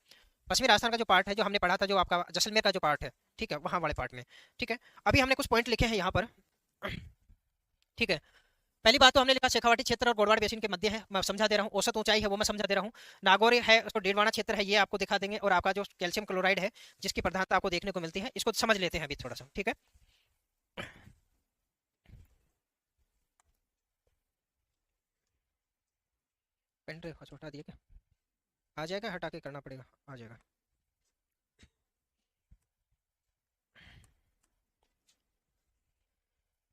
पश्चिमी राजस्थान का जो पार्ट है, जो हमने पढ़ा था, जो आपका जैसलमेर का जो पार्ट है, ठीक है, वहां वाले पार्ट में। ठीक है, अभी हमने कुछ पॉइंट लिखे हैं यहाँ पर। ठीक है, पहली बात तो हमने लिखा शेखावाटी क्षेत्र और गोडवाड़ बेसिन के मध्य है, मैं समझा दे रहा हूँ, औसत ऊंचाई है वो मैं समझा दे रहा हूँ। नागौर है, उसको डीडवाना क्षेत्र है, ये आपको दिखा देंगे, और आपका जो कैल्शियम क्लोराइड है जिसकी प्रधानता आपको देखने को मिलती है, इसको समझ लेते हैं अभी थोड़ा सा। ठीक है, पेन ड्राइव हटा दिया क्या? आ जाएगा, हटा के करना पड़ेगा, आ जाएगा।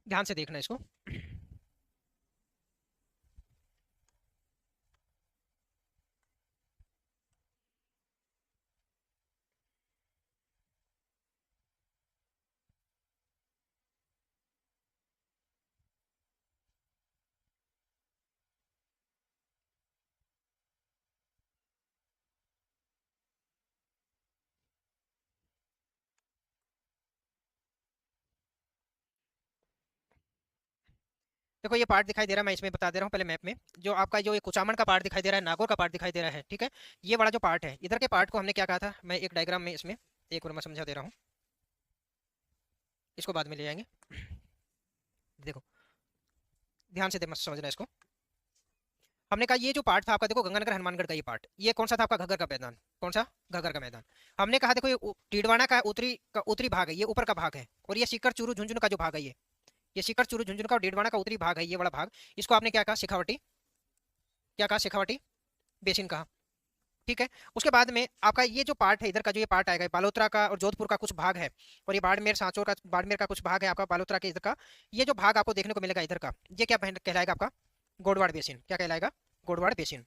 ध्यान से देखना इसको। देखो ये पार्ट दिखाई दे रहा है, मैं इसमें बता दे रहा हूँ पहले मैप में, जो आपका जो ये कुचामन का पार्ट दिखाई दे रहा है, नागौर का पार्ट दिखाई दे रहा है। ठीक है, ये वाला जो पार्ट है, इधर के पार्ट को हमने क्या कहा था, मैं एक डायग्राम में इसमें एक बार मैं समझा दे रहा हूँ, इसको बाद में ले जाएंगे। देखो ध्यान से मत समझना इसको। हमने कहा ये जो पार्ट था आपका, देखो गंगानगर हनुमानगढ़ का ये पार्ट, ये कौन सा था आपका, घग्गर का मैदान। कौन सा? घग्गर का मैदान। हमने कहा देखो ये डीडवाना का उत्तरी भाग है, ये ऊपर का भाग है, और ये सीकर चूरू झुंझुनू का जो भाग है, ये सीकर चूरू झुंझुनू का और डीडवाना का उत्तरी भाग है, ये वाला भाग, इसको आपने क्या कहा, शेखावटी। क्या कहा? शेखावटी बेसिन कहा। ठीक है, उसके बाद में आपका ये जो पार्ट है, इधर का जो ये पार्ट आएगा, बालोतरा का और जोधपुर का कुछ भाग है, और ये बाड़मेर सांचौर का, बाड़मेर का कुछ भाग है आपका, बालोतरा के इधर का, ये जो भाग आपको देखने को मिलेगा इधर का, ये क्या कहलाएगा आपका, गोडवाड़ बेसिन। क्या कहलाएगा? गोडवाड़ बेसिन।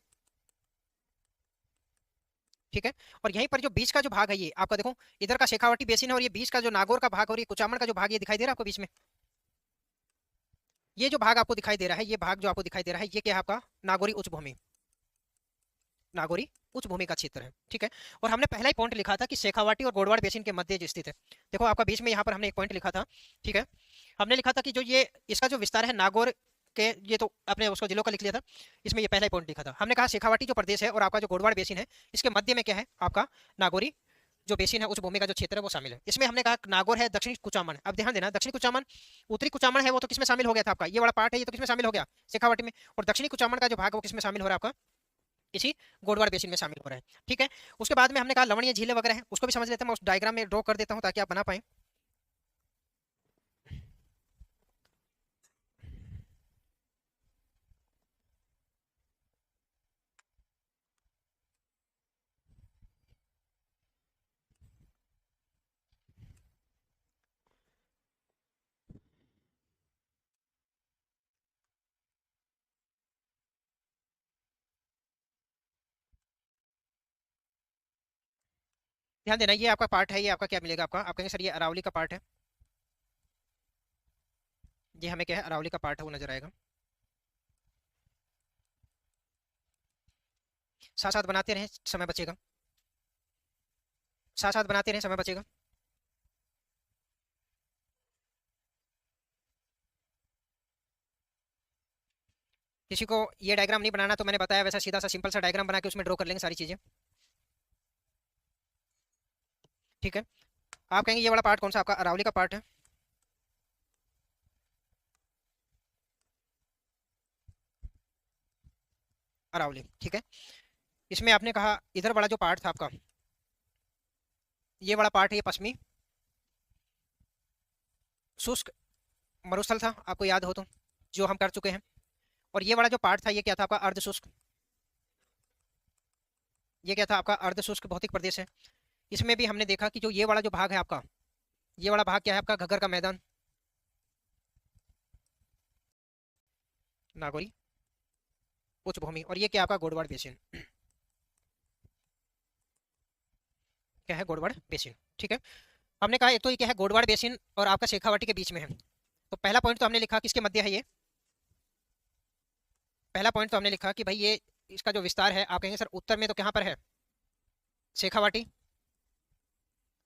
ठीक है, और यहीं पर जो बीच का जो भाग है, ये आपका देखो इधर का शेखावटी बेसिन है, और ये बीच का जो नागौर का भाग और ये कुचामन का जो भाग ये दिखाई दे रहा है आपको बीच में, ये जो भाग आपको दिखाई दे रहा है, ये भाग जो आपको दिखाई दे रहा है, ये क्या है आपका, नागौरी उच्च भूमि, नागौरी उच्च भूमि का क्षेत्र है। ठीक है, और हमने पहला ही पॉइंट लिखा था कि शेखावाटी और गोडवाड़ बेसिन के मध्य जो स्थित है, देखो आपका बीच में यहाँ पर हमने एक पॉइंट लिखा था। ठीक है, हमने लिखा था कि जो ये इसका जो विस्तार है नागौर के, ये तो अपने उसको जिलों का लिख लिया था, इसमें ये पहला ही पॉइंट लिखा था। हमने कहा शेखावाटी जो प्रदेश है और आपका जो गोडवाड़ बेसिन है, इसके मध्य में क्या है आपका, नागौरी जो बेसिन है, उस भूमि का जो क्षेत्र है वो शामिल है। इसमें हमने कहा नागौर है, दक्षिणी कुचामन है। अब ध्यान देना, दक्षिणी कुचामन, उत्तरी कुचामन है वो तो किसमें शामिल हो गया था आपका, ये वाला पार्ट है, ये तो किसमें शामिल हो गया, शेखावाटी में, और दक्षिणी कुचामन का जो भाग है वो किसमें शामिल हो रहा है आपका, इसी गोडवाड़ बेसिन में शामिल हो रहा है। ठीक है, उसके बाद में हमने कहा लवणीय झीलें वगैरह है, उसको भी समझ लेते हैं, मैं उस डायग्राम में ड्रॉ कर देता हूँ ताकि आप बना पाए। ध्यान देना, ये आपका पार्ट है, ये आपका क्या मिलेगा आपका, आप कहेंगे सर ये अरावली का पार्ट है, ये हमें क्या है, अरावली का पार्ट है वो नजर आएगा। साथ साथ बनाते रहें, समय बचेगा, साथ साथ बनाते रहें, समय बचेगा। किसी को ये डायग्राम नहीं बनाना तो मैंने बताया वैसा सीधा सा सिंपल सा डायग्राम बना के उसमें ड्रॉ कर लेंगे सारी चीजें। ठीक है, आप कहेंगे ये वाला पार्ट कौन सा आपका अरावली का पार्ट है? अरावली, ठीक है। इसमें आपने कहा इधर वाला जो पार्ट था आपका, ये वाला पार्ट है, ये पश्चिमी शुष्क मरुस्थल था, आपको याद हो तो, जो हम कर चुके हैं। और ये वाला जो पार्ट था ये क्या था आपका? अर्ध शुष्क। ये क्या था आपका? अर्ध शुष्क भौतिक प्रदेश है। इसमें भी हमने देखा कि जो ये वाला जो भाग है आपका, ये वाला भाग क्या है आपका? घग्गर का मैदान, नागौरी उच्च भूमि। और ये क्या आपका? गोडवाड़ बेसिन। क्या है? गोडवाड़ बेसिन, ठीक है। हमने कहा एक तो ये क्या है? गोडवाड़ बेसिन और आपका शेखावाटी के बीच में है। तो पहला पॉइंट तो हमने लिखा किसके मध्य है ये? पहला पॉइंट तो हमने लिखा कि भाई ये इसका जो विस्तार है, आप कहेंगे सर उत्तर में तो कहाँ पर है? शेखावाटी।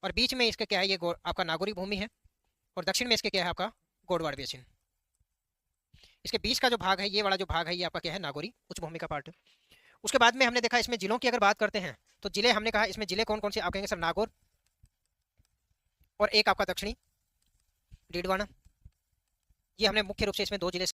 और बीच में इसके क्या है? ये आपका नागौरी भूमि है। और दक्षिण में इसके क्या है आपका? गोडवाड़ बेसिन। इसके बीच का जो भाग है, ये वाला जो भाग है, ये आपका क्या है? नागौरी उच्च भूमि का पार्ट है। उसके बाद में हमने देखा इसमें जिलों की अगर बात करते हैं तो जिले हमने कहा इसमें जिले कौन कौन से? आप कहेंगे सर नागौर, और एक आपका दक्षिणी डीडवाना। ये हमने मुख्य रूप से इसमें दो जिले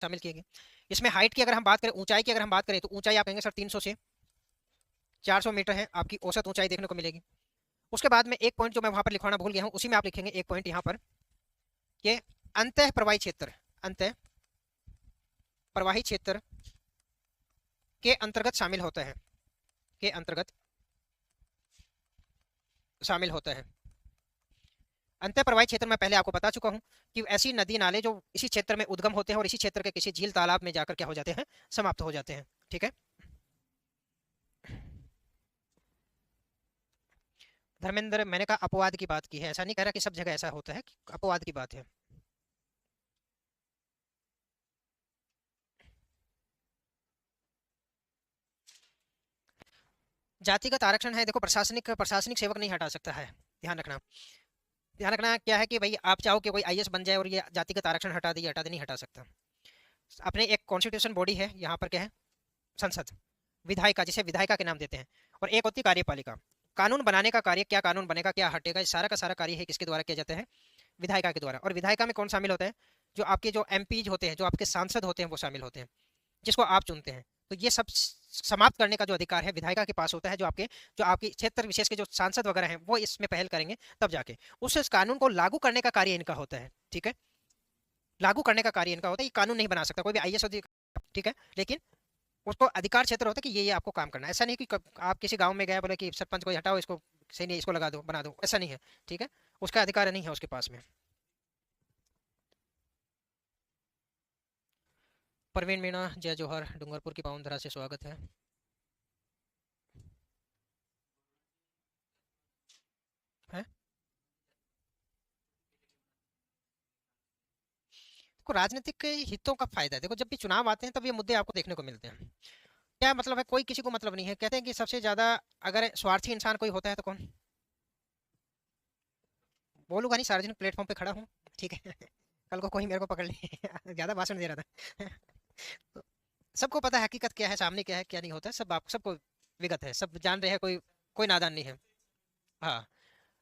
शामिल किए गए। इसमें हाइट की अगर हम बात करें, ऊंचाई की अगर हम बात करें, तो ऊंचाई आप कहेंगे सर 300 से 400 मीटर है आपकी औसत ऊंचाई देखने को मिलेगी। उसके बाद में एक पॉइंट जो मैं वहां पर लिखवाना भूल गया हूँ, उसी में आप लिखेंगे एक पॉइंट यहाँ पर, ये अंतः प्रवाही क्षेत्र, अंतः प्रवाही क्षेत्र के अंतर्गत शामिल होता है, के अंतर्गत शामिल होता है। अंतः प्रवाही क्षेत्र में पहले आपको बता चुका हूं कि ऐसी नदी नाले जो इसी क्षेत्र में उद्गम होते हैं और इसी क्षेत्र के किसी झील तालाब में जाकर क्या हो जाते हैं? समाप्त हो जाते हैं। ठीक है। धर्मेंद्र, मैंने कहा अपवाद की बात की है, ऐसा नहीं कह रहा कि सब जगह ऐसा होता है, अपवाद की बात है। जातिगत आरक्षण है, देखो प्रशासनिक प्रशासनिक सेवक नहीं हटा सकता है, ध्यान रखना। ध्यान रखना क्या है कि भाई आप चाहो कि कोई आईएएस बन जाए और ये जातिगत आरक्षण हटा दे, हटा दे, नहीं हटा सकता। अपने एक कॉन्स्टिट्यूशन बॉडी है यहाँ पर, क्या है? संसद, विधायिका, जिसे विधायिका के नाम देते हैं, और एक होती कार्यपालिका। कानून बनाने का कार्य, क्या कानून बनेगा क्या हटेगा, इस सारा का सारा कार्य है किसके द्वारा किया जाता है? विधायिका के द्वारा। और विधायिका में कौन शामिल होता है? जो आपके जो एमपीज होते हैं, जो आपके सांसद होते हैं, वो शामिल होते हैं, जिसको आप चुनते हैं। तो ये सब समाप्त करने का जो अधिकार है विधायिका के पास होता है। जो आपके क्षेत्र विशेष के जो सांसद वगैरह हैं वो इसमें पहल करेंगे, तब जाके उस कानून को लागू करने का कार्य इनका होता है। ठीक है, लागू करने का कार्य इनका होता है। ये कानून नहीं बना सकता कोई भी आईएएस अधिकारी, ठीक है, लेकिन उसको अधिकार क्षेत्र होता है कि ये आपको काम करना है। ऐसा नहीं कि आप किसी गांव में गए बोले कि सरपंच को हटाओ, इसको सही नहीं, इसको लगा दो, बना दो, ऐसा नहीं है। ठीक है, उसका अधिकार नहीं है उसके पास में। परवीन मीणा, जय जोहर, डूंगरपुर की पावन धरा से स्वागत है। है को राजनीतिक के हितों का फायदा है। देखो जब भी चुनाव आते हैं तब ये मुद्दे आपको देखने को मिलते हैं। क्या मतलब है? कोई किसी को मतलब नहीं है। कहते हैं कि सबसे ज्यादा अगर स्वार्थी इंसान कोई होता है तो कौन? बोलूंगा नहीं, सार्वजनिक प्लेटफॉर्म पे खड़ा हूँ, ठीक है। कल को कोई मेरे को पकड़ ले, ज्यादा भाषण दे रहा था। तो सबको पता है हकीकत क्या है, सामने क्या है, क्या नहीं होता है, सब आप सबको विगत है, सब जान रहे हैं, कोई कोई नादान नहीं है। हाँ,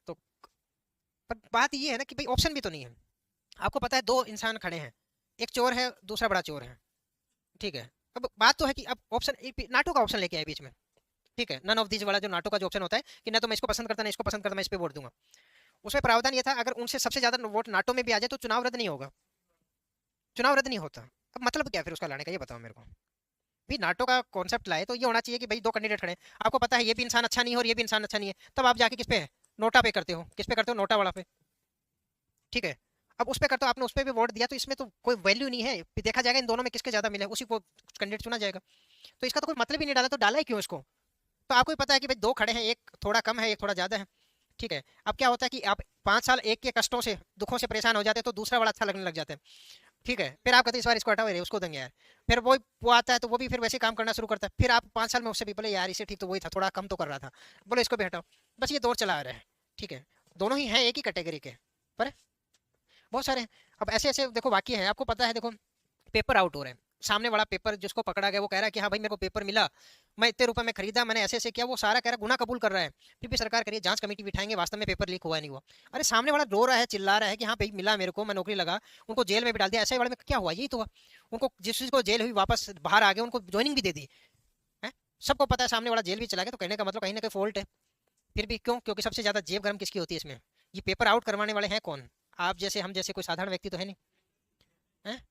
तो पर बात ये है ना कि भाई ऑप्शन भी तो नहीं है। आपको पता है दो इंसान खड़े हैं, एक चोर है, दूसरा बड़ा चोर है, ठीक है। अब बात तो है कि अब ऑप्शन, नाटो का ऑप्शन लेके आए बीच में, ठीक है, नन ऑफ दिस वाला जो नाटो का जो ऑप्शन होता है कि ना तो मैं इसको पसंद करता, ना इसको पसंद करता, मैं इस पे वोट दूंगा। उसमें प्रावधान ये था अगर उनसे सबसे ज्यादा वोट नाटो में भी आ जाए तो चुनाव रद्द नहीं होगा, चुनाव रद्द नहीं होता। अब मतलब क्या फिर उसका लाने का, ये बताओ मेरे को। भी नाटो का कॉन्सेप्ट लाए तो ये होना चाहिए कि भाई दो कैंडिडेट खड़े हैं, आपको पता है ये भी इंसान अच्छा नहीं है और ये भी इंसान अच्छा नहीं है, तब आप जाके किस पे है? नोटा पे करते हो, किस पे करते हो, नोटा वाला पे, ठीक है। अब उस पे करते हो, आपने उस पे भी वोट दिया, तो इसमें तो कोई वैल्यू नहीं है, फिर देखा जाएगा इन दोनों में किसके ज्यादा मिले, उसी को कैंडिडेट चुना जाएगा। तो इसका तो कोई मतलब ही नहीं, डाला तो डाला ही क्यों इसको। तो आपको भी पता है कि भाई दो खड़े हैं, एक थोड़ा कम है एक थोड़ा ज्यादा है, ठीक है। अब क्या होता है कि आप 5 साल एक के कष्टों से दुखों से परेशान हो जाते हैं, तो दूसरा वाला अच्छा लगने लग जाता है, ठीक है। फिर आप कहते हैं इस बार इसको हटाओ, उसको देंगे यार। फिर वो आता है तो वो भी फिर वैसे काम करना शुरू करता है, फिर आप 5 साल में उससे भी बोले यार इसे ठीक तो वही था, थोड़ा कम तो कर रहा था, बोले इसको भी हटाओ। बस ये दौर चला आ रहा है, ठीक है। दोनों ही हैं एक ही कैटेगरी के, पर बहुत सारे हैं। अब ऐसे ऐसे देखो वाक्य है, आपको पता है, देखो पेपर आउट हो रहे हैं, सामने वाला पेपर जिसको पकड़ा गया वो कह रहा है कि हाँ भाई मेरे को पेपर मिला, मैं इतने रुपए में खरीदा, मैंने ऐसे ऐसे किया, वो सारा कह रहा है, गुना कबूल कर रहा है। फिर भी सरकार करिए जांच कमेटी बिठाएंगे, वास्तव में पेपर लीक हुआ नहीं हुआ। अरे सामने वाला रो रहा है, चिल्ला रहा है कि हाँ भाई मिला मेरे को, मैं नौकरी लगा, उनको जेल में भी डाल दिया, ऐसे वाले में क्या हुआ, यही तो हुआ। उनको जिस चीज को जेल हुई वापस बाहर आ गए, उनको ज्वाइनिंग भी दे दी है। सबको पता है सामने वाला जेल भी चला गया, तो कहने का मतलब कहीं ना कहीं फॉल्ट है। फिर भी क्यों, क्योंकि सबसे ज्यादा जेब गर्म किसकी होती है इसमें, ये पेपर आउट करवाने वाले हैं कौन, आप जैसे हम जैसे कोई साधारण व्यक्ति तो है नहीं है।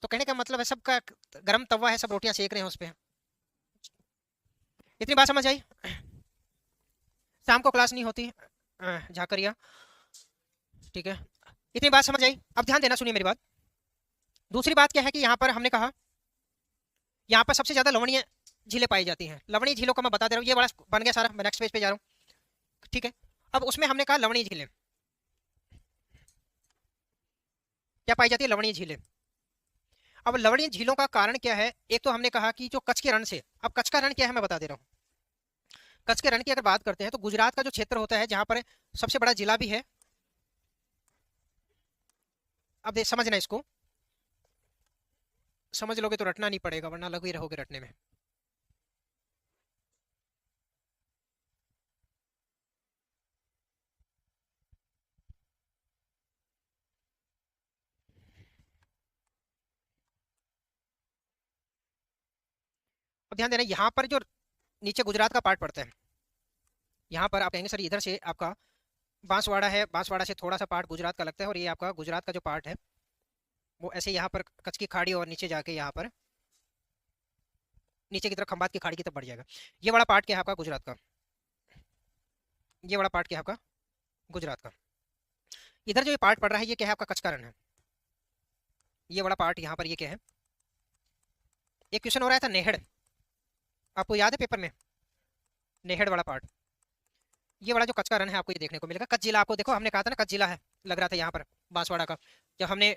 तो कहने का मतलब है सबका गर्म तवा है, सब रोटियां सेक रहे हैं उस पर। इतनी बात समझ आई। शाम को क्लास नहीं होती, झाकरिया, ठीक है। इतनी बात समझ आई, अब ध्यान देना, सुनिए मेरी बात। दूसरी बात क्या है कि यहाँ पर हमने कहा, यहाँ पर सबसे ज्यादा लवणीय झीलें पाई जाती हैं। लवणीय झीलों को मैं बता दे रहा हूँ, ये बड़ा बन गया सारा, मैं नेक्स्ट पेज पे जा रहा हूँ, ठीक है। अब उसमें हमने कहा लवणीय झीलें क्या पाई जाती है, लवणीय झीलें। अब लवणीय झीलों का कारण क्या है, एक तो हमने कहा कि जो कच्छ के रण से, अब कच्छ का रण क्या है मैं बता दे रहा हूँ। कच्छ के रण की अगर बात करते हैं तो गुजरात का जो क्षेत्र होता है, जहां पर सबसे बड़ा जिला भी है। अब समझना इसको, समझ लोगे तो रटना नहीं पड़ेगा, वरना लग ही रहोगे रटने में। अब ध्यान देना, यहाँ पर जो नीचे गुजरात का पार्ट पड़ता है, यहाँ पर आप कहेंगे सर इधर से आपका बांसवाड़ा है, बांसवाड़ा से थोड़ा सा पार्ट गुजरात का लगता है, और ये आपका गुजरात का जो पार्ट है वो ऐसे यहाँ पर कच्छ की खाड़ी और नीचे जाके यहाँ पर नीचे की तरफ खंबात की खाड़ी की तरफ बढ़ जाएगा। ये वाला पार्ट क्या है आपका गुजरात का, ये वाला पार्ट क्या है आपका गुजरात का। इधर जो ये पार्ट पड़ रहा है ये क्या है आपका कच्छ का रण है। ये वाला पार्ट यहाँ पर ये क्या है, एक क्वेश्चन हो रहा था नेहड़, आपको याद है पेपर में, नेहड़ वाला पार्ट। ये वाला जो कच्छ का रण है आपको ये देखने को मिलेगा। कच्छ जिला, आपको देखो हमने कहा था ना कच्छ जिला है, लग रहा था यहाँ पर बांसवाड़ा का, जब हमने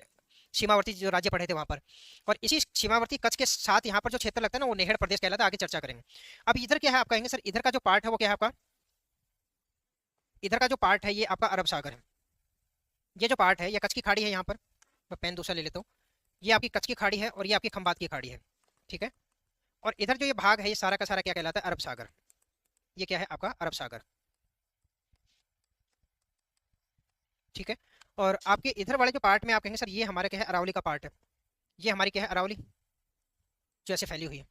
सीमावर्ती जो राज्य पढ़े थे वहां पर। और इसी सीमावर्ती कच्छ के साथ यहाँ पर जो क्षेत्र लगता है ना वो नेहड़ प्रदेश कहलाता है, आगे चर्चा करेंगे। अब इधर क्या है आप कहेंगे सर इधर का जो पार्ट है वो क्या है आपका, इधर का जो पार्ट है ये आपका अरब सागर है। ये जो पार्ट है ये कच्छ की खाड़ी है, यहाँ पर मैं पेन दूसरा ले लेता हूँ, ये आपकी कच्छ की खाड़ी है और ये आपकी खंबात की खाड़ी है, ठीक है। और इधर जो ये भाग है ये सारा का सारा क्या कहलाता है, अरब सागर। ये क्या है आपका अरब सागर, ठीक है। और आपके इधर वाले जो पार्ट में आप कहेंगे सर ये हमारे क्या है अरावली का पार्ट है, ये हमारी क्या है अरावली जो ऐसे फैली हुई है,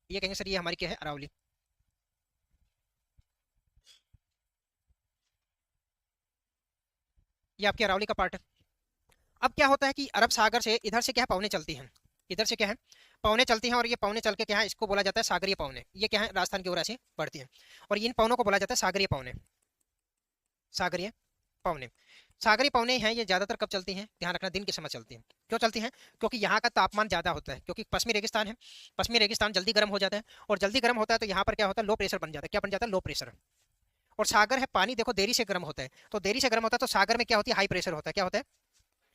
ये कहेंगे सर ये हमारी क्या है अरावली। ये आपकी अरावली का पार्ट है। अब क्या होता है कि अरब सागर से इधर से क्या है पवने चलती हैं, इधर से क्या है पवने चलती हैं, और ये पवने चल के क्या है इसको बोला जाता है सागरीय पवने। ये क्या है राजस्थान की ओर ऐसे बढ़ती हैं, और इन पवनों को बोला जाता है सागरीय पवने, सागरीय पवने। सागरीय पवने हैं ये ज्यादातर कब चलती हैं, ध्यान रखना दिन के समय चलती हैं। क्यों चलती हैं, क्योंकि यहाँ का तापमान ज्यादा होता है, क्योंकि पश्चिमी रेगिस्तान है, पश्चिमी रेगिस्तान जल्दी गर्म हो जाता है, और जल्दी गर्म होता है तो यहाँ पर क्या होता है लो प्रेशर बन जाता है। क्या बन जाता है, लो प्रेशर। और सागर है पानी देखो देरी से गर्म होता है, तो देरी से गर्म होता है तो सागर में क्या होती है हाई प्रेशर होता है, क्या होता है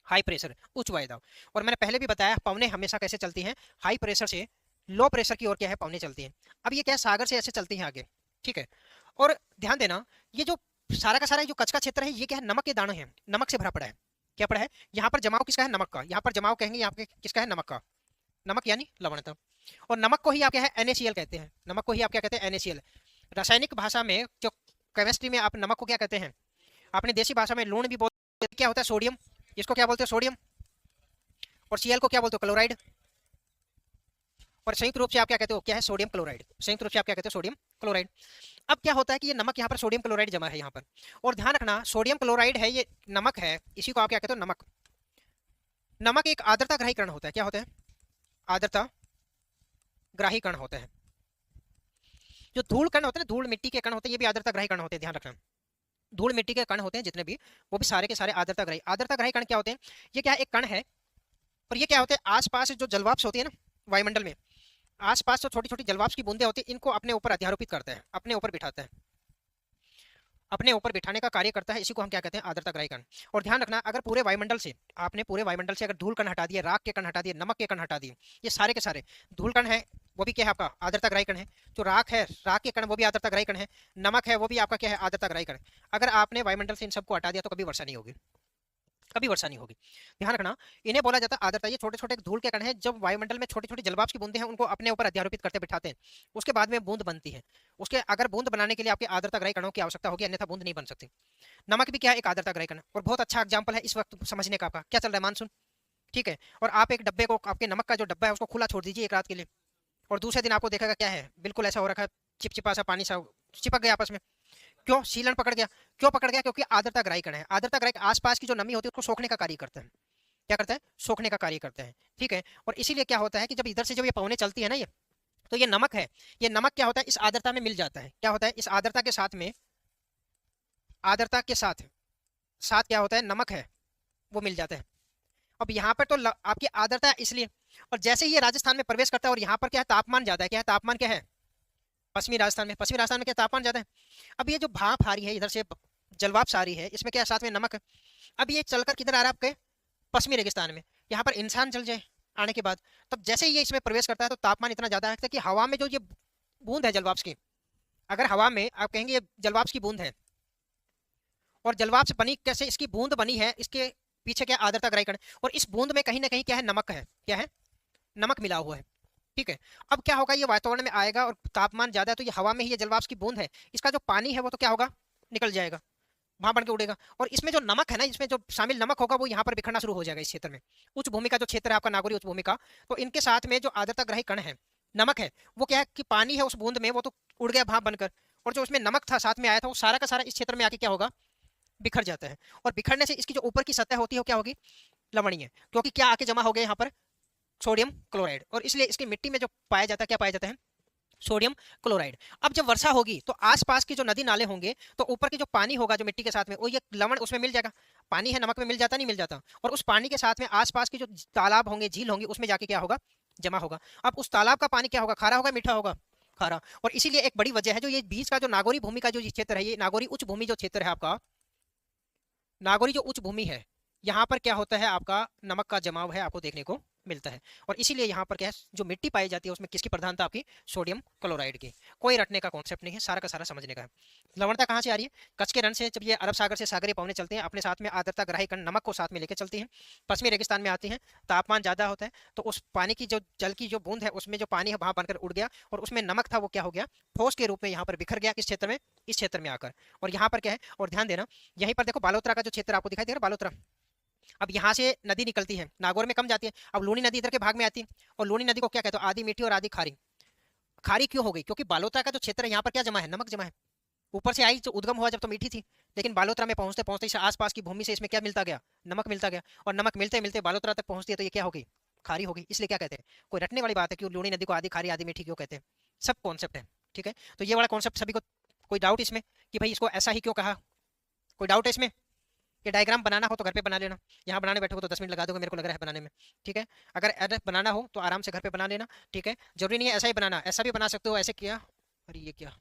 हाई प्रेशर, उच्च वायु दाब। और मैंने पहले भी बताया पवने हमेशा कैसे चलती हैं, हाई प्रेशर से लो प्रेशर की ओर क्या है पवने चलती हैं। अब ये क्या है सागर से ऐसे चलती हैं आगे, ठीक है। और ध्यान देना ये जो सारा का सारा जो कच्छ का क्षेत्र है ये क्या है नमक के दाने हैं, नमक से भरा पड़ा है। क्या पड़ा है, यहाँ पर जमाव किसका है, नमक का। यहाँ पर जमाव कहेंगे यहाँ पे किसका है, नमक का। नमक यानी लवणता। और नमक को ही आप क्या है NaCl कहते हैं, नमक को ही आप क्या कहते हैं NaCl। रासायनिक भाषा में जो केमिस्ट्री में आप नमक को क्या कहते हैं, आपने देसी भाषा में लूण भी बोलते हैं, क्या होता है सोडियम, इसको क्या बोलते हैं सोडियम। और Cl को क्या बोलते हो क्लोराइड। और संयुक्त रूप से आप क्या कहते हो क्या है सोडियम क्लोराइड, संयुक्त रूप से आप क्या कहते हो सोडियम क्लोराइड। अब क्या होता है कि ये नमक यहाँ पर सोडियम क्लोराइड जमा है यहाँ पर। और ध्यान रखना सोडियम क्लोराइड है ये नमक है, इसी को आप क्या कहते हो नमक। नमक एक आर्द्रता ग्राही कण होता है, क्या होता है आर्द्रता ग्राही कण होता है। जो धूल कण होते हैं ना, धूल मिट्टी के कण होते हैं, ये भी आर्द्रता ग्राही कण होते हैं, ध्यान रखना। धूल मिट्टी के कण होते हैं जितने भी, वो भी सारे के सारे आर्द्रता ग्राही। आर्द्रता ग्राही कण क्या होते हैं? ये क्या है, एक कण है, और ये क्या होते हैं, आसपास जो जलवाष्प होती है ना वायुमंडल में, आसपास जो छोटी छोटी जलवाष्प की बूंदें होती हैं, इनको अपने ऊपर अध्यारोपित करता है, अपने ऊपर बिठाता है, अपने ऊपर बिठाने का कार्य करता है। इसी को हम क्या कहते हैं, आर्द्रता ग्राही कण। और ध्यान रखना, अगर पूरे वायुमंडल से, आपने पूरे वायुमंडल से अगर धूल कण हटा दिए, राख के कण हटा दिए, नमक के कण हटा दिए, ये सारे के सारे धूल कण है, वो भी क्या है आपका आर्द्रता ग्राही कण है। जो राख है, राख के कण, वो भी आर्द्रता ग्राही कण है। नमक है, वो भी आपका क्या है, आर्द्रता ग्राही कण। अगर आपने वायुमंडल से इन सबको हटा दिया तो कभी वर्षा नहीं होगी, कभी वर्षा नहीं होगी। ध्यान रखना, इन्हें बोला जाता है आर्द्रता। ये छोटे छोटे धूल के कण हैं, जब वायुमंडल में छोटी छोटी जलवाष्प की बूंदें हैं, उनको अपने ऊपर अध्यारोपित करते बिठाते हैं, उसके बाद में बूंद बनती है। उसके अगर बूंद बनाने के लिए आपके आर्द्रता ग्राही कणों की आवश्यकता होगी, अन्यथा बूंद नहीं बन सकती। नमक भी क्या है, एक आर्द्रता ग्राही कण। और बहुत अच्छा एग्जाम्पल है इस वक्त समझने का आपका, क्या चल रहा है मानसून, ठीक है। और आप एक डब्बे को, आपके नमक का जो डब्बा है उसको खुला छोड़ दीजिए एक रात के लिए, और दूसरे दिन आपको देखेगा क्या है, बिल्कुल ऐसा हो रखा है, चिपचिपा सा पानी सा चिपक गया आपस में। क्यों? सीलन पकड़ गया। क्यों पकड़ गया? क्योंकि आर्द्रता ग्राही कण है। आर्द्रता ग्राही आसपास की जो नमी होती है उसको सोखने का कार्य करता है। क्या करता है? सोखने का कार्य करता है, ठीक है। और इसीलिए क्या होता है कि जब इधर से जब ये पवनें चलती है ना, ये तो ये नमक है, ये नमक क्या होता है, इस आर्द्रता में मिल जाता है। क्या होता है, इस आर्द्रता के साथ में, आर्द्रता के साथ साथ क्या होता है, नमक है, वो मिल जाता है। अब यहाँ पर तो आपकी आर्द्रता इसलिए, और जैसे ही ये राजस्थान में प्रवेश करता है, और यहाँ पर क्या है, तापमान ज्यादा है। क्या है तापमान, क्या है, पश्चिमी राजस्थान में, पश्चिमी राजस्थान में क्या तापमान ज्यादा है। अब ये जो भाप आ रही है इधर से, जलवाष्प आ रही है, इसमें क्या है, साथ में नमक है। अब ये चलकर किधर आ रहा है, आपके पश्चिमी रेगिस्तान में। यहाँ पर इंसान चल जाए आने के बाद, तब जैसे ही ये इसमें प्रवेश करता है तो तापमान इतना ज्यादा है कि हवा में जो ये बूंद है जलवाष्प की, अगर हवा में आप कहेंगे ये जलवाष्प की बूंद है, और जलवाष्प बनी कैसे, इसकी बूंद बनी है, इसके पीछे क्या आर्द्रता ग्राही कण, और इस बूंद में कहीं ना कहीं क्या है, नमक है। क्या है? नमक मिला हुआ है, ठीक है। अब क्या होगा, ये वातावरण में आएगा और तापमान ज्यादा है, तो ये हवा में ही ये जलवाष्प की बूंद है, इसका जो पानी है वो तो क्या होगा, निकल जाएगा, वहां बन के उड़ेगा। और इसमें जो नमक है ना, इसमें जो शामिल नमक होगा वो यहाँ पर बिखरना शुरू हो जाएगा इस क्षेत्र में। उच्च भूमि का जो क्षेत्र है आपका, नागौरी उच्च भूमि का, तो इनके साथ में जो आर्द्रता ग्राही कण है, नमक है, वो क्या है कि पानी है उस बूंद में, वो तो उड़ गया भाप बनकर, और जो उसमें नमक था साथ में आया था, वो सारा का सारा इस क्षेत्र में आके क्या होगा, बिखर जाता है। और बिखरने से इसकी जो ऊपर की सतह होती है वो क्या होगी, लवणीय, क्योंकि क्या आके जमा हो गया यहाँ पर, सोडियम क्लोराइड। और इसलिए इसकी मिट्टी में जो पाया जाता है, क्या पाया जाता है, सोडियम क्लोराइड। अब जब वर्षा होगी तो आसपास के जो नदी नाले होंगे, तो ऊपर की जो पानी होगा जो मिट्टी के साथ में, वो ये लवण उसमें मिल जाएगा। पानी है, नमक में मिल जाता, नहीं मिल जाता, और उस पानी के साथ में आसपास के जो तालाब होंगे, झील होंगी, उसमें जाके क्या होगा, जमा होगा। अब उस तालाब का पानी क्या होगा, खारा होगा, मीठा होगा, खारा। और इसीलिए एक बड़ी वजह है, जो ये बीच का जो नागौरी भूमि का जो क्षेत्र है, ये नागौरी उच्च भूमि जो क्षेत्र है आपका, नागौरी जो उच्च भूमि है, यहाँ पर क्या होता है, आपका नमक का जमाव है, आपको देखने को मिलता है। और इसीलिए यहाँ पर क्या है, जो मिट्टी पाई जाती है उसमें किसकी प्रधानता, आपकी सोडियम क्लोराइड की। कोई रटने का कॉन्सेप्ट नहीं है, सारा का सारा समझने का है। लवणता कहाँ से आ रही है, कच्छ के रण से। जब ये अरब सागर से सागरीय पवनें चलते हैं, अपने साथ में आर्द्रता ग्राही कण नमक को साथ में लेकर चलती हैं, पश्चिमी रेगिस्तान में आती हैं, तापमान ज्यादा होता है, तो उस पानी की जो जल की जो बूंद है, उसमें जो पानी है वहां बनकर उड़ गया, और उसमें नमक था वो क्या हो गया, ठोस के रूप में यहाँ पर बिखर गया, किस क्षेत्र में, इस क्षेत्र में आकर। और यहाँ पर क्या है, और ध्यान देना, यहीं पर देखो बालोतरा का जो क्षेत्र आपको दिखाई दे रहा है, बालोतरा। अब यहाँ से नदी निकलती है, नागौर में कम जाती है, अब लूनी नदी इधर के भाग में आती है। और लूनी नदी को क्या कहते हैं, आधी मीठी और आधी खारी। खारी क्यों हो गई, क्योंकि बालोतरा का जो क्षेत्र है यहाँ पर क्या जमा है, नमक जमा है। ऊपर से आई जो उद्गम हुआ जब तो मीठी थी, लेकिन बालोतरा में पहुंचते पहुंचते इस आसपास की भूमि से इसमें क्या मिलता गया, नमक मिलता गया। और नमक मिलते मिलते बालोतरा तक पहुंचती है, तो ये क्या होगी, खारी होगी। इसलिए क्या कहते हैं, कोई रटने वाली बात है कि लूनी नदी को आधी खारी आधी मीठी क्यों कहते हैं, सब कॉन्सेप्ट है, ठीक है। तो ये वाला कॉन्सेप्ट सभी को, कोई डाउट इसमें कि भाई इसको ऐसा ही क्यों कहा, कोई डाउट है इसमें? ये डायग्राम बनाना हो तो घर पे बना लेना, यहाँ बनाने बैठोगे तो 10 मिनट लगा दोगे, मेरे को लग रहा है बनाने में, ठीक है। अगर एड्रेस बनाना हो तो आराम से घर पे बना लेना, ठीक है। जरूरी नहीं है ऐसा ही बनाना, ऐसा भी बना सकते हो, ऐसे किया, अरे ये क्या,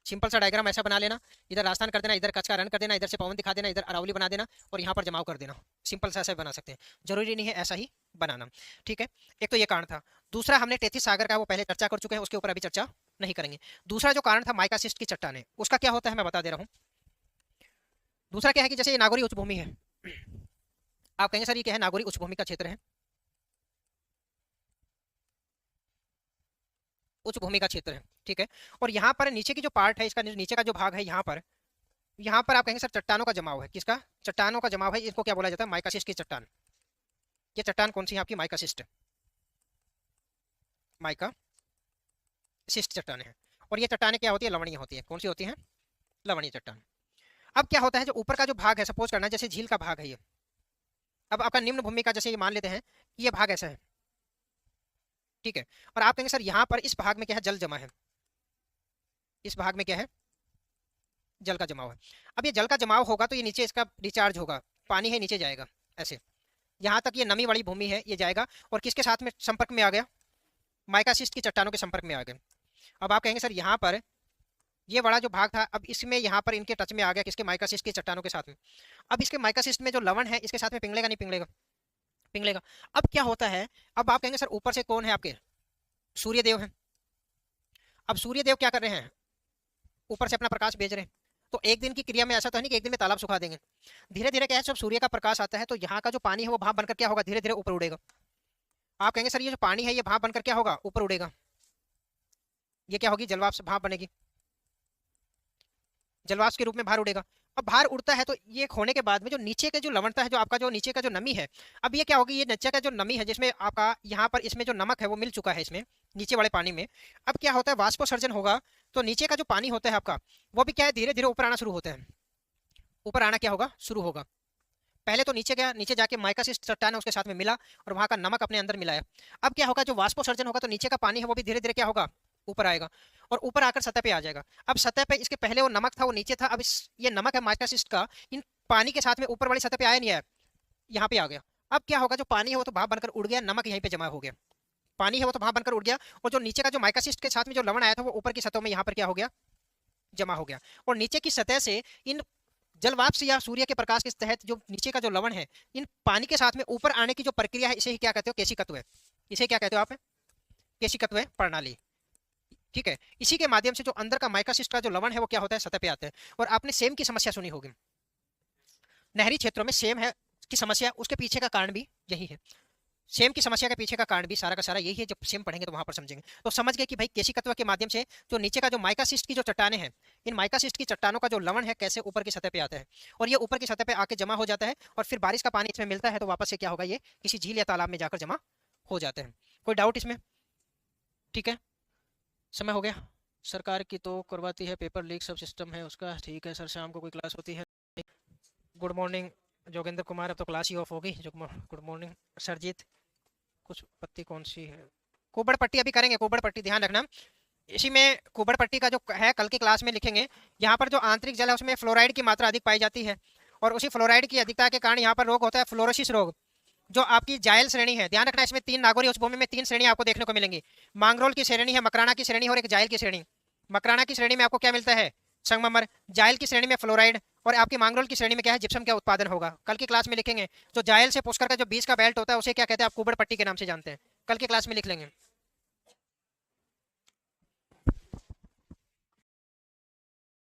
सिंपल सा डायग्राम ऐसा बना लेना, इधर राजस्थान कर देना, इधर कच्छ का रन कर देना, इधर से पवन दिखा देना, इधर अरावली बना देना, और यहाँ पर जमाव कर देना। सिंपल सा ऐसा बना सकते हैं, जरूरी नहीं है ऐसा ही बनाना, ठीक है। एक तो ये कारण था। दूसरा, हमने तेतीस सागर का वो पहले चर्चा कर चुके हैं, उसके ऊपर अभी चर्चा नहीं करेंगे। दूसरा जो कारण था माइकासिस्ट की चट्टाने, उसका क्या होता है मैं बता दे रहा हूँ। दूसरा क्या है कि जैसे ये नागौरी उच्च भूमि है, आप कहेंगे सर ये क्या है, नागौरी उच्च भूमि का क्षेत्र है, उच्च भूमि का क्षेत्र है, ठीक है। और यहाँ पर नीचे की जो पार्ट है, इसका नीचे का जो भाग है, यहाँ पर आप कहेंगे सर चट्टानों का जमाव है, किसका, चट्टानों का जमाव है, इसको क्या बोला जाता है, माइकासिस्ट की चट्टान। ये चट्टान कौन सी है आपकी, माइकासिस्ट, माइकासिस्ट चट्टाने हैं। और ये चट्टाने क्या होती है, लवणीय होती है। कौन सी होती है, लवणीय चट्टान। अब क्या होता है, जो ऊपर का जो भाग है, सपोज करना जैसे झील का भाग है ये, अब आपका निम्न भूमि का, जैसे ये मान लेते हैं कि ये भाग ऐसा है, ठीक है। और आप कहेंगे सर यहाँ पर इस भाग में क्या है, जल जमा है, इस भाग में क्या है, जल का जमाव है। अब ये जल का जमाव होगा तो ये नीचे इसका रिचार्ज होगा, पानी है नीचे जाएगा ऐसे, यहाँ तक ये नमी वाली भूमि है, ये जाएगा और किसके साथ में संपर्क में आ गया, माइकासिस्ट की चट्टानों के संपर्क में आ गया। अब आप कहेंगे सर यहाँ पर ये बड़ा जो भाग था, अब इसमें यहाँ पर इनके टच में आ गया, किसके, माइकासिस्ट की चट्टानों के साथ में। अब इसके माइकासिस्ट में जो लवण है इसके साथ में पिघलेगा नहीं पिघलेगा, पिघलेगा। अब क्या होता है, अब आप कहेंगे सर ऊपर से कौन है आपके, सूर्यदेव है। अब सूर्यदेव क्या कर रहे हैं, ऊपर से अपना प्रकाश भेज रहे हैं। तो एक दिन की क्रिया में ऐसा तो है नहीं कि एक दिन में तालाब सुखा देंगे, धीरे धीरे क्या है, जब सूर्य का प्रकाश आता है तो यहाँ का जो पानी है वो भाप बनकर क्या होगा, धीरे धीरे ऊपर उड़ेगा। आप कहेंगे सर ये जो पानी है ये भाप बनकर क्या होगा, ऊपर उड़ेगा, ये क्या होगी, जलवाष्प भाप बनेगी, जलवाष्प के रूप में बाहर उड़ेगा। अब बाहर उड़ता है तो ये होने के बाद में जो नीचे का जो लवणता है, जो आपका जो नीचे का जो नमी है, अब ये क्या होगी, ये नीचे का जो नमी है जिसमें आपका यहाँ पर इसमें जो नमक है वो मिल चुका है इसमें नीचे वाले पानी में। अब क्या होता है, वाष्पोत्सर्जन होगा तो नीचे का जो पानी होता है आपका वो भी क्या है, धीरे धीरे ऊपर आना शुरू होता है, ऊपर आना क्या होगा, शुरू होगा। पहले तो नीचे गया, नीचे जाके माइकासिस्ट चट्टान है उसके साथ में मिला और वहां का नमक अपने अंदर मिलाया। अब क्या होगा, जो वाष्पोत्सर्जन होगा तो नीचे का पानी है वो भी धीरे धीरे क्या होगा, ऊपर आएगा और ऊपर आकर सतह पे आ जाएगा। अब सतह पे इसके पहले वो नमक था वो नीचे था, अब ये नमक है माइकासिस्ट का, इन पानी के साथ में ऊपर वाली सतह पे आया नहीं आया, यहाँ पे आ गया। अब क्या होगा, जो पानी है वो तो भाप बनकर उड़ गया, नमक यहीं पे जमा हो गया, पानी है वो तो भाप बनकर उड़ गया, और जो नीचे का जो माइकासिस्ट के साथ में जो लवण आया था वो ऊपर की सतह में यहाँ पर क्या हो गया, जमा हो गया। और नीचे की सतह से इन जलवाष्प या सूर्य के प्रकाश के तहत जो नीचे का जो लवण है इन पानी के साथ में ऊपर आने की जो प्रक्रिया है इसे ही क्या कहते हो, केशिकत्व है। इसे क्या कहते हो आप, केशिकत्व प्रणाली। ठीक है, इसी के माध्यम से जो अंदर का माइकासिस्ट का जो लवण है वो क्या होता है, सतह पे आता है। और आपने सेम की समस्या सुनी होगी, नहरी क्षेत्रों में सेम है की समस्या, उसके पीछे का कारण भी यही है। सेम की समस्या के पीछे का कारण भी सारा का सारा यही है, जब सेम पढ़ेंगे तो वहां पर समझेंगे। तो समझ गए कि भाई केशिकत्व के माध्यम से जो नीचे का जो माइकासिस्ट की जो चट्टाने हैं, इन माइकासिस्ट की चट्टानों का जो लवण है कैसे ऊपर की सतह पे आता है, और ये ऊपर की सतह पे आके जमा हो जाता है, और फिर बारिश का पानी इसमें मिलता है तो वापस से क्या होगा, ये किसी झील या तालाब में जाकर जमा हो जाते हैं। कोई डाउट इसमें? ठीक है, समय हो गया। सरकार की तो करवाती है पेपर लीक, सब सिस्टम है उसका, ठीक है सर, शाम को कोई क्लास होती है। गुड मॉर्निंग जोगेंद्र कुमार, अब तो क्लास ही ऑफ होगी। जो गुड मॉर्निंग सरजीत, कुछ पत्ती कौन सी है, कुबड़ पट्टी अभी करेंगे, कुबड़ पट्टी ध्यान रखना। इसी में कुबड़ पट्टी का जो है कल की क्लास में लिखेंगे। यहाँ पर जो आंतरिक जल है उसमें फ्लोराइड की मात्रा अधिक पाई जाती है, और उसी फ्लोराइड की अधिकता के कारण यहाँ पर रोग होता है फ्लोरोसिस रोग, जो आपकी जायल श्रेणी है। ध्यान रखना, इसमें 3 नागौरी उच्च भूमि में 3 श्रेणी आपको देखने को मिलेंगी। मांगरोल की श्रेणी है, मकराना की श्रेणी और एक जायल की श्रेणी। मकराना की श्रेणी में आपको क्या मिलता है, संगमरमर। जायल की श्रेणी में फ्लोराइड, और आपकी मांगरोल की श्रेणी में क्या है, जिप्सम का उत्पादन होगा। कल की क्लास में लिखेंगे। जो जायल से पुष्कर का जो बीच का बेल्ट होता है उसे क्या कहते हैं, आप कुबड़ पट्टी के नाम से जानते हैं, कल की क्लास में लिख लेंगे।